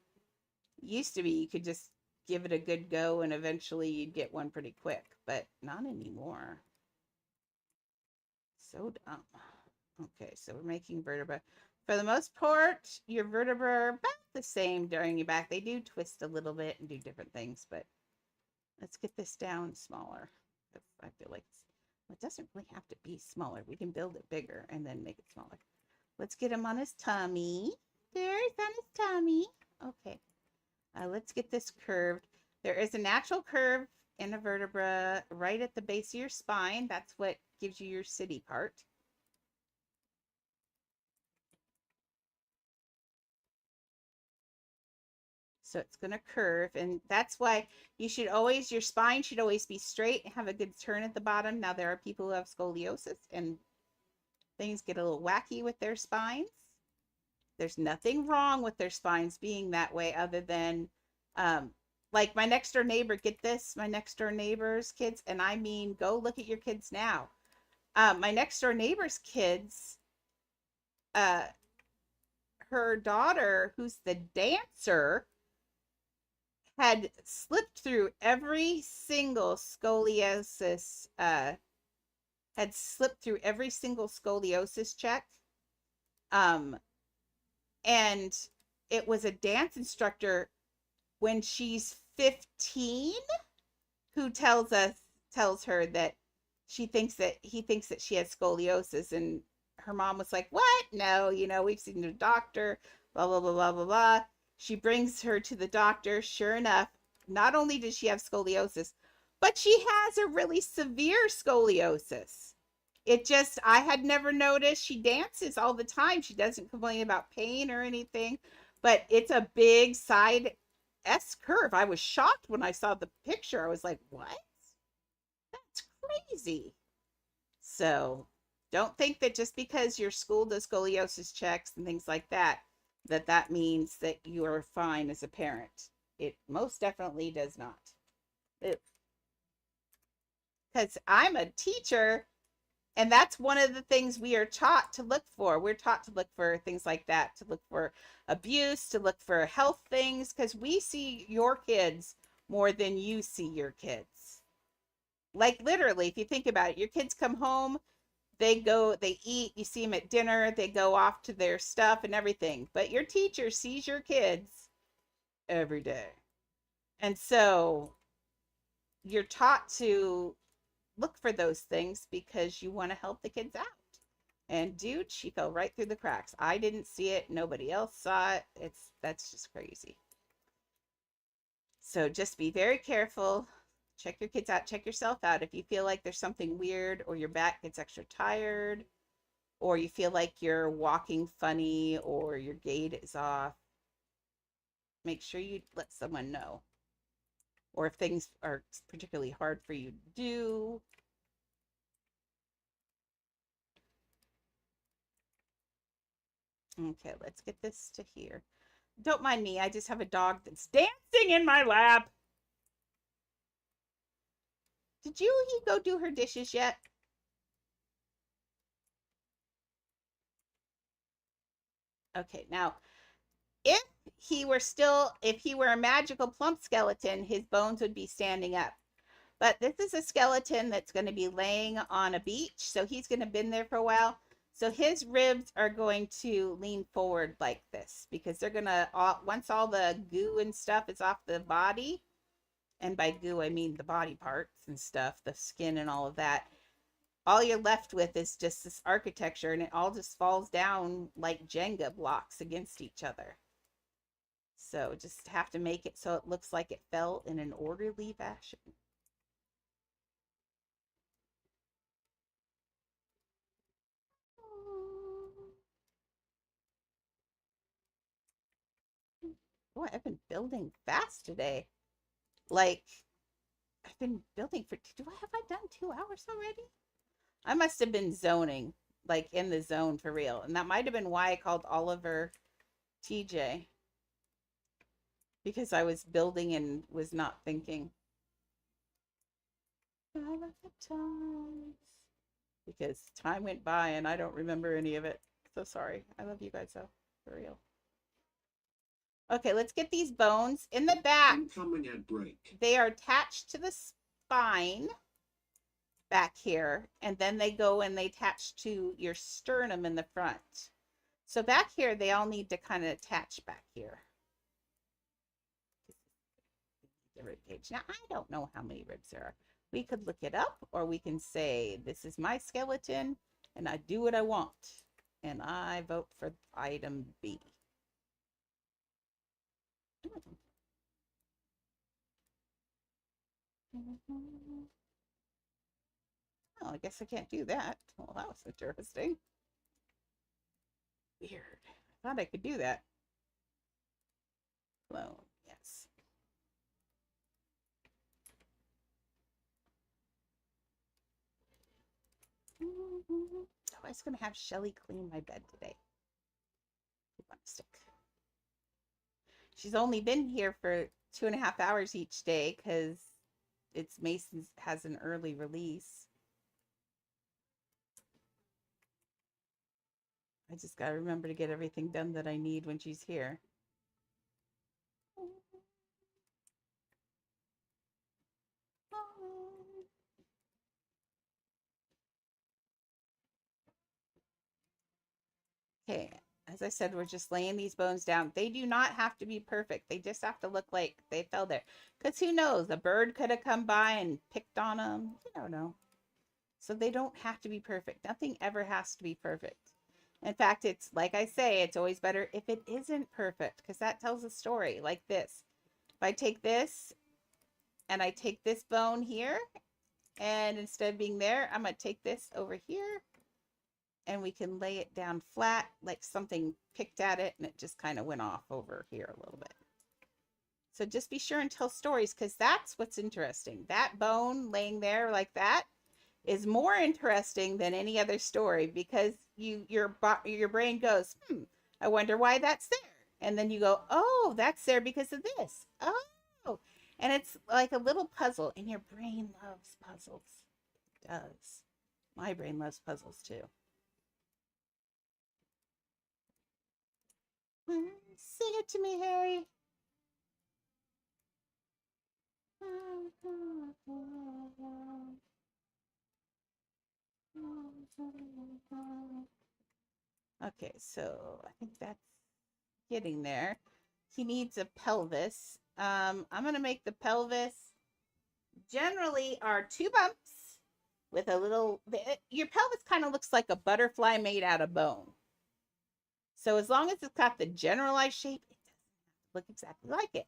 Used to be you could just give it a good go and eventually you'd get one pretty quick, but not anymore. So dumb. Okay, so we're making vertebra. For the most part, your vertebrae are about the same during your back. They do twist a little bit and do different things, but let's get this down smaller. I feel like it doesn't really have to be smaller. We can build it bigger and then make it smaller. Let's get him on his tummy. There's on his tummy. Okay. Let's get this curved. There is a natural curve in a vertebra right at the base of your spine. That's what gives you your city part. So it's going to curve, and that's why you should always, your spine should always be straight and have a good turn at the bottom. Now, there are people who have scoliosis and things get a little wacky with their spines. There's nothing wrong with their spines being that way other than, like my next door neighbor, get this, my next door neighbor's kids, and I mean, go look at your kids now. My next door neighbor's kids, her daughter, who's the dancer, had slipped through every single scoliosis, check. And it was a dance instructor when she's 15 who tells her that he thinks that she has scoliosis, and her mom was like, what? No, we've seen a doctor, blah, blah, blah, blah, blah, blah. She brings her to the doctor. Sure enough, not only does she have scoliosis, but she has a really severe scoliosis. I had never noticed. She dances all the time. She doesn't complain about pain or anything, but it's a big side S curve. I was shocked when I saw the picture. I was like, what? That's crazy. So don't think that just because your school does scoliosis checks and things like that, that means that you are fine as a parent. It most definitely does not. Because I'm a teacher, and that's one of the things we are taught to look for. We're taught to look for things like that, to look for abuse, to look for health things, because we see your kids more than you see your kids. Like literally, if you think about it, your kids come home, they eat, you see them at dinner, they go off to their stuff and everything. But your teacher sees your kids every day. And so you're taught to look for those things because you want to help the kids out. And dude, she fell right through the cracks. I didn't see it. Nobody else saw it. That's just crazy. So just be very careful. Check your kids out. Check yourself out. If you feel like there's something weird or your back gets extra tired, or you feel like you're walking funny or your gait is off, make sure you let someone know. Or if things are particularly hard for you to do. Okay, let's get this to here. Don't mind me, I just have a dog that's dancing in my lap. Did he go do her dishes yet? Okay, now, if he were a magical plump skeleton, his bones would be standing up. But this is a skeleton that's going to be laying on a beach, so he's going to been there for a while. So his ribs are going to lean forward like this because they're going to, once all the goo and stuff is off the body, and by goo I mean the body parts and stuff, the skin and all of that, all you're left with is just this architecture, and it all just falls down like Jenga blocks against each other. So just have to make it so it looks like it fell in an orderly fashion. Boy, I've been building fast today. Like, I've been building for, have I done 2 hours already? I must have been zoning, like in the zone for real. And that might have been why I called Oliver TJ. Because I was building and was not thinking. Because time went by and I don't remember any of it. So sorry. I love you guys though, for real. Okay, let's get these bones in the back. Incoming at break. They are attached to the spine back here, and then they go and they attach to your sternum in the front. So back here, they all need to kind of attach back here. The rib cage. Now, I don't know how many ribs there are. We could look it up, or we can say, this is my skeleton, and I do what I want. And I vote for item B. Oh, I guess I can't do that. Well, that was interesting. Weird. I thought I could do that. Clone, yes. Oh, I was going to have Shelly clean my bed today. Stick. She's only been here for 2.5 hours each day because it's Mason's has an early release. I just got to remember to get everything done that I need when she's here. Okay, as I said, we're just laying these bones down. They do not have to be perfect. They just have to look like they fell there. Because who knows? A bird could have come by and picked on them. You don't know. So they don't have to be perfect. Nothing ever has to be perfect. In fact, it's like I say, it's always better if it isn't perfect, because that tells a story like this. If I take this and I take this bone here, and instead of being there, I'm going to take this over here, and we can lay it down flat like something picked at it and it just kind of went off over here a little bit. So just be sure and tell stories, because that's what's interesting. That bone laying there like that is more interesting than any other story, because your brain goes, I wonder why that's there. And then you go, oh, that's there because of this. Oh, and it's like a little puzzle, and your brain loves puzzles. It does. My brain loves puzzles too. Sing it to me, Harry. Okay, so I think that's getting there. He needs a pelvis. I'm going to make the pelvis generally are 2 bumps with a little, your pelvis kind of looks like a butterfly made out of bone. So as long as it's got the generalized shape, it doesn't look exactly like it.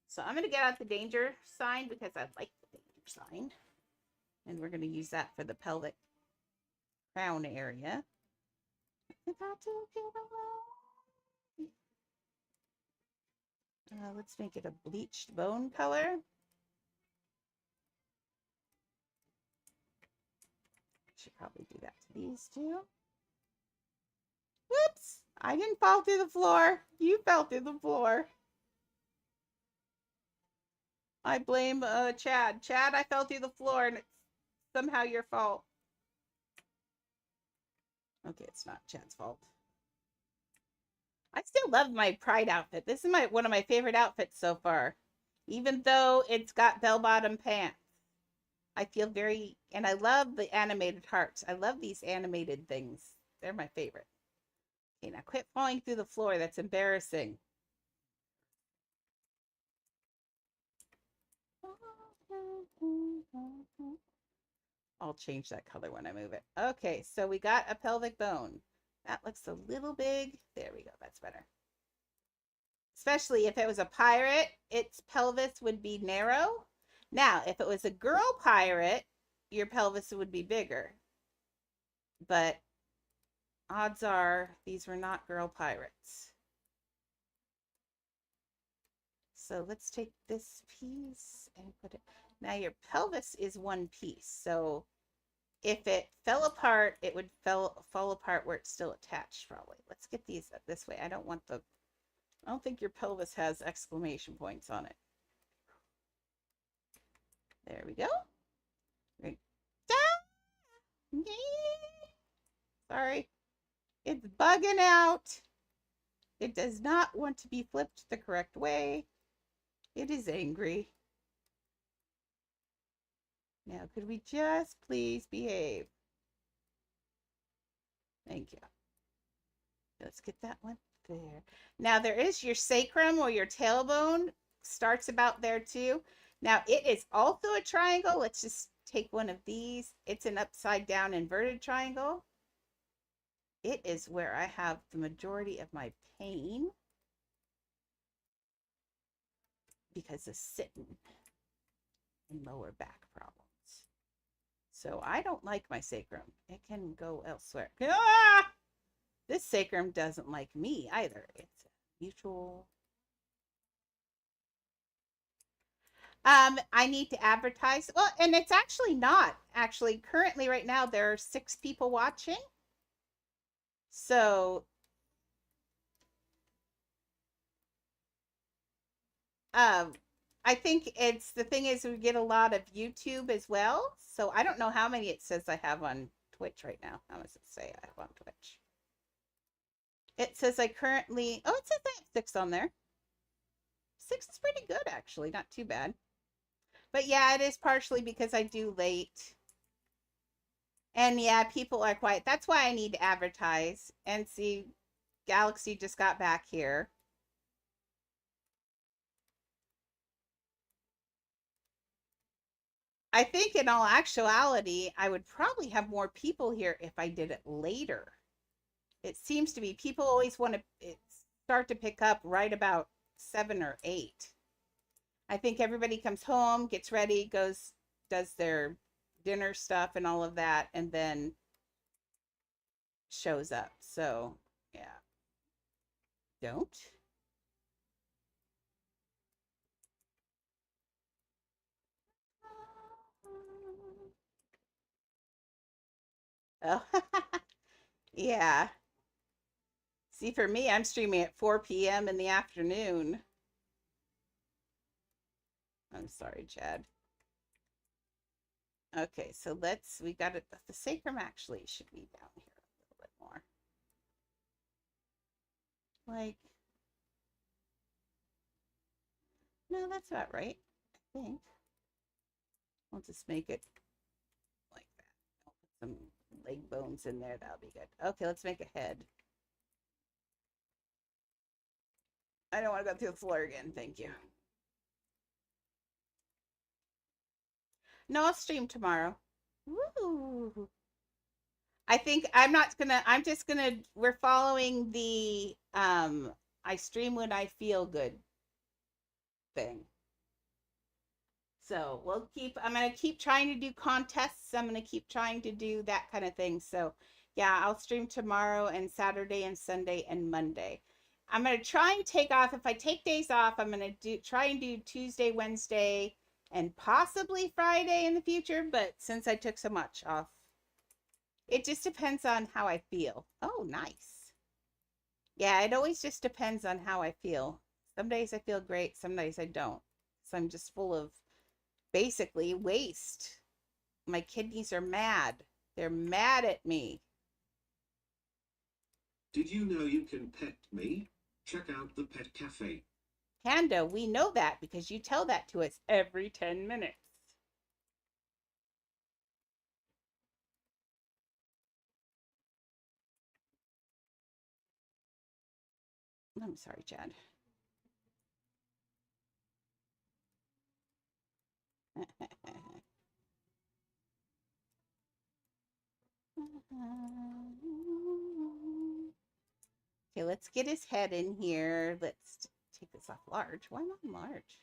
So I'm going to get out the danger sign because I like the danger sign. And we're going to use that for the pelvic crown area. Got to get away. Let's make it a bleached bone color. Should probably do that to these two. Whoops! I didn't fall through the floor. You fell through the floor. I blame Chad. Chad, I fell through the floor and it's somehow your fault. Okay, it's not Chad's fault. I still love my Pride outfit. This is one of my favorite outfits so far. Even though it's got bell-bottom pants. I feel very, and I love the animated hearts. I love these animated things. They're my favorite. Okay, now quit falling through the floor. That's embarrassing. I'll change that color when I move it. Okay, so we got a pelvic bone. That looks a little big. There we go. That's better. Especially if it was a pirate, its pelvis would be narrow. Now, if it was a girl pirate, your pelvis would be bigger. But odds are these were not girl pirates. So let's take this piece and put it. Now your pelvis is one piece. So if it fell apart, it would fall apart where it's still attached probably. Let's get these up this way. I don't think your pelvis has exclamation points on it. There we go. Right. Sorry. It's bugging out. It does not want to be flipped the correct way. It is angry. Now, could we just please behave? Thank you. Let's get that one there. Now, there is your sacrum or your tailbone. Starts about there too. Now, it is also a triangle. Let's just take one of these. It's an upside down inverted triangle. It is where I have the majority of my pain because of sitting and lower back problems. So I don't like my sacrum. It can go elsewhere. Ah! This sacrum doesn't like me either. It's a mutual. I need to advertise. Well, and it's actually not. Actually, currently right now there are 6 people watching. So I think the thing is we get a lot of YouTube as well. So I don't know how many it says I have on Twitch right now. How does it say I have on Twitch? It says I currently, it says I have 6 on there. 6 is pretty good actually, not too bad. But yeah, it is partially because I do late. And yeah, people are quiet. That's why I need to advertise. And see, Galaxy just got back here. I think in all actuality, I would probably have more people here if I did it later. It seems to be people always want to start to pick up right about 7 or 8. I think everybody comes home, gets ready, does their dinner stuff and all of that, and then shows up. So, yeah. Don't. Oh, yeah. See, for me, I'm streaming at 4 p.m. in the afternoon. I'm sorry, Chad. Okay, so we got it. The sacrum actually should be down here a little bit more. Like, no, that's about right, I think. I'll just make it like that. I'll put some leg bones in there. That'll be good. Okay, let's make a head. I don't want to go through the floor again. Thank you. No, I'll stream tomorrow. Woo! I think I'm just gonna, we're following the, I stream when I feel good thing. So I'm going to keep trying to do contests. I'm going to keep trying to do that kind of thing. So Yeah, I'll stream tomorrow and Saturday and Sunday and Monday. I'm gonna try and take off. If I take days off, I'm gonna try and do Tuesday, Wednesday, and possibly Friday in the future. But since I took so much off, it just depends on how I feel. Oh, nice. Yeah, it always just depends on how I feel. Some days I feel great, some days I don't. So I'm just full of basically waste. My kidneys are mad. They're mad at me. Did you know you can pet me? Check out the pet cafe. Panda, we know that because you tell that to us every 10 minutes. I'm sorry, Chad. Okay, let's get his head in here. Let's take this off large. Why not large?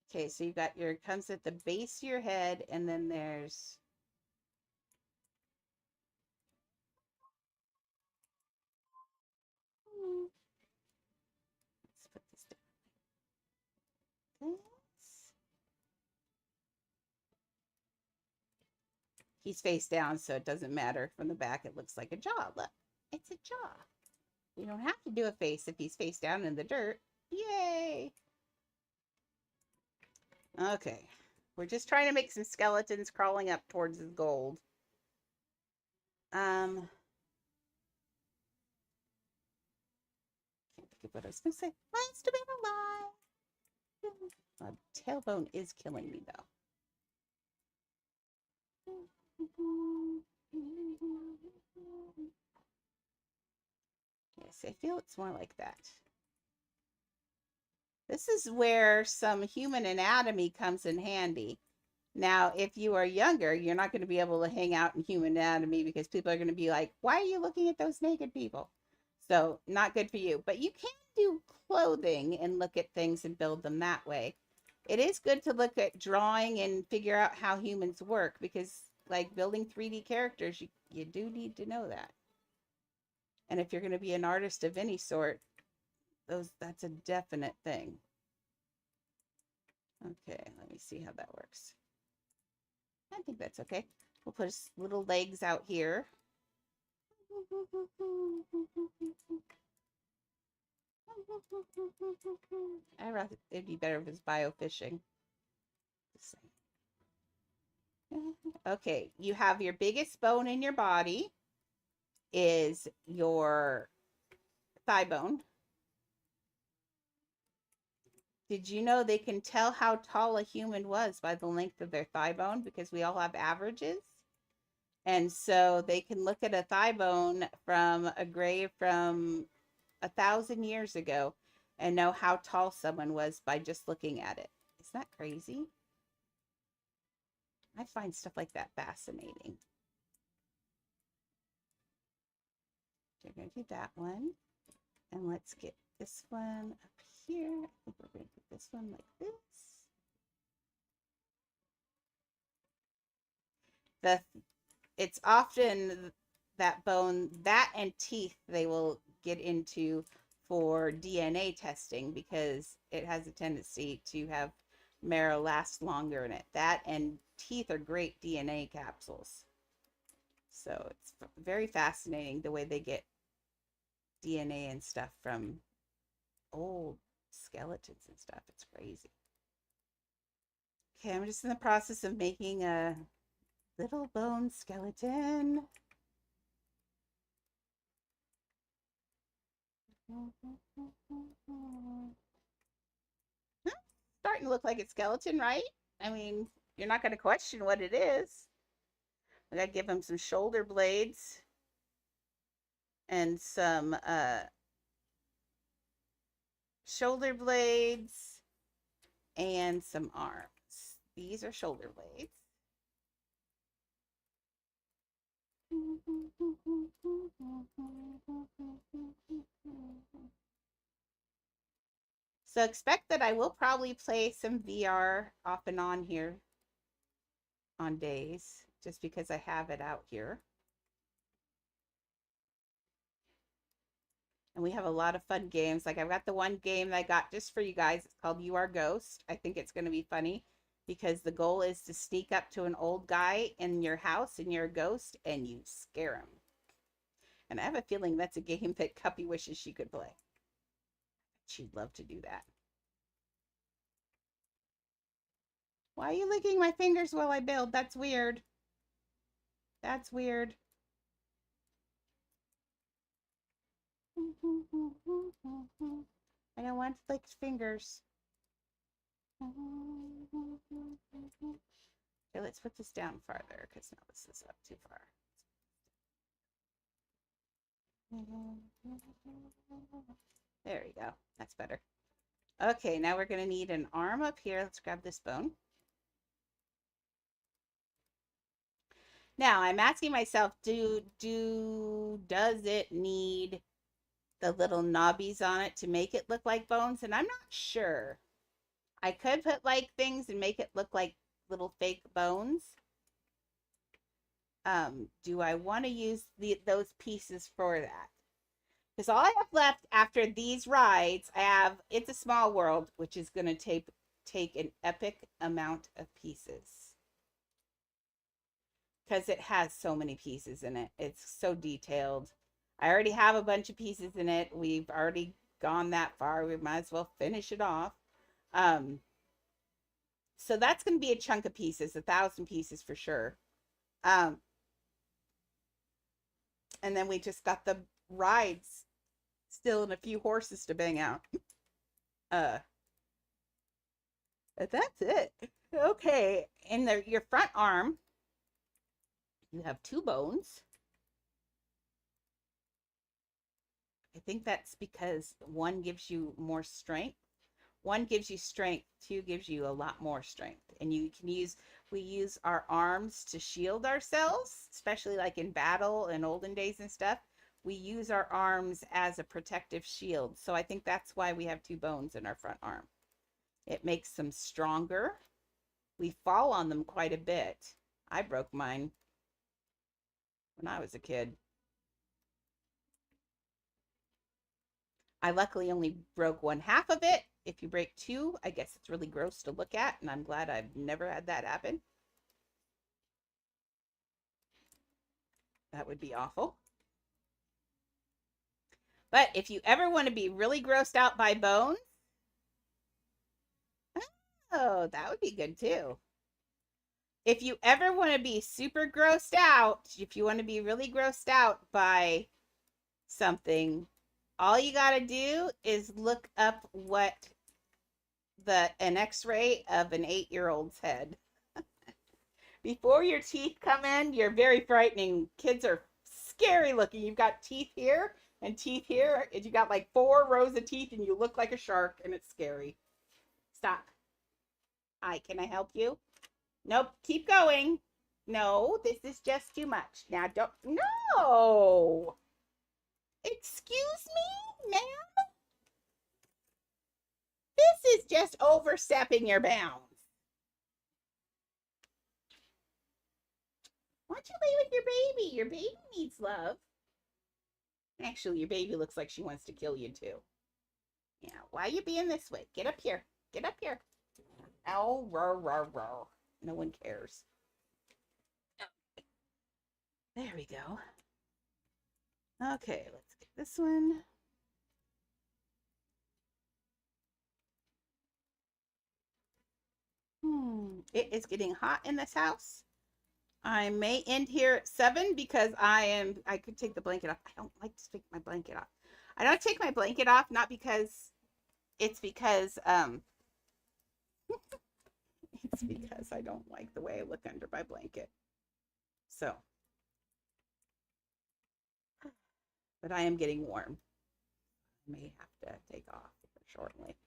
Okay, so you got your, comes at the base of your head, and then there's, let's put this down like this. He's face down, so it doesn't matter. From the back, it looks like a jaw. Look, it's a jaw. You don't have to do a face if he's face down in the dirt. Yay! Okay, we're just trying to make some skeletons crawling up towards his gold. Can't think of what I was gonna say. Wants to be alive. Tailbone is killing me though. Yes, I feel it's more like that. This is where some human anatomy comes in handy. Now, if you are younger, you're not going to be able to hang out in human anatomy because people are going to be like, why are you looking at those naked people? So, not good for you. But you can do clothing and look at things and build them that way. It is good to look at drawing and figure out how humans work because, like building 3D characters, you do need to know that. And if you're going to be an artist of any sort, that's a definite thing. Okay, let me see how that works. I think that's okay. We'll put his little legs out here. I rather it'd be better if it's biofishing. Okay, you have your biggest bone in your body is your thigh bone. Did you know they can tell how tall a human was by the length of their thigh bone because we all have averages? And so they can look at a thigh bone from a grave from 1,000 years ago and know how tall someone was by just looking at it. Isn't that crazy? I find stuff like that fascinating. We're going to do that one. And let's get this one up here. I think we're going to put this one like this. It's often that bone, that and teeth they will get into for DNA testing because it has a tendency to have marrow last longer in it. That and teeth are great DNA capsules. So it's very fascinating the way they get DNA and stuff from old skeletons and stuff. It's crazy. Okay, I'm just in the process of making a little bone skeleton. Starting to look like a skeleton, right? I mean, you're not going to question what it is. I got to give him some shoulder blades and some shoulder blades and some arms. These are shoulder blades. So expect that I will probably play some VR off and on here on days, just because I have it out here. And we have a lot of fun games. Like I've got the one game that I got just for you guys. It's called You Are Ghost. I think it's going to be funny because the goal is to sneak up to an old guy in your house and you're a ghost and you scare him. And I have a feeling that's a game that Cuppy wishes she could play. She'd love to do that. Why are you licking my fingers while I build? That's weird. That's weird. I don't want to lick fingers. Okay, let's put this down farther because now this is up too far. There we go. That's better. Okay, now we're going to need an arm up here. Let's grab this bone. Now I'm asking myself, does it need the little knobbies on it to make it look like bones? And I'm not sure. I could put like things and make it look like little fake bones. Do I want to use those pieces for that? Because all I have left after these rides, I have It's a Small World, which is going to take an epic amount of pieces. Because it has so many pieces in it. It's so detailed. I already have a bunch of pieces in it. We've already gone that far. We might as well finish it off. So that's going to be a chunk of pieces, 1,000 pieces for sure. And then we just got the rides still and a few horses to bang out. But that's it. Okay, in your front arm, you have 2 bones. I think that's because one gives you more strength. One gives you strength, 2 gives you a lot more strength. And we use our arms to shield ourselves, especially like in battle and olden days and stuff. We use our arms as a protective shield. So I think that's why we have 2 bones in our front arm. It makes them stronger. We fall on them quite a bit. I broke mine when I was a kid. I luckily only broke 1/2 of it. If you break 2, I guess it's really gross to look at, and I'm glad I've never had that happen. That would be awful. But if you ever want to be really grossed out by bones, oh, that would be good too. If you ever want to be super grossed out, if you want to be really grossed out by something, all you got to do is look up what an x-ray of an 8-year-old's head. Before your teeth come in, you're very frightening. Kids are scary looking. You've got teeth here and teeth here, and you got like 4 rows of teeth, and you look like a shark, and it's scary. Stop. Hi, can I help you? Nope, keep going. No, this is just too much. Now don't, no! Excuse me, ma'am? This is just overstepping your bounds. Why don't you play with your baby? Your baby needs love. Actually, your baby looks like she wants to kill you too. Yeah, why are you being this way? Get up here. Get up here. Oh, roar, roar, roar. No one cares. There we go. Okay, let's get this one. It is getting hot in this house. I may end here at 7 because I could take the blanket off. I don't like to take my blanket off. I don't take my blanket off, not because, it's because it's because I don't like the way I look under my blanket. So, but I am getting warm. I may have to take off shortly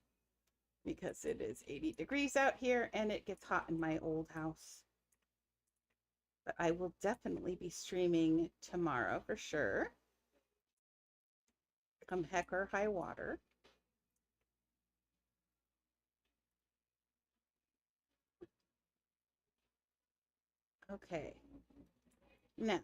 because it is 80 degrees out here and it gets hot in my old house. But I will definitely be streaming tomorrow for sure. Come heck or high water. Okay. Now,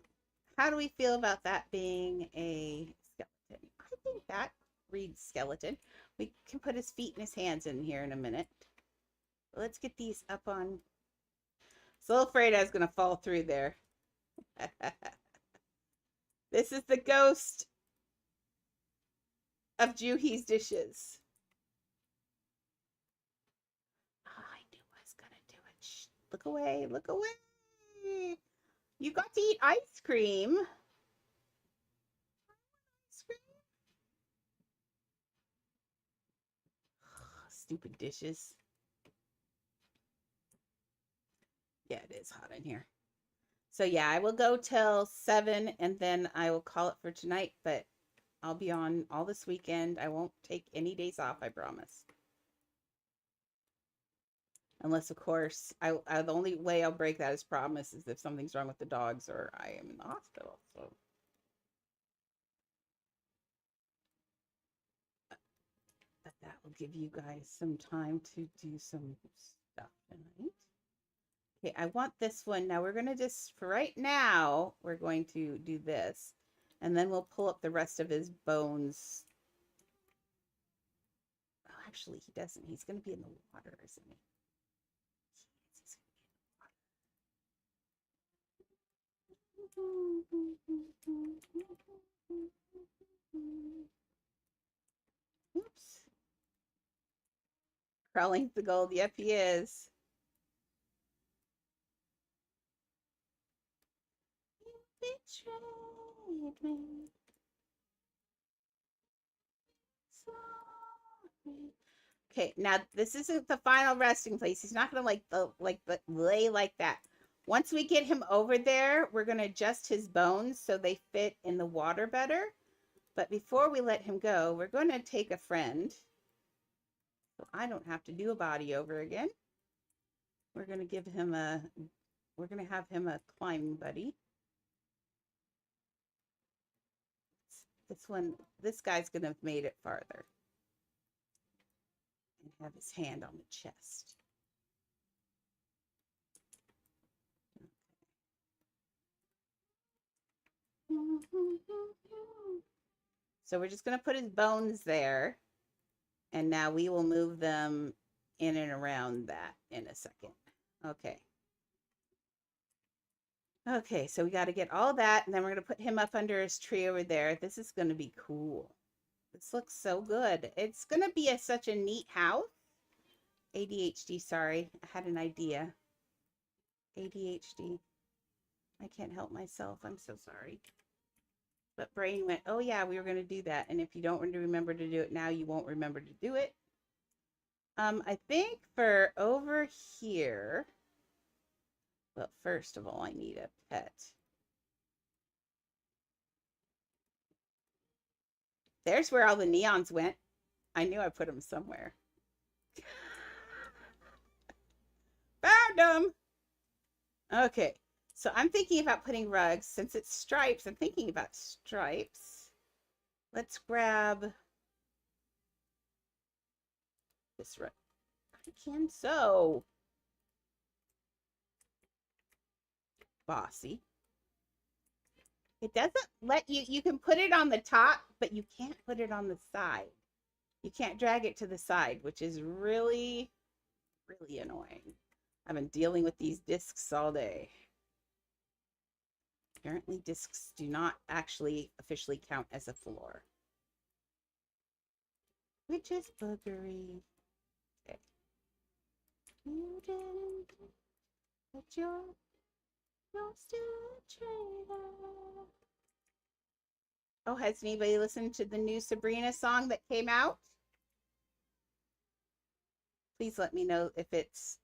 how do we feel about that being a skeleton? I think that reads skeleton. We can put his feet and his hands in here in a minute. Let's get these up on. So afraid I was going to fall through there. This is the ghost of Juhi's dishes. Oh, I knew I was going to do it. Shh, look away, look away. You got to eat ice cream. Ice cream. Stupid dishes. Yeah, it is hot in here. So yeah, I will go till 7 and then I will call it for tonight, but I'll be on all this weekend. I won't take any days off, I promise. Unless, of course, the only way I'll break that as promise is if something's wrong with the dogs or I am in the hospital. So, but that will give you guys some time to do some stuff tonight. Okay, I want this one. Now we're going to just, for right now, we're going to do this. And then we'll pull up the rest of his bones. Oh, actually, he doesn't. He's going to be in the water, isn't he? Oops. Crawling the gold. Yep, he is. You betrayed me. Sorry. Okay, now this isn't the final resting place. He's not gonna lay like that. Once we get him over there, we're gonna adjust his bones so they fit in the water better. But before we let him go, we're gonna take a friend. So I don't have to do a body over again. We're gonna give him we're gonna have him a climbing buddy. This guy's gonna have made it farther. And have his hand on the chest. So we're just going to put his bones there. And now we will move them in and around that in a second. Okay. Okay, so we got to get all that. And then we're going to put him up under his tree over there. This is going to be cool. This looks so good. It's going to be such a neat house. ADHD, sorry. I had an idea. ADHD. I can't help myself. I'm so sorry. But brain went, oh yeah, we were going to do that. And if you don't remember to do it now, you won't remember to do it. I think for over here, well, first of all, I need a pet. There's where all the neons went. I knew I put them somewhere. Found them. Okay. So I'm thinking about putting rugs. Since it's stripes, I'm thinking about stripes. Let's grab this rug. I can sew. Bossy. It doesn't let you, you can put it on the top, but you can't put it on the side. You can't drag it to the side, which is really, really annoying. I've been dealing with these discs all day. Apparently discs do not actually officially count as a floor. Which is boogery. Okay. You didn't, but you're still a traitor. Oh, has anybody listened to the new Sabrina song that came out? Please let me know if it's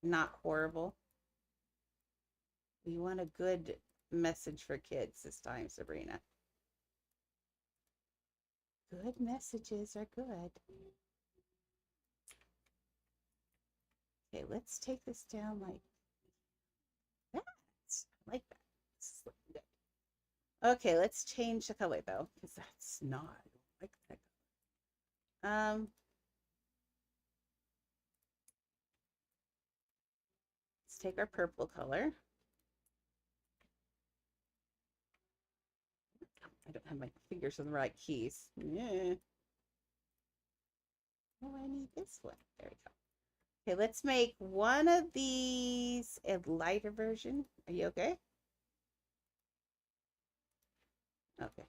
not horrible. We want a good message for kids this time, Sabrina. Good messages are good. Okay, let's take this down like that. I like that. This is looking good. Okay, let's change the color though, because that's not, I don't like that color. Let's take our purple color. I don't have my fingers on the right keys. Yeah. Oh, I need this one. There we go. Okay, let's make one of these a lighter version. Are you okay? Okay.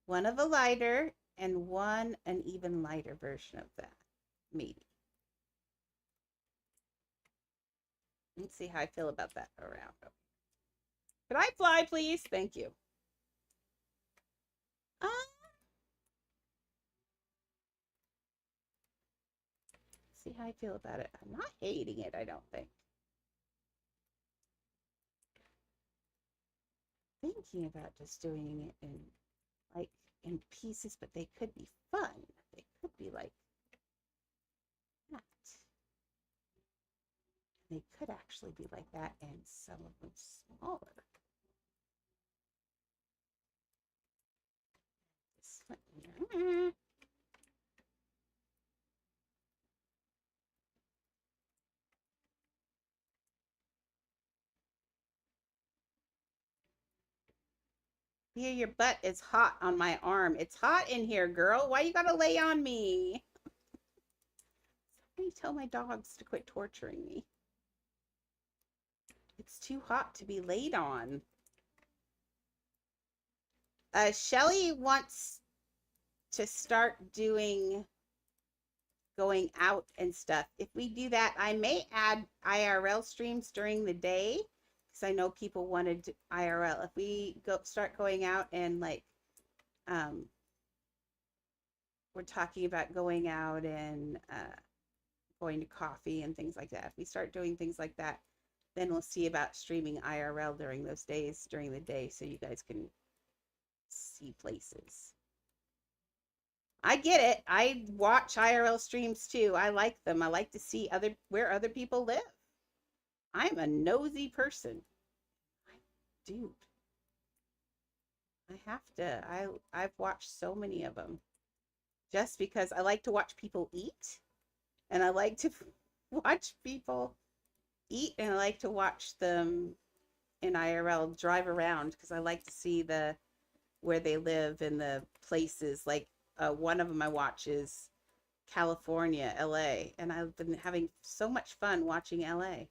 One of a lighter and one an even lighter version of that. Maybe. Let's see how I feel about that around. Could I fly, please? Thank you. See how I feel about it. I'm not hating it, I don't think. Thinking about just doing it in pieces, but they could be fun. They could be like that. They could actually be like that, and some of them smaller. This one. Here, your butt is hot on my arm. It's hot in here, girl. Why you gotta lay on me? Somebody tell my dogs to quit torturing me. It's too hot to be laid on. Shelly wants to start doing going out and stuff. If we do that, I may add IRL streams during the day because I know people wanted IRL. If we start going out and like we're talking about going out and going to coffee and things like that. If we start doing things like that, then we'll see about streaming IRL during those days during the day so you guys can see places. I get it. I watch IRL streams too. I like them. I like to see where other people live. I'm a nosy person. Dude. I have to. I've watched so many of them. Just because I like to watch people eat. And I like to watch people eat. And I like to watch them in IRL drive around. Because I like to see where they live and the places. Like one of them I watch is California, LA. And I've been having so much fun watching LA.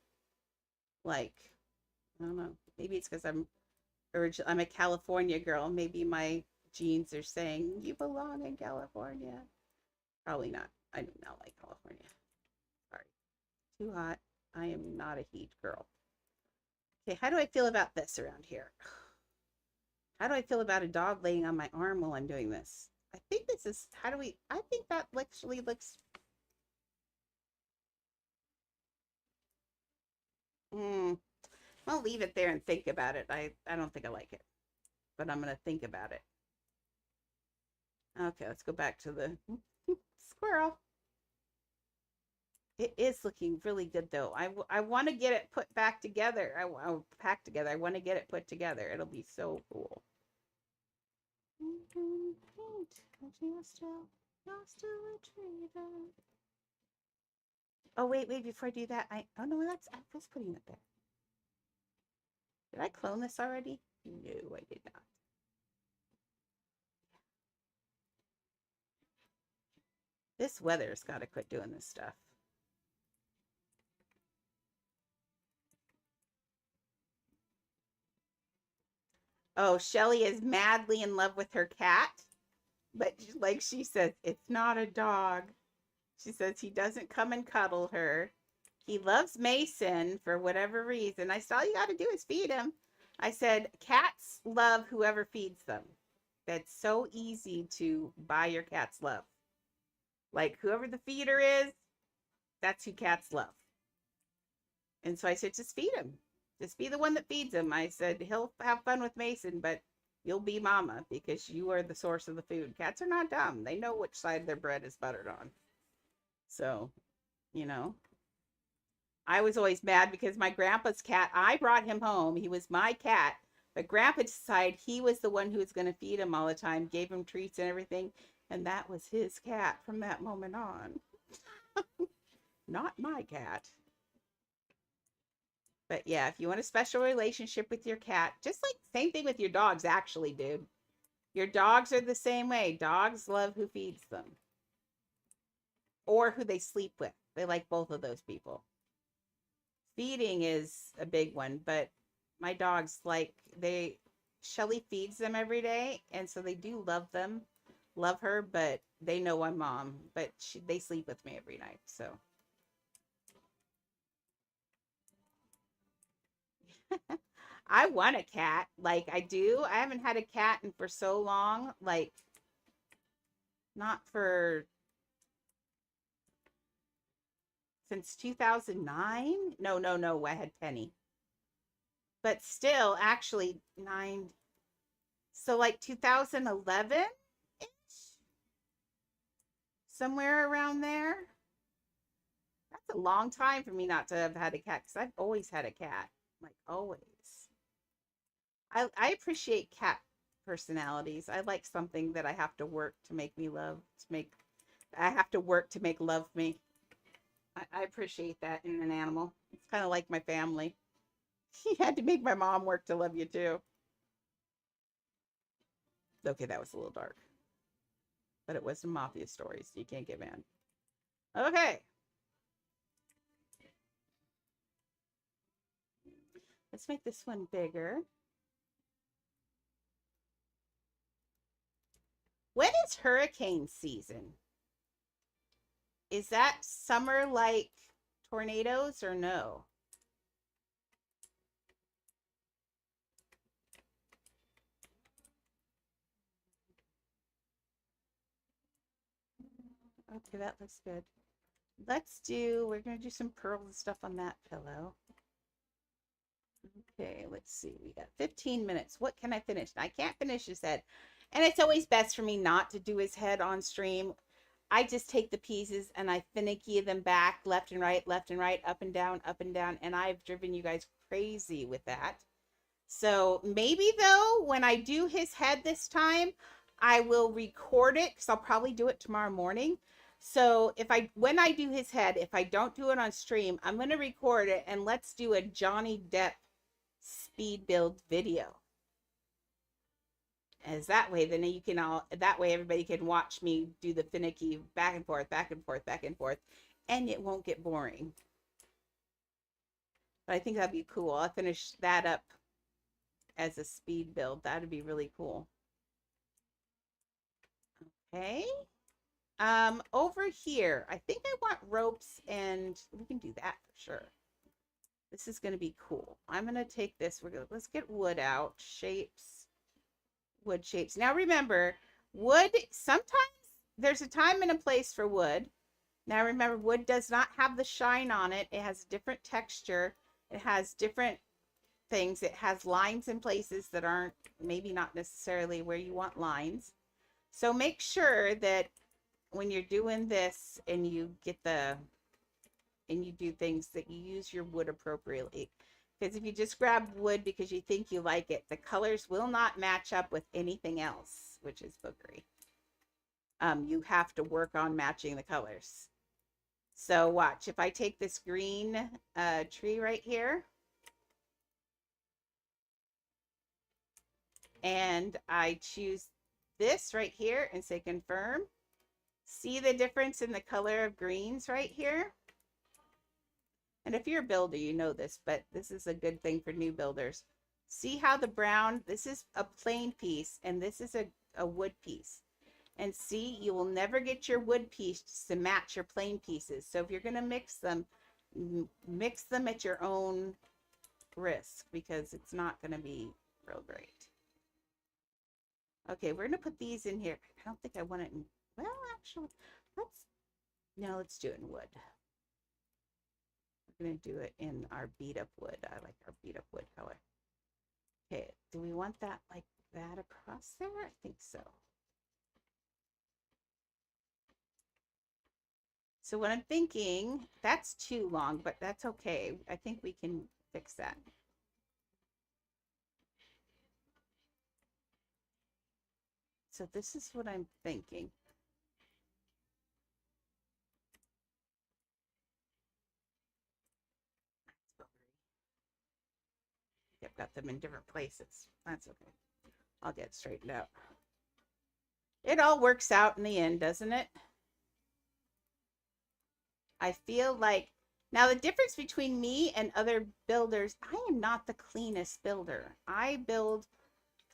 Like, I don't know. Maybe it's because I'm a California girl. Maybe my genes are saying, you belong in California. Probably not. I do not like California. Sorry. Too hot. I am not a heat girl. Okay, how do I feel about this around here? How do I feel about a dog laying on my arm while I'm doing this? I think this is, I think that actually looks, I'll leave it there and think about it. I don't think I like it, but I'm going to think about it. Okay, let's go back to the squirrel. It is looking really good though. I want to get it put back together. I want to get it put together. It'll be so cool. Oh wait, before I do that, I was putting it there. Did I clone this already? No, I did not. This weather's got to quit doing this stuff. Oh, Shelly is madly in love with her cat. But like she says, it's not a dog. She says he doesn't come and cuddle her. He loves Mason for whatever reason. I said, all you got to do is feed him. I said, cats love whoever feeds them. That's so easy to buy your cat's love. Like whoever the feeder is, that's who cats love. And so I said, just feed him. Just be the one that feeds him. I said, he'll have fun with Mason, but you'll be mama because you are the source of the food. Cats are not dumb. They know which side their bread is buttered on. So, you know, I was always mad because my grandpa's cat, I brought him home. He was my cat, but grandpa decided he was the one who was going to feed him all the time, gave him treats and everything. And that was his cat from that moment on. Not my cat. But yeah, if you want a special relationship with your cat, just like same thing with your dogs, actually, dude. Your dogs are the same way. Dogs love who feeds them or who they sleep with. They like both of those people. Feeding is a big one, but my dogs Shelly feeds them every day, and so they do love her, but they know I'm mom, but they sleep with me every night, so. I want a cat. Like, I do. I haven't had a cat in for so long. Like, not for since 2009. No. I had Penny. But still, actually, nine. So, like 2011 ish, somewhere around there. That's a long time for me not to have had a cat because I've always had a cat. Like, always. I appreciate cat personalities. I like something that I have to work to make me love, I have to work to make love me. I appreciate that in an animal. It's kind of like my family. You had to make my mom work to love you too. Okay, that was a little dark, but it was some mafia stories. So you can't get mad. Okay. Let's make this one bigger. When is hurricane season? Is that summer like tornadoes or no? Okay, that looks good. We're going to do some pearl stuff on that pillow. Okay, let's see. We got 15 minutes. What can I finish? I can't finish his head. And it's always best for me not to do his head on stream. I just take the pieces and I finicky them back left and right, up and down, and I've driven you guys crazy with that. So maybe though, when I do his head this time, I will record it because I'll probably do it tomorrow morning. So when I do his head, if I don't do it on stream, I'm going to record it and let's do a Johnny Depp speed build video. As that way, then that way everybody can watch me do the finicky back and forth, and it won't get boring. But I think that'd be cool. I'll finish that up as a speed build. That'd be really cool. Okay. Over here, I think I want ropes, and we can do that for sure. This is going to be cool. I'm going to take this. Let's get wood out. Wood shapes. Now remember, wood, sometimes there's a time and a place for wood. Now remember, wood does not have the shine on it. It has a different texture. It has different things. It has lines in places that aren't maybe not necessarily where you want lines. So make sure that when you're doing this and you do things, that you use your wood appropriately. Because if you just grab wood because you think you like it, the colors will not match up with anything else, which is boogery. You have to work on matching the colors. So watch, if I take this green tree right here, and I choose this right here and say confirm, see the difference in the color of greens right here? And if you're a builder, you know this, but this is a good thing for new builders. See how the brown, this is a plain piece, and this is a wood piece. And see, you will never get your wood piece to match your plain pieces. So if you're going to mix them at your own risk, because it's not going to be real great. Okay, we're going to put these in here. I don't think I want it in, well, actually, let's do it in wood. We're going to do it in our beat up wood. I like our beat up wood color. Okay, do we want that like that across there? I think so. So what I'm thinking, that's too long, but that's okay. I think we can fix that. So this is what I'm thinking. I've got them in different places. That's okay. I'll get straightened out. It all works out in the end, doesn't it? I feel like now the difference between me and other builders, I am not the cleanest builder. I build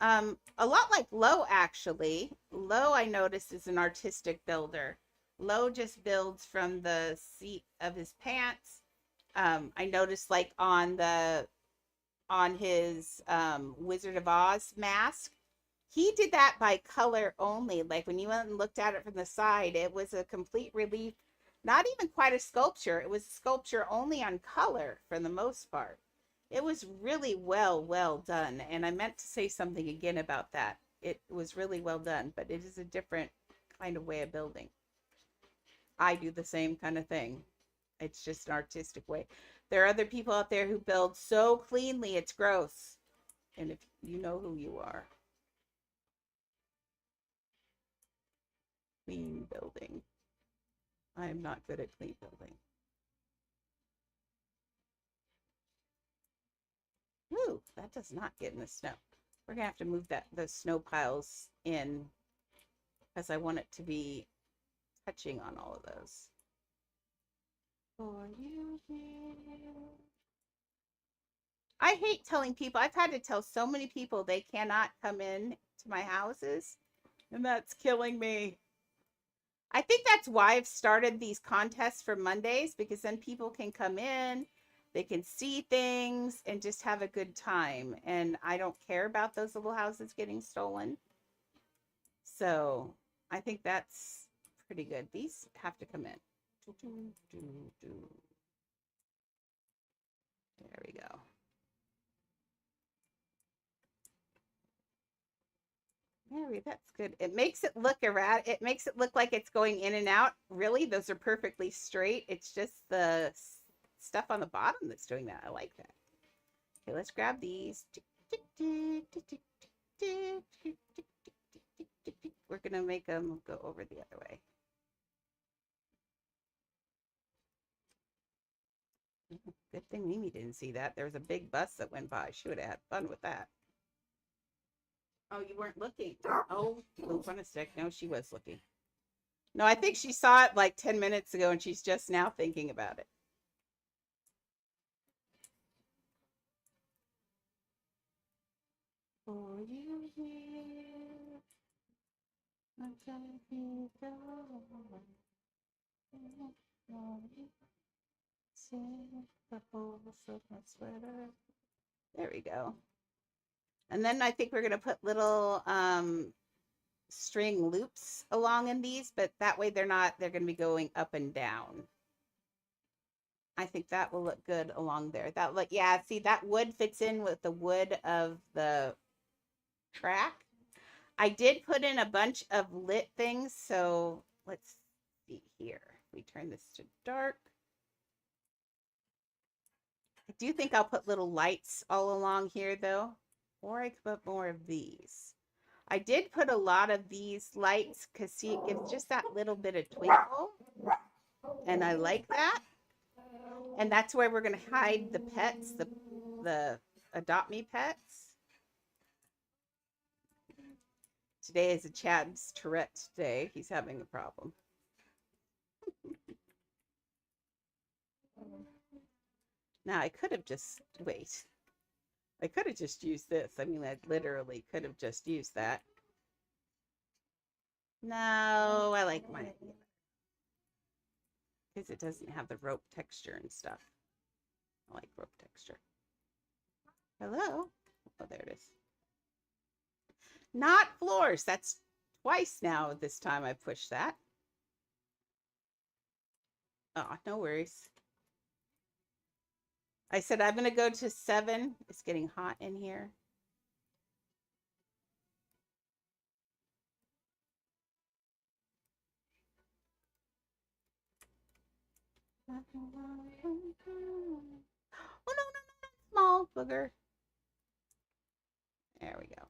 a lot like Lo actually. Lo I noticed is an artistic builder. Lo just builds from the seat of his pants. I noticed like on his Wizard of Oz mask, he did that by color only. Like when you went and looked at it from the side, it was a complete relief. Not even quite a sculpture. It was a sculpture only on color for the most part. It was really well done. And I meant to say something again about that. It was really well done, but it is a different kind of way of building. I do the same kind of thing. It's just an artistic way. There are other people out there who build so cleanly, it's gross. And if you know who you are, clean building. I am not good at clean building. Woo, that does not get in the snow. We're gonna have to move those snow piles in because I want it to be touching on all of those. For you here. I hate telling people. I've had to tell so many people they cannot come in to my houses, and that's killing me. I think that's why I've started these contests for Mondays, because then people can come in, they can see things and just have a good time. And I don't care about those little houses getting stolen. So I think that's pretty good. These have to come in. There we go. Mary, that's good. It makes it look erratic. It makes it look like it's going in and out. Really, those are perfectly straight. It's just the stuff on the bottom that's doing that. I like that. Okay, let's grab these. We're going to make them go over the other way. Good thing Mimi didn't see that. There was a big bus that went by. She would have had fun with that. Oh, you weren't looking. Oh, move on a stick. No, she was looking. No, I think she saw it like 10 minutes ago and she's just now thinking about it. For you here, there we go. And then I think we're going to put little string loops along in these, but that way they're going to be going up and down. I think that will look good along there. That look, yeah, see that wood fits in with the wood of the track. I did put in a bunch of lit things, so let's see here. We turn this to dark. I do think I'll put little lights all along here though, or I could put more of these. I did put a lot of these lights because see, it gives just that little bit of twinkle, and I like that. And that's where we're going to hide the pets, the Adopt Me pets. Today is a Chad's Tourette day. He's having a problem. Now I could have just, wait. I could have just used this. I mean, I literally could have just used that. No, I like my, because it doesn't have the rope texture and stuff. I like rope texture. Hello? Oh, there it is. Not floors. That's twice now this time I pushed that. Oh, no worries. I said I'm going to go to 7. It's getting hot in here. Oh, no, small booger. There we go.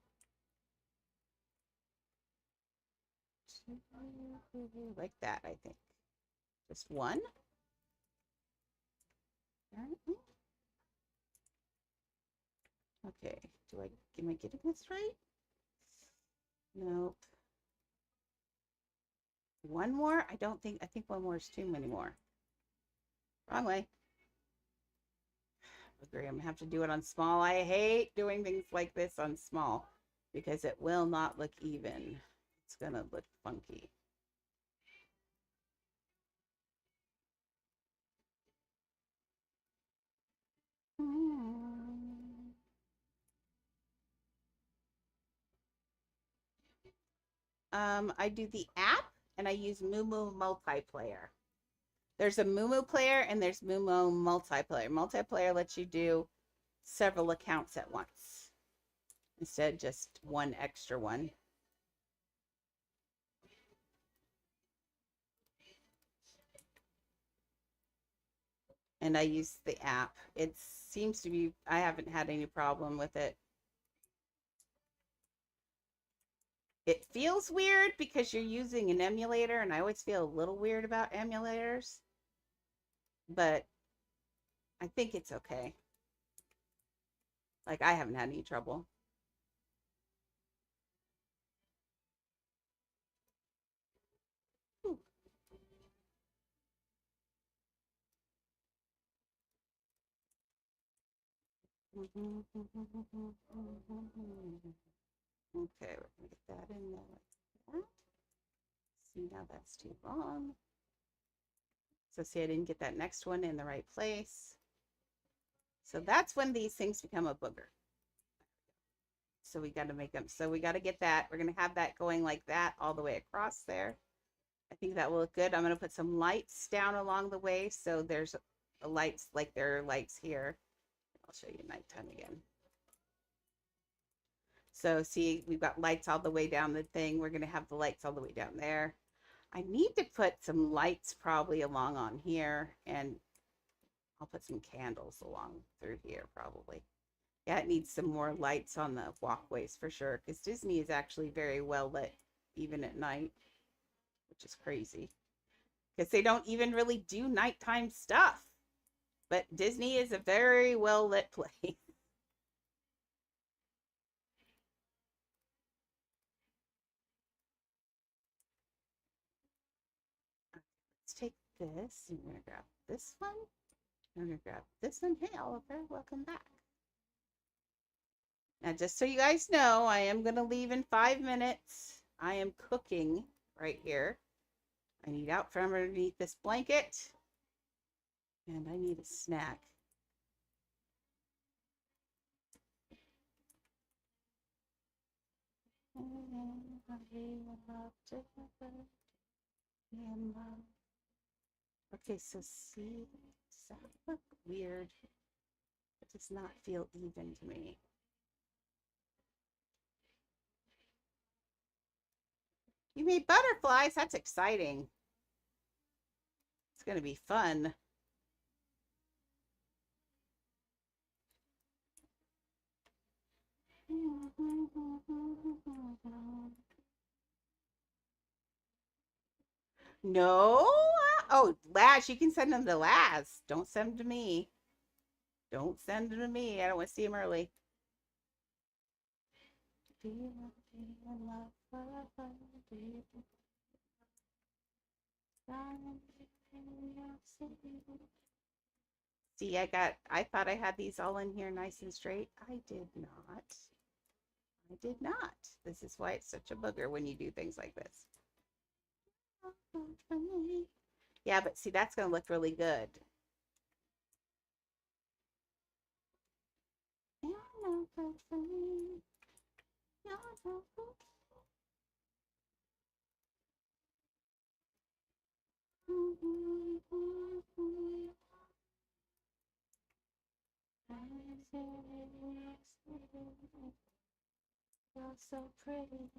Like that, I think. Just one. Okay, am I getting this right? Nope. One more? I think one more is too many more. Wrong way. Agree. I'm gonna have to do it on small. I hate doing things like this on small because it will not look even. It's gonna look funky. I do the app and I use Moomoo Multiplayer. There's a Moomoo player and there's Moomoo Multiplayer. Multiplayer lets you do several accounts at once instead of just one extra one. And I use the app. It seems to be, I haven't had any problem with it. It feels weird because you're using an emulator, and I always feel a little weird about emulators, but I think it's okay. Like, I haven't had any trouble. Ooh. Okay, we're gonna get that in there like that. See, now that's too long. So see, I didn't get that next one in the right place. So that's when these things become a booger. So we got to make them. So we got to get that. We're going to have that going like that all the way across there. I think that will look good. I'm going to put some lights down along the way. So there's lights like there are lights here. I'll show you nighttime again. So see, we've got lights all the way down the thing. We're going to have the lights all the way down there. I need to put some lights probably along on here, and I'll put some candles along through here probably. Yeah, it needs some more lights on the walkways for sure, because Disney is actually very well lit even at night, which is crazy because they don't even really do nighttime stuff. But Disney is a very well lit place. Let's take this, and we're gonna grab this one. And we're gonna grab this one. Hey, Oliver, welcome back. Now, just so you guys know, I am gonna leave in 5 minutes. I am cooking right here. I need out from underneath this blanket, and I need a snack. Okay, so see, does that look weird? It does not feel even to me. You made butterflies? That's exciting. It's going to be fun. No? Oh, Laz, you can send them to Laz. Don't send them to me. Don't send them to me. I don't want to see them early. See, I thought I had these all in here nice and straight. I did not. I did not. This is why it's such a booger when you do things like this. Yeah, but see, that's going to look really good. So pretty.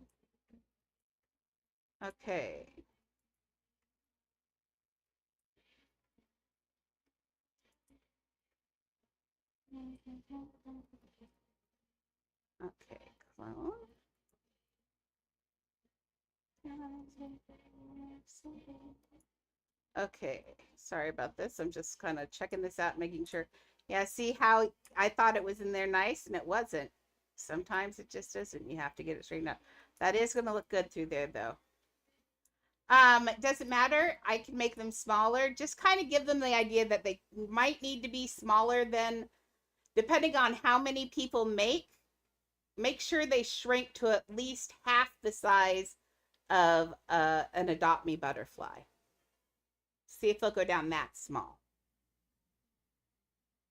Okay. Okay, clone. Okay, sorry about this. I'm just kind of checking this out, making sure. Yeah, see how I thought it was in there nice and it wasn't. Sometimes it just isn't. You have to get it straightened out. That is going to look good through there, though. It doesn't matter. I can make them smaller. Just kind of give them the idea that they might need to be smaller than, depending on how many people make sure they shrink to at least half the size of an Adopt Me butterfly. See if they'll go down that small.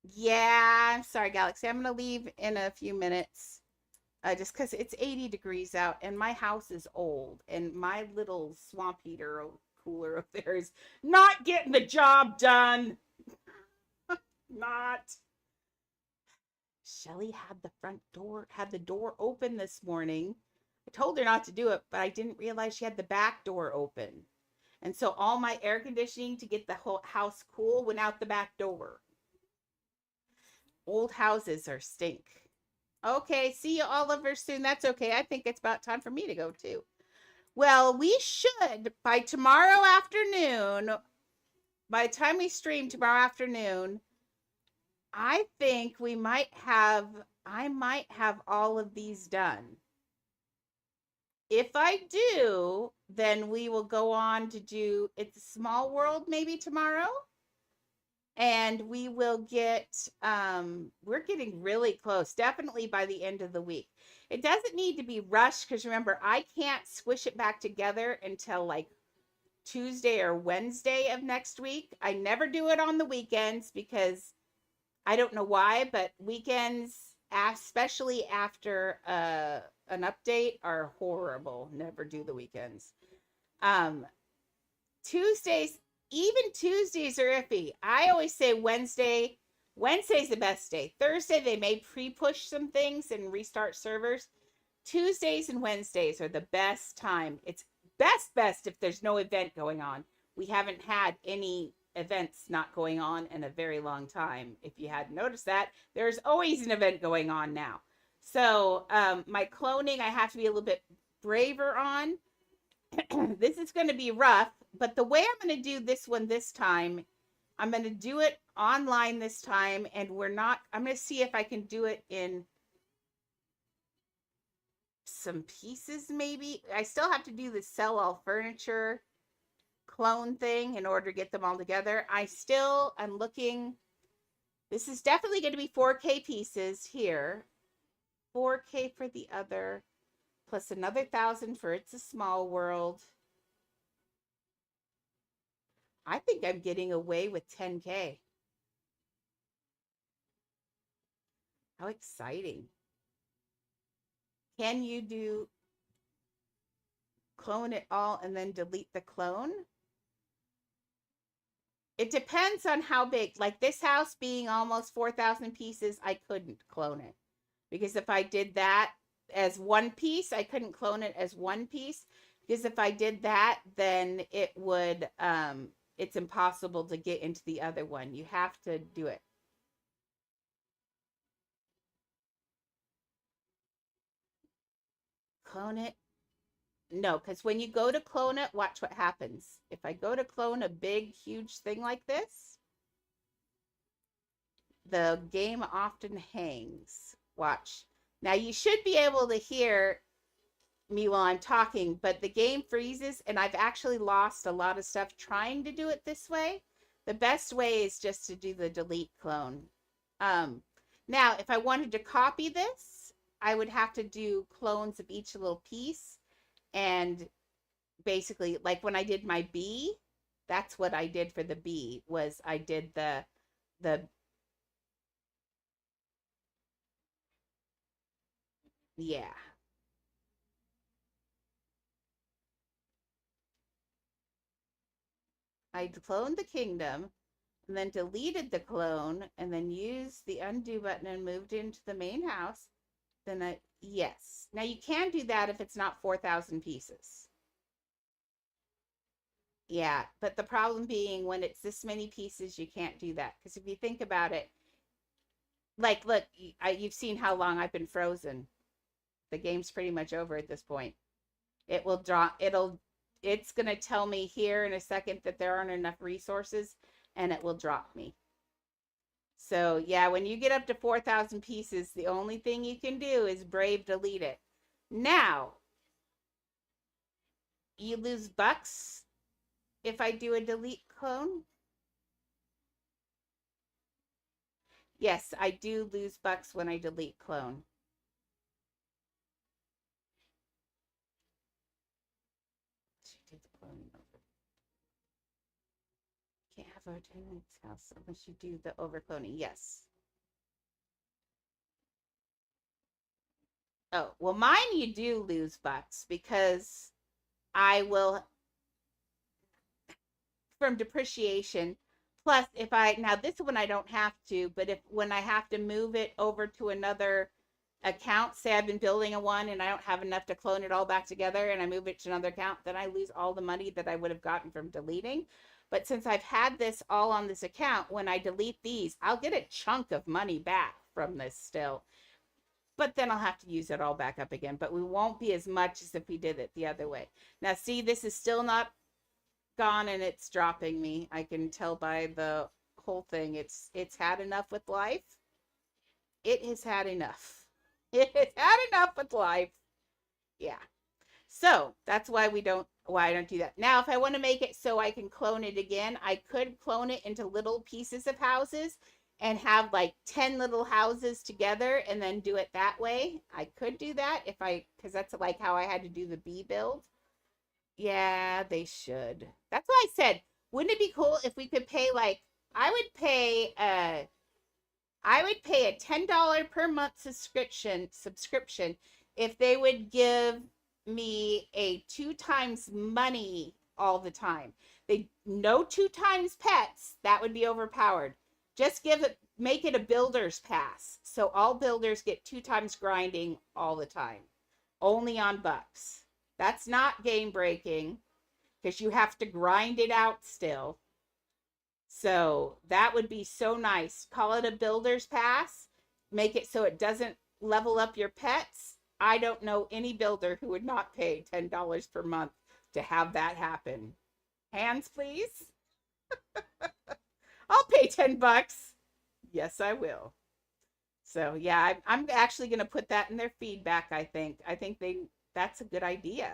Yeah, I'm sorry, Galaxy. I'm going to leave in a few minutes. Just because it's 80 degrees out and my house is old and my little swamp heater cooler up there is not getting the job done. Not. Shelly had the door open this morning. I told her not to do it, but I didn't realize she had the back door open. And so all my air conditioning to get the whole house cool went out the back door. Old houses are stink. Okay, see you, Oliver, soon. That's okay. I think it's about time for me to go, too. Well, we should, by tomorrow afternoon, by the time we stream tomorrow afternoon, I think I might have all of these done. If I do, then we will go on to do It's a Small World maybe tomorrow. And we will get, we're getting really close, definitely by the end of the week. It doesn't need to be rushed because remember, I can't squish it back together until like Tuesday or Wednesday of next week. I never do it on the weekends because I don't know why, but weekends, especially after an update, are horrible. Never do the weekends. Tuesdays, even Tuesdays are iffy. I always say Wednesday. Wednesday's the best day. Thursday, they may pre-push some things and restart servers. Tuesdays and Wednesdays are the best time. It's best if there's no event going on. We haven't had any events not going on in a very long time. If you hadn't noticed that, there's always an event going on now. So my cloning, I have to be a little bit braver on. This is going to be rough, but the way I'm going to do this one this time, I'm going to do it online this time, and I'm going to see if I can do it in some pieces maybe. I still have to do the sell all furniture clone thing in order to get them all together. I'm looking, this is definitely going to be 4K pieces here. 4K for the other, plus another 1,000 for It's a Small World. I think I'm getting away with 10K. How exciting. Can you clone it all and then delete the clone? It depends on how big. Like this house being almost 4,000 pieces, I couldn't clone it. Because if I did that as one piece, I couldn't clone it as one piece. Because if I did that, then it would, it's impossible to get into the other one. You have to do it. Clone it. No, because when you go to clone it, watch what happens. If I go to clone a big, huge thing like this, the game often hangs. Watch. Now you should be able to hear me while I'm talking, but the game freezes, and I've actually lost a lot of stuff trying to do it this way. The best way is just to do the delete clone. Now, if I wanted to copy this, I would have to do clones of each little piece, and basically, like when I did my bee, that's what I did for the bee, was I did the yeah. I cloned the kingdom and then deleted the clone and then used the undo button and moved into the main house. Then yes. Now you can do that if it's not 4,000 pieces. Yeah, but the problem being when it's this many pieces, you can't do that. Because if you think about it, like, look, you've seen how long I've been frozen. The game's pretty much over at this point. It will draw, it's going to tell me here in a second that there aren't enough resources, and it will drop me. So yeah, when you get up to 4,000 pieces, the only thing you can do is brave delete it. Now, you lose bucks if I do a delete clone? Yes, I do lose bucks when I delete clone. She did the cloning over. Can't have a tenant's house unless you do the over cloning. Yes. Oh, well, mine you do lose bucks because I will from depreciation. Plus, if I now this one I don't have to, but if when I have to move it over to another account, say I've been building a one and I don't have enough to clone it all back together and I move it to another account, then I lose all the money that I would have gotten from deleting. But since I've had this all on this account, when I delete these, I'll get a chunk of money back from this still. But then I'll have to use it all back up again. But we won't be as much as if we did it the other way. Now, see, this is still not gone and it's dropping me. I can tell by the whole thing. It's had enough with life. It has had enough. It has had enough with life. Yeah. So that's why I don't do that. Now, if I want to make it so I can clone it again, I could clone it into little pieces of houses and have like 10 little houses together and then do it that way. I could do that because that's like how I had to do the bee build. Yeah, they should. That's why I said, wouldn't it be cool if we could pay like I would pay a $10 per month subscription if they would give me a 2 times money all the time. They no 2 times pets, that would be overpowered. Just make it a builder's pass. So all builders get 2 times grinding all the time. Only on bucks. That's not game breaking because you have to grind it out still. So that would be so nice. Call it a builder's pass. Make it so it doesn't level up your pets. I don't know any builder who would not pay $10 per month to have that happen. Hands, please. I'll pay $10. Yes, I will. So yeah, I'm actually going to put that in their feedback. I think that's a good idea.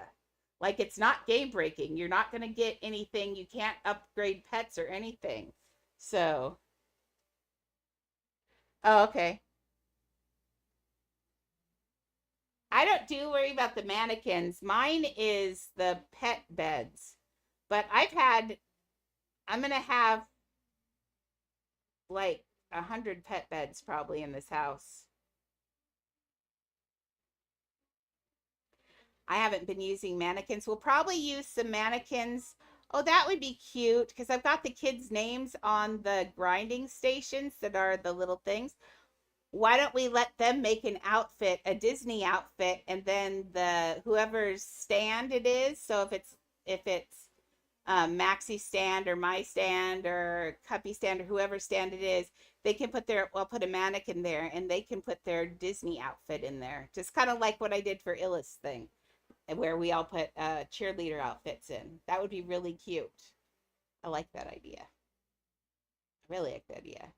Like it's not game breaking. You're not going to get anything. You can't upgrade pets or anything. So, oh, okay. I don't do worry about the mannequins. Mine is the pet beds. But I'm going to have like 100 pet beds probably in this house. I haven't been using mannequins. We'll probably use some mannequins. Oh, that would be cute because I've got the kids' names on the grinding stations that are the little things. Why don't we let them make an outfit, a Disney outfit, and then whoever's stand it is. So if it's Maxi stand or my stand or Cuppy stand or whoever stand it is, they can I'll put a mannequin there and they can put their Disney outfit in there. Just kind of like what I did for Illa's thing, where we all put cheerleader outfits in. That would be really cute. I like that idea. I really like the idea.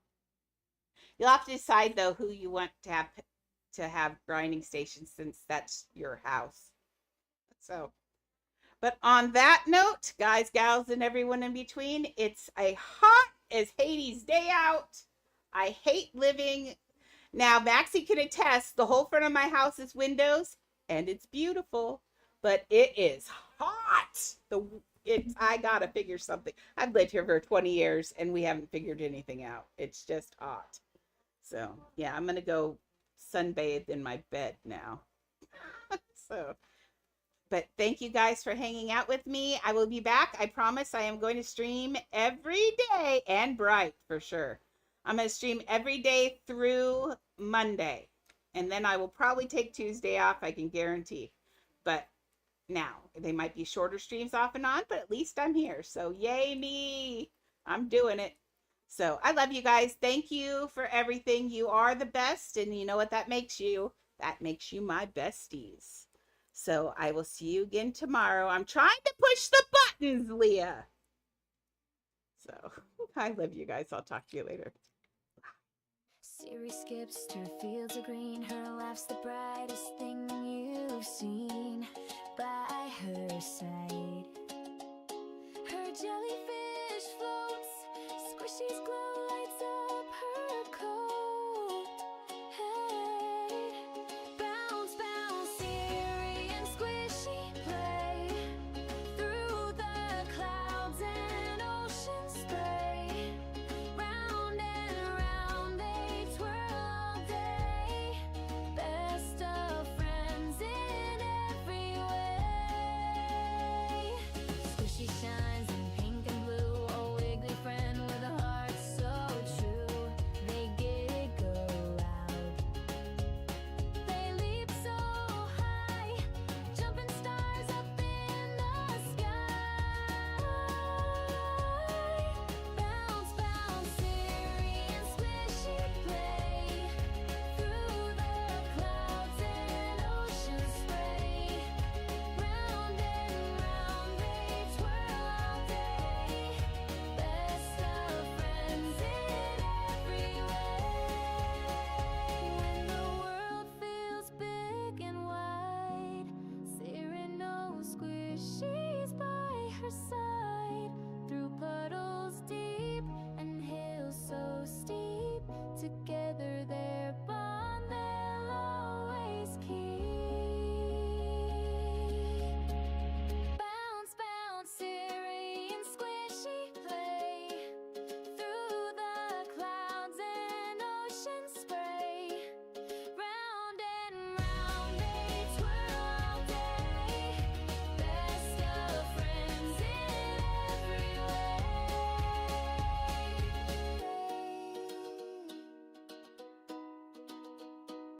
You'll have to decide though who you want to have grinding stations since that's your house. So, but on that note, guys, gals, and everyone in between, it's a hot as Hades day out. I hate living. Now, Maxie can attest the whole front of my house is windows and it's beautiful, but it is hot. I gotta figure something. I've lived here for 20 years and we haven't figured anything out. It's just hot. So yeah, I'm gonna go sunbathe in my bed now. So, but thank you guys for hanging out with me. I will be back. I promise I am going to stream every day and bright for sure. I'm going to stream every day through Monday. And then I will probably take Tuesday off, I can guarantee. But now, they might be shorter streams off and on, but at least I'm here. So yay me. I'm doing it. So I love you guys. Thank you for everything. You are the best. And you know what that makes you? That makes you my besties. So I will see you again tomorrow. I'm trying to push the buttons, Leah. So I love you guys. I'll talk to you later. Siri skips through fields of green. Her laugh's the brightest thing you've seen. By her side